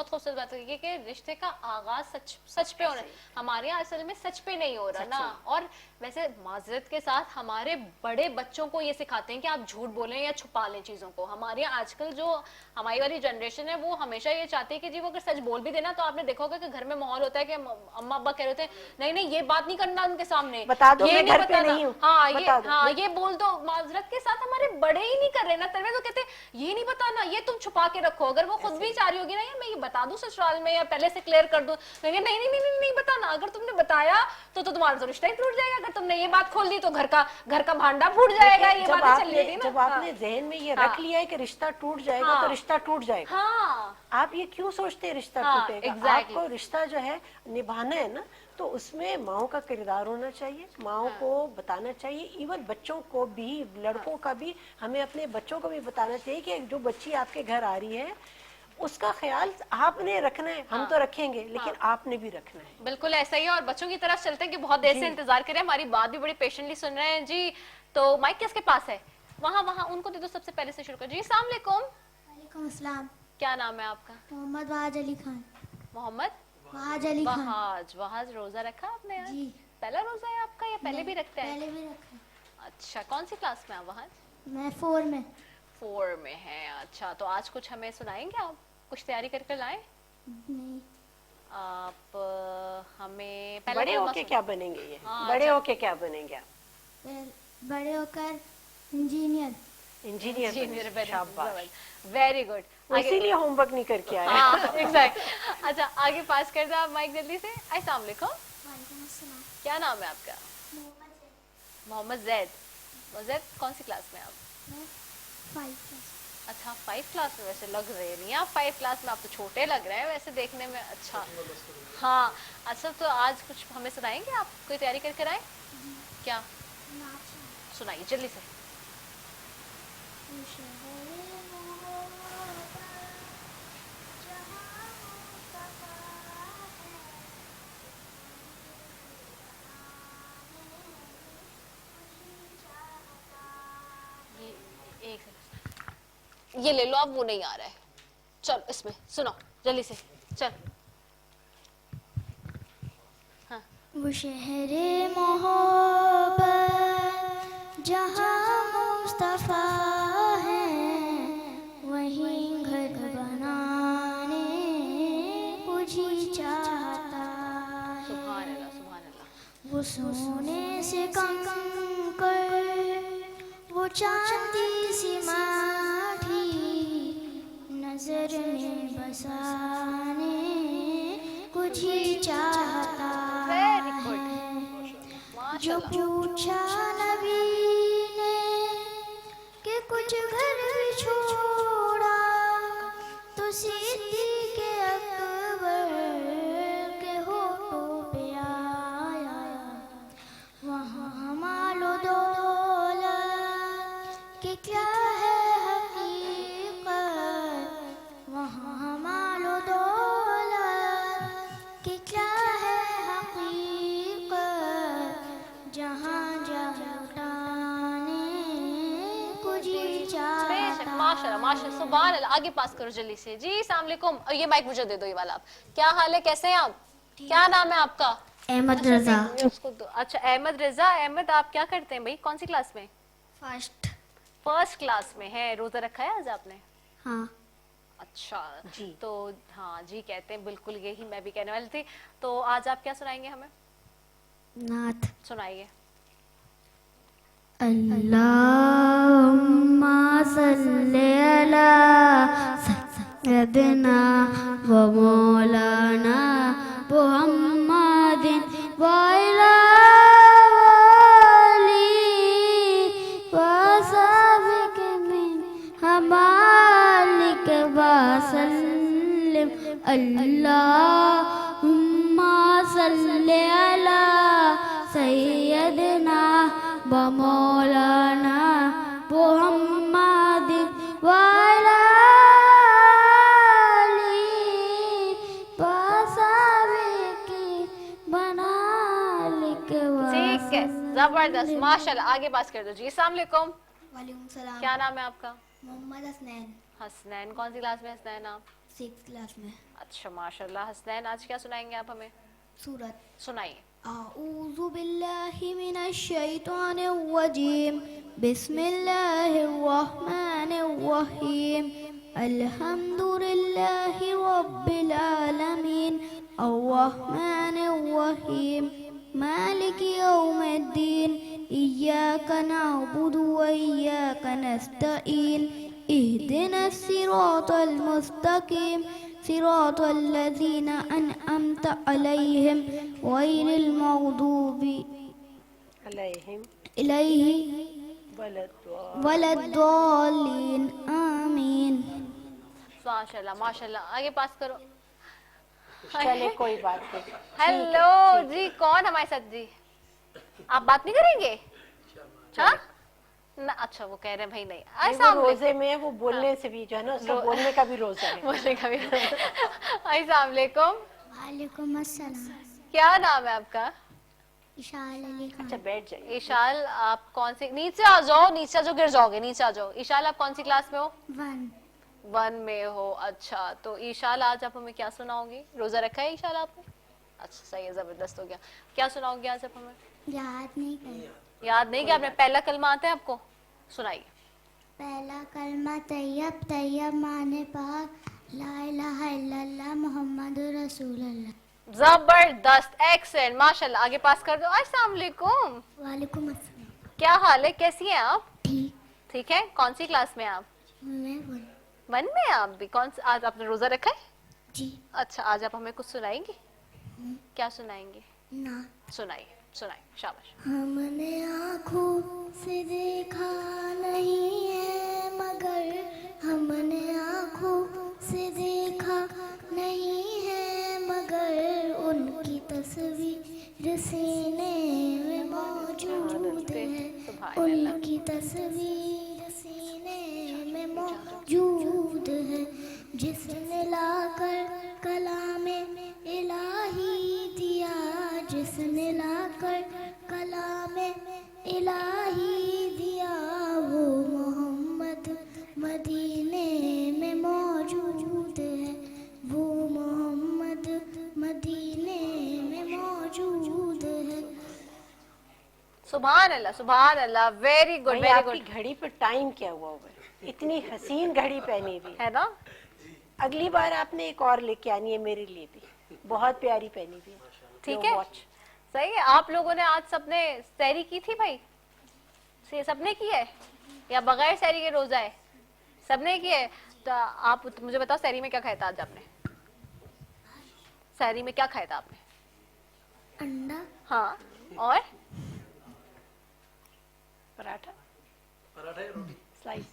खूबसूरत बात है कि रिश्ते का आगाज सच पे होना है। हमारे यहाँ असल में सच पे नहीं हो रहा ना। और वैसे माजरत के साथ हमारे बड़े बच्चों को ये सिखाते हैं कि आप झूठ बोलें या छुपा लें चीजों को। हमारे यहाँ आजकल जो हमारी वाली जनरेशन है वो हमेशा ये चाहती है कि जी वो अगर सच बोल भी देना तो आपने देखा होगा कि घर में माहौल होता है कि अम्मा अब्बा कह रहे होते हैं नहीं नहीं ये बात नहीं करना उनके सामने, बता दो ये मैं नहीं घर पे नहीं हूँ, हाँ ये बोल दो। माजरत के साथ हमारे बड़े ही नहीं कर रहे ना, तो कहते ये नहीं बताना, ये तुम छुपा के रखो। अगर वो खुद भी चाह रही होगी ना मैं ये बता दूं ससुराल में या पहले से क्लियर कर दूं, तो नहीं नहीं नहीं नहीं बताना। अगर तुमने बताया तो तुम्हारा तो रिश्ता ही टूट जाएगा। अगर तुमने ये बात खोल दी तो घर का भांडा फूट जाएगा। ये बात चल रही थी ना, जब आपने जहन में ये रख लिया है कि रिश्ता टूट जाएगा तो रिश्ता टूट जाएगा। आप ये क्यों सोचते हैं रिश्ता टूटेगा? आपको रिश्ता जो है निभाना है ना, तो उसमें माओ का किरदार होना चाहिए, माओ को बताना चाहिए। इवन बच्चों को भी, लड़कों का भी, हमें अपने बच्चों को भी बताना चाहिए कि जो बच्ची आपके घर आ रही है उसका ख्याल आपने रखना है। हम तो रखेंगे लेकिन आपने भी रखना है। बिल्कुल ऐसा ही है। और बच्चों की तरफ चलते हैं कि बहुत देर से इंतजार कर रहे हैं, हमारी बात भी बड़ी पेशेंटली सुन रहे हैं जी। तो माइक किसके पास है? वहाँ उनको दे दो, सबसे पहले से शुरू कर। जी अस्सलाम वालेकुम। वालेकुम अस्सलाम। क्या नाम है आपका? मोहम्मद वहाज अली खान। मोहम्मद वहाज अली खान। वहाज रोजा रखा आपने आज? जी। पहला रोजा है आपका या पहले भी रखते हैं? पहले भी रखा। अच्छा, कौन सी क्लास में आप? वहाज मैं 4 में। 4 में है। अच्छा, तो आज कुछ हमें सुनाएंगे आप? कुछ तैयारी करके लाए? नहीं। आप हमें बड़े होके क्या बनेंगे? ये बड़े होके क्या बनेंगे आप? बड़े होकर इंजीनियर। इंजीनियर, शाबाश, वेरी गुड। इसीलिए होमवर्क नहीं करके आए। हाँ, एग्जैक्ट। अच्छा, आगे पास कर दो आप माइक जल्दी से। अस्सलाम वालेकुम। वालेकुम अस्सलाम। क्या नाम है आपका? मोहम्मद जैद। जैद, कौन सी क्लास में आप? मैं 5 क्लास। अच्छा, 5 क्लास में। वैसे लग रहे नहीं आप 5 क्लास में, आप तो छोटे लग रहे हैं वैसे देखने में। अच्छा हाँ, अच्छा तो आज कुछ हमें सुनाएंगे आप? कोई तैयारी करके आए? क्या सुनाइए जल्दी से। ये ले लो आप, वो नहीं आ रहा है। चल इसमें सुनो जल्दी से, चल। हाँ। वो शहरे मोहब्बत जहाँ मुस्तफा है, वहीं घर बनाने मुझे चाहता है। सुभान अल्लाह, सुभान अल्लाह। वो सोने से कंकर, वो चांदी सी माठी नजर में बसाने कुछ ही चाहता है। जो पूछा नबी ने कि कुछ घर भी छोड़ा, तो सिद्दीक़ अकबर के होठों पे आया। वहाँ मालो दौलत कि क्या है हकीकत, वहाँ मालो दौलत कि क्या है हकीकत, जहाँ जा लुटाने कुछ ही चाहता माशाल्लाह माशाल्लाह सुभान अल्लाह. आगे पास करो जल्दी से जी. अस्सलाम वालेकुम. और ये माइक मुझे दे दो, ये वाला. आप क्या हाल है, कैसे हैं आप? क्या नाम है आपका? अहमद रजा. उसको दो. अच्छा अहमद रजा. अहमद आप क्या करते हैं भाई, कौन सी क्लास में? फर्स्ट क्लास में है. रोजा रखा है आज आपने? हाँ. अच्छा जी. तो हाँ जी कहते हैं, बिल्कुल यही मैं भी कहने वाली थी. तो आज आप क्या सुनाएंगे हमें? नात. सुनाइए. अल्लाहुम्मा सल्ली अला सय्यदिना व मौलाना मुहम्मदिन व अला आलिहि व सहाबिहि मिन हमालिक व सल्लिम. अल्लाहुम्मा सल्ली अला सय्यदिना व मौलाना मुहम्मद व अला आलिहि व सहाबिहि बनालिक व. ठीक है, जबरदस्त माशाल्लाह. आगे पास कर दो जी. अस्सलाम वालेकुम. वालेकुम सलाम. क्या नाम है आपका? मोहम्मद हसनैन. हसनैन. कौन सी क्लास में हसनैन आप? 6th क्लास में. अच्छा माशाल्लाह. हसनैन आज क्या सुनाएंगे आप हमें? सूरत. सुनाइए. أعوذ بالله من الشيطان الرجيم بسم الله الرحمن الرحيم الحمد لله رب العالمين الرحمن الرحيم مالك يوم الدين إياك نعبد وإياك نستعين اهدنا الصراط المستقيم صراط الذين أنعمت عليهم غير المغضوب عليهم ولا الضالين آمين. माशाल्लाह माशाल्लाह. आगे पास करो. चले कोई बात नहीं. हेलो जी. कौन हमारे साथ जी? आप बात नहीं करेंगे? हाँ ना. अच्छा वो कह रहे हैं भाई नहीं. वो रोजे में है, वो बोलने से भी जो है ना, उसका बोलने का भी रोजा है. बोलने का भी. अस्सलाम वालेकुम. वालेकुम अस्सलाम. क्या नाम है आपका? इशाल अली खान. अच्छा बैठ जाइए. ईशाल आप कौन सी, नीचे आ जाओ, नीचे आ जाओ, गिर जाओगे, नीचे आ जाओ. ईशाल आप कौन सी क्लास में हो? 1 में हो. अच्छा तो ईशाल आज आप हमें क्या सुनाओगी? रोजा रखा है ईशाल आपने? अच्छा सही है, जबरदस्त हो गया. क्या सुनाओगे आज आप हमें? याद नहीं कर. याद नहीं कि आपने पहला कलमा आता है आपको? सुनाइए. पहला कलमा तैयब तैयब माने पाक ला इलाहा इल्लल्लाह मुहम्मदुर रसूलुल्लाह. जबरदस्त. एक्सेलेंट माशाल्लाह. आगे पास कर दो. अस्सलाम वालेकुम. वालेकुम अस्सलाम. क्या हाल है, कैसी हैं आप? ठीक. ठीक है. कौन सी क्लास में हैं आप? मैं 1 में आप भी. कौन सा आज आपने रोजा रखा है? जी. अच्छा आज आप हमें कुछ सुनाएंगे? क्या सुनाएंगे? ना. सुनाइए सुनाइए. शाबाश. हमने आँखों से देखा नहीं है मगर हमने आँखों से देखा नहीं है मगर उनकी तस्वीर सीने में मौजूद है. उनकी तस्वीर सीने में मौजूद है. जिसने लाकर कलामे इलाही दिया, जिसने लाकर कलामे इलाही दिया, वो मोहम्मद मदीने में मौजूद है. वो मोहम्मद मदीने में मौजूद है. सुभान अल्लाह. वेरी गुड वेरी आपकी गुड. घड़ी पर टाइम क्या हुआ होगा? इतनी हसीन घड़ी पहनी हुई है ना. अगली बार आपने एक और लेके आनी है मेरे लिए भी. बहुत प्यारी पहनी हुई है. ठीक है सही है. आप लोगों ने आज सबने सहरी की थी भाई? सबने की है या बगैर सहरी के रोजा है? सबने की है. तो आप मुझे बताओ सहरी में क्या खाया था आज आपने? सहरी में क्या खाया था आपने? अंडा. हाँ और पराठा रोटी slice.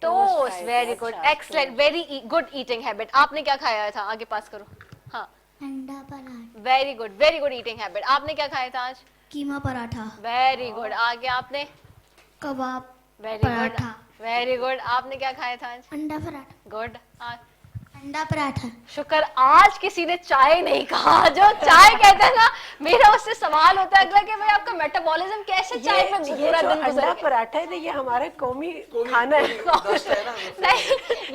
Toast. Very good excellent. Very good eating habit. आपने क्या खाया था? आगे पास करो. हाँ अंडा paratha. Very good eating habit. आपने क्या खाया था आज? कीमा पराठा. Very good. आगे आपने? कबाब. Very good paratha. Very good. आपने क्या खाया था आज? अंडा पराठा. गुड. अंडा पराठा। शुक्र आज किसी ने चाय नहीं कहा। जो चाय कहते हैं ना, मेरा उससे सवाल होता है अगला कि भाई आपका मेटाबॉलिज्म कैसे चाय पे पूरा दिन अंडा गुजर पराठा है ना, ये हमारा कौमी खाना है। नहीं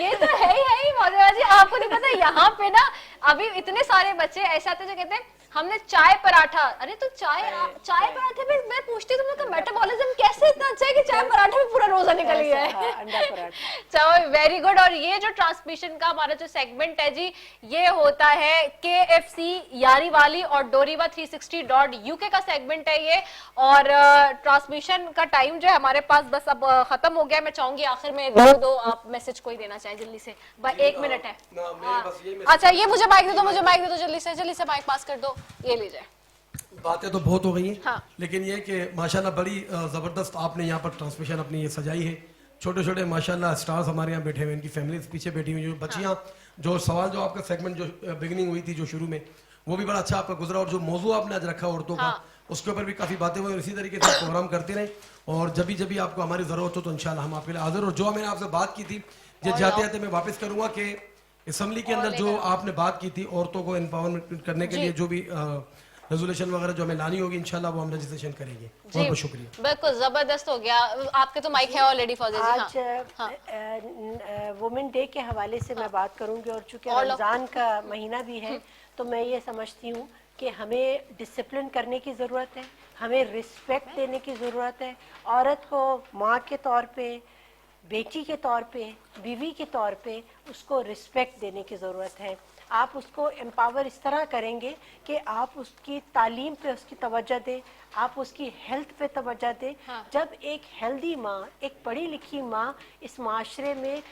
ये तो है ही मौजूदा जी, आपको नहीं पता यहाँ पे ना अभी इतने सारे बच्चे ऐसे आते हैं जो कहते हैं हमने चाय पराठा। अरे तो चाय पराठे में मैं पूछती हूँ तुम लोग का मेटाबॉलिज्म कैसे इतना अच्छा है कि चाय पराठे में पूरा रोजा निकल गया है। अंडा पराठा। चलो वेरी गुड। और ये जो ट्रांसमिशन का हमारा जो सेगमेंट है जी, ये होता है KFC यारी वाली और डोरीवा 360.UK का सेगमेंट है ये। और ट्रांसमिशन का टाइम जो है हमारे पास बस अब खत्म हो गया। मैं चाहूंगी आखिर में दो आप मैसेज कोई देना चाहें जल्दी से, 1 मिनट है। अच्छा ये मुझे माइक दे दो, मुझे माइक दे दो, जल्दी से माइक पास कर दो, ये लीजिए। बातें तो बहुत हो गई हैं, हाँ। लेकिन ये कि माशाल्लाह बड़ी ज़बरदस्त आपने यहाँ पर ट्रांसमिशन अपनी ये सजाई है। छोटे छोटे माशाल्लाह स्टार्स हमारे यहाँ बैठे हुए, इनकी फैमिलीज पीछे बैठी हुई, जो बच्चियाँ जो सवाल जो आपका सेगमेंट जो बिगिनिंग हुई थी जो शुरू में, वो भी बड़ा अच्छा आपका गुजरा। और जो मौजू आपने आज रखा औरतों का, उसके ऊपर भी काफ़ी बातें हुई। और इसी तरीके से प्रोग्राम करते रहे और जब भी आपको हमारी ज़रूरत हो तो इंशाल्लाह हम आपके लिए हाजिर। और जो मैंने आपसे बात की थी, ये जाते जाते मैं वापस करूँगा कि असम्बली के अंदर जो आपने बात की थी औरतों को एम्पावरमेंट करने के लिए जो भी रेजोल्यूशन वगैरह जो हमें लानी होगी इंशाल्लाह वो हम रजिस्ट्रेशन करेंगे। बहुत बहुत शुक्रिया। बिल्कुल जबरदस्त हो गया। आपके तो माइक है ऑलरेडी फौजी जी। आज वुमेन डे के हवाले से मैं बात करूंगी और चूंकि रमज़ान का महीना भी है तो मैं ये समझती हूँ कि हमें डिसिप्लिन करने की ज़रूरत है, हमें रिस्पेक्ट देने की ज़रूरत है। औरत को माँ के तौर पे, बेटी के तौर पे, बीवी के तौर पे उसको रिस्पेक्ट देने की ज़रूरत है। आप उसको एम्पावर इस तरह करेंगे कि आप उसकी तालीम पे उसकी तवज्जो दें, आप उसकी हेल्थ पे तवज्जो दें। जब एक हेल्दी माँ, एक पढ़ी लिखी माँ इस माशरे में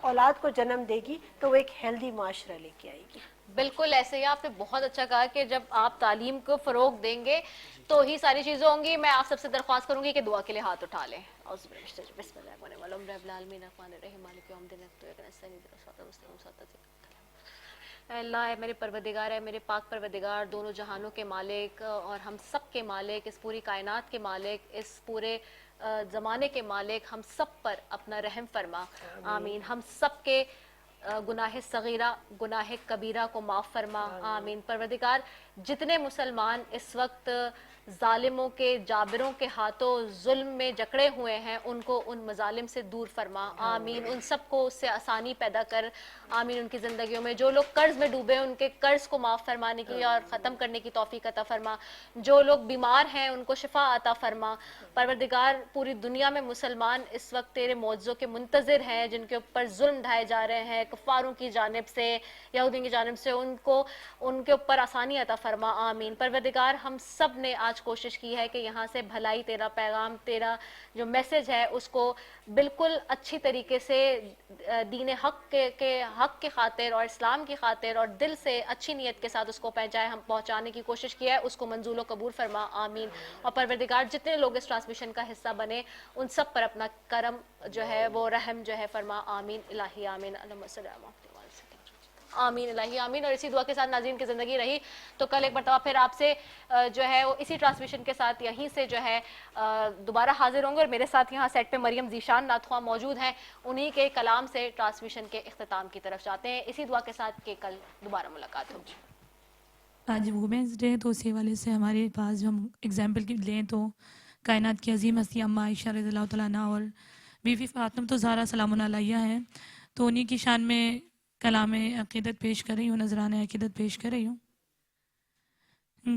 औलाद को जन्म देगी तो वो एक हेल्दी माशरा लेके आएगी। बिल्कुल ऐसे ही आपने बहुत अच्छा कहा कि जब आप तालीम को फरोग देंगे तो ही सारी चीजें होंगी। मैं आप सबसे दरख्वास्त करूंगी कि दुआ के लिए हाथ उठा लें। अल्लाह है मेरे परवरदिगार, है मेरे पाक परवरदिगार, दोनों जहानों के मालिक और हम सब के मालिक, इस पूरी कायनात के मालिक, इस पूरे ज़माने के मालिक, हम सब पर अपना रहम फरमा। आमीन। हम सब के गुनाह सगीरा, गुनाह कबीरा को माफ़ फरमा। आमीन। परवरदिगार, जितने मुसलमान इस वक्त जालिमों के, जाबिरों के हाथों जुल्म में जकड़े हुए हैं, उनको उन मजालिम से दूर फरमा। आमीन। उन सबको उससे आसानी पैदा कर। आमीन। उनकी ज़िंदगियों में जो लोग कर्ज में डूबे, उनके कर्ज को माफ़ फरमाने की और ख़त्म करने की तौफीक अता फरमा। जो लोग बीमार हैं उनको शिफा अता फरमा। परवरदिगार, पूरी दुनिया में मुसलमान इस वक्त तेरे मौजज़ों के मुंतज़िर हैं, जिनके ऊपर जुल्म ढाए जा रहे हैं कुफ़ारों की जानिब से, यहूदियों की जानिब से, उनको उनके ऊपर आसानी अता फरमा। आमीन। परवरदिगार, हम सब ने आज कोशिश की है कि यहाँ से भलाई, तेरा पैगाम, तेरा जो मैसेज है उसको बिल्कुल अच्छी तरीके से दीन हक के हक के खातिर और इस्लाम की खातिर और दिल से अच्छी नीयत के साथ उसको पहुँचाने की कोशिश की है, उसको मंजूर कबूल फरमा। आमीन। और परवरदिगार, जितने लोग इस ट्रांसमिशन का हिस्सा बने उन सब पर अपना करम जो है वो रहम जो है फरमा। आमीन इलाही आमीन। आमीन इलाही आमीन। और इसी दुआ के साथ नाज़रीन की ज़िंदगी रही तो कल एक मरतबा फिर आपसे जो है वो इसी ट्रांसमिशन के साथ यहीं से जो है दोबारा हाजिर होंगे। और मेरे साथ यहाँ सेट पे मरियम ज़ीशान नाथवा मौजूद हैं, उन्हीं के कलाम से ट्रांसमिशन के इख्तिताम की तरफ जाते हैं, इसी दुआ के साथ कि कल दोबारा मुलाकात होगी। आज वुमेंस डे तो उसी वाले से हमारे पास जो हम एग्जाम्पल की लें तो कायनात की अजीम हस्ती अम्मा आयशा रज़ियल्लाहु तआला अन्हा और बीवी फ़ातिमा तो ज़हरा सलामुन अलैहा हैं, तो उन्हीं की शान में कलाम अक़ीदत पेश कर रही हूँ, नजराने अक़ीदत पेश कर रही हूँ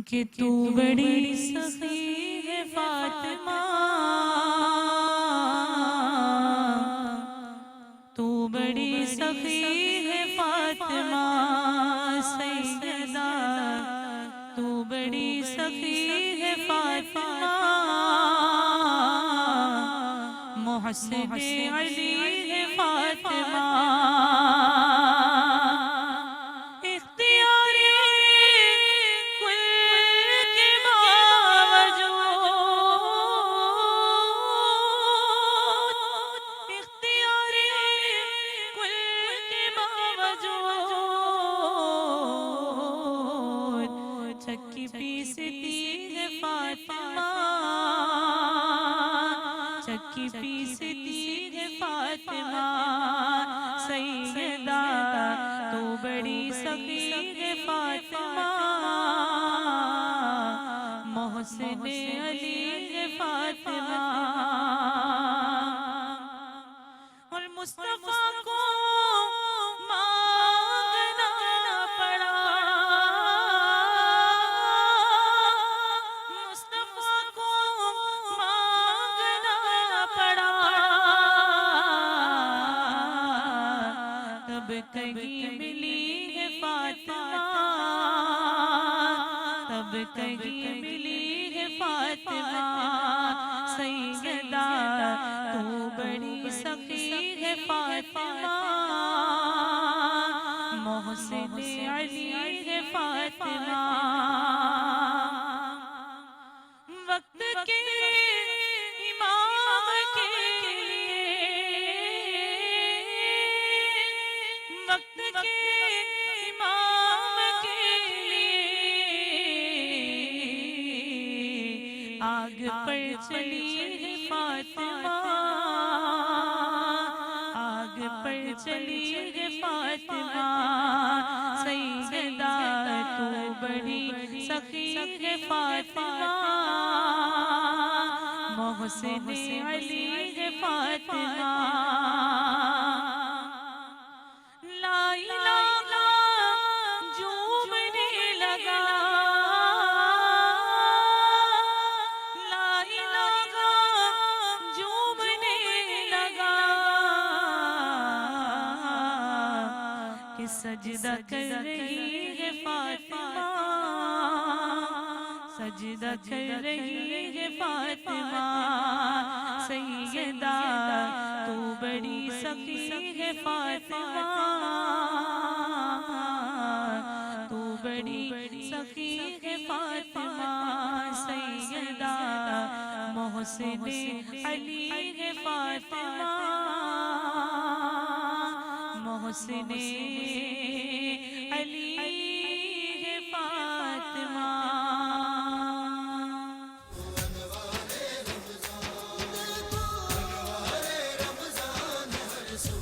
कि तू बड़ी सखी है फ़ातिमा, तू बड़ी सखी है फ़ातिमा सैयदा, तू बड़ी सखी है फ़ातिमा, मोहसिन अली है फ़ातिमा, चक्की पीसती है फ़ातिमा, चक्की पीसती है है फातिमा सैयदा तू बड़ी सखी है फातिमा मोहसिन अली है फातिमा और मुस्तफा को मांगना पड़ा मुस्तफा को मांगना पड़ा तब कहीं मिली है फातिमा तब कहीं मिली है फातिमा सैयदा तू बड़ी सखी है फातिमा मोहसिन अली है फातिमा वक्त के इमाम के वक्त के इमाम के लिए आग पर चली है फातिमा आग पर चली है फातिमा सैयदा तू बड़ी सखी है फातिमा मोहसिन अली है फातिमा ला इलाहा झूमने लगा ला इलाहा झूमने लगा कि सजदा कर रही है फातिमा सजदा कर रही है फातिमा सैयदा तू बड़ी सखी है फातिमा तू बड़ी सखी है फातिमा सैयदा मोहसिन अली है फातिमा मोहसिन अली है फातिमा रमजान हर सू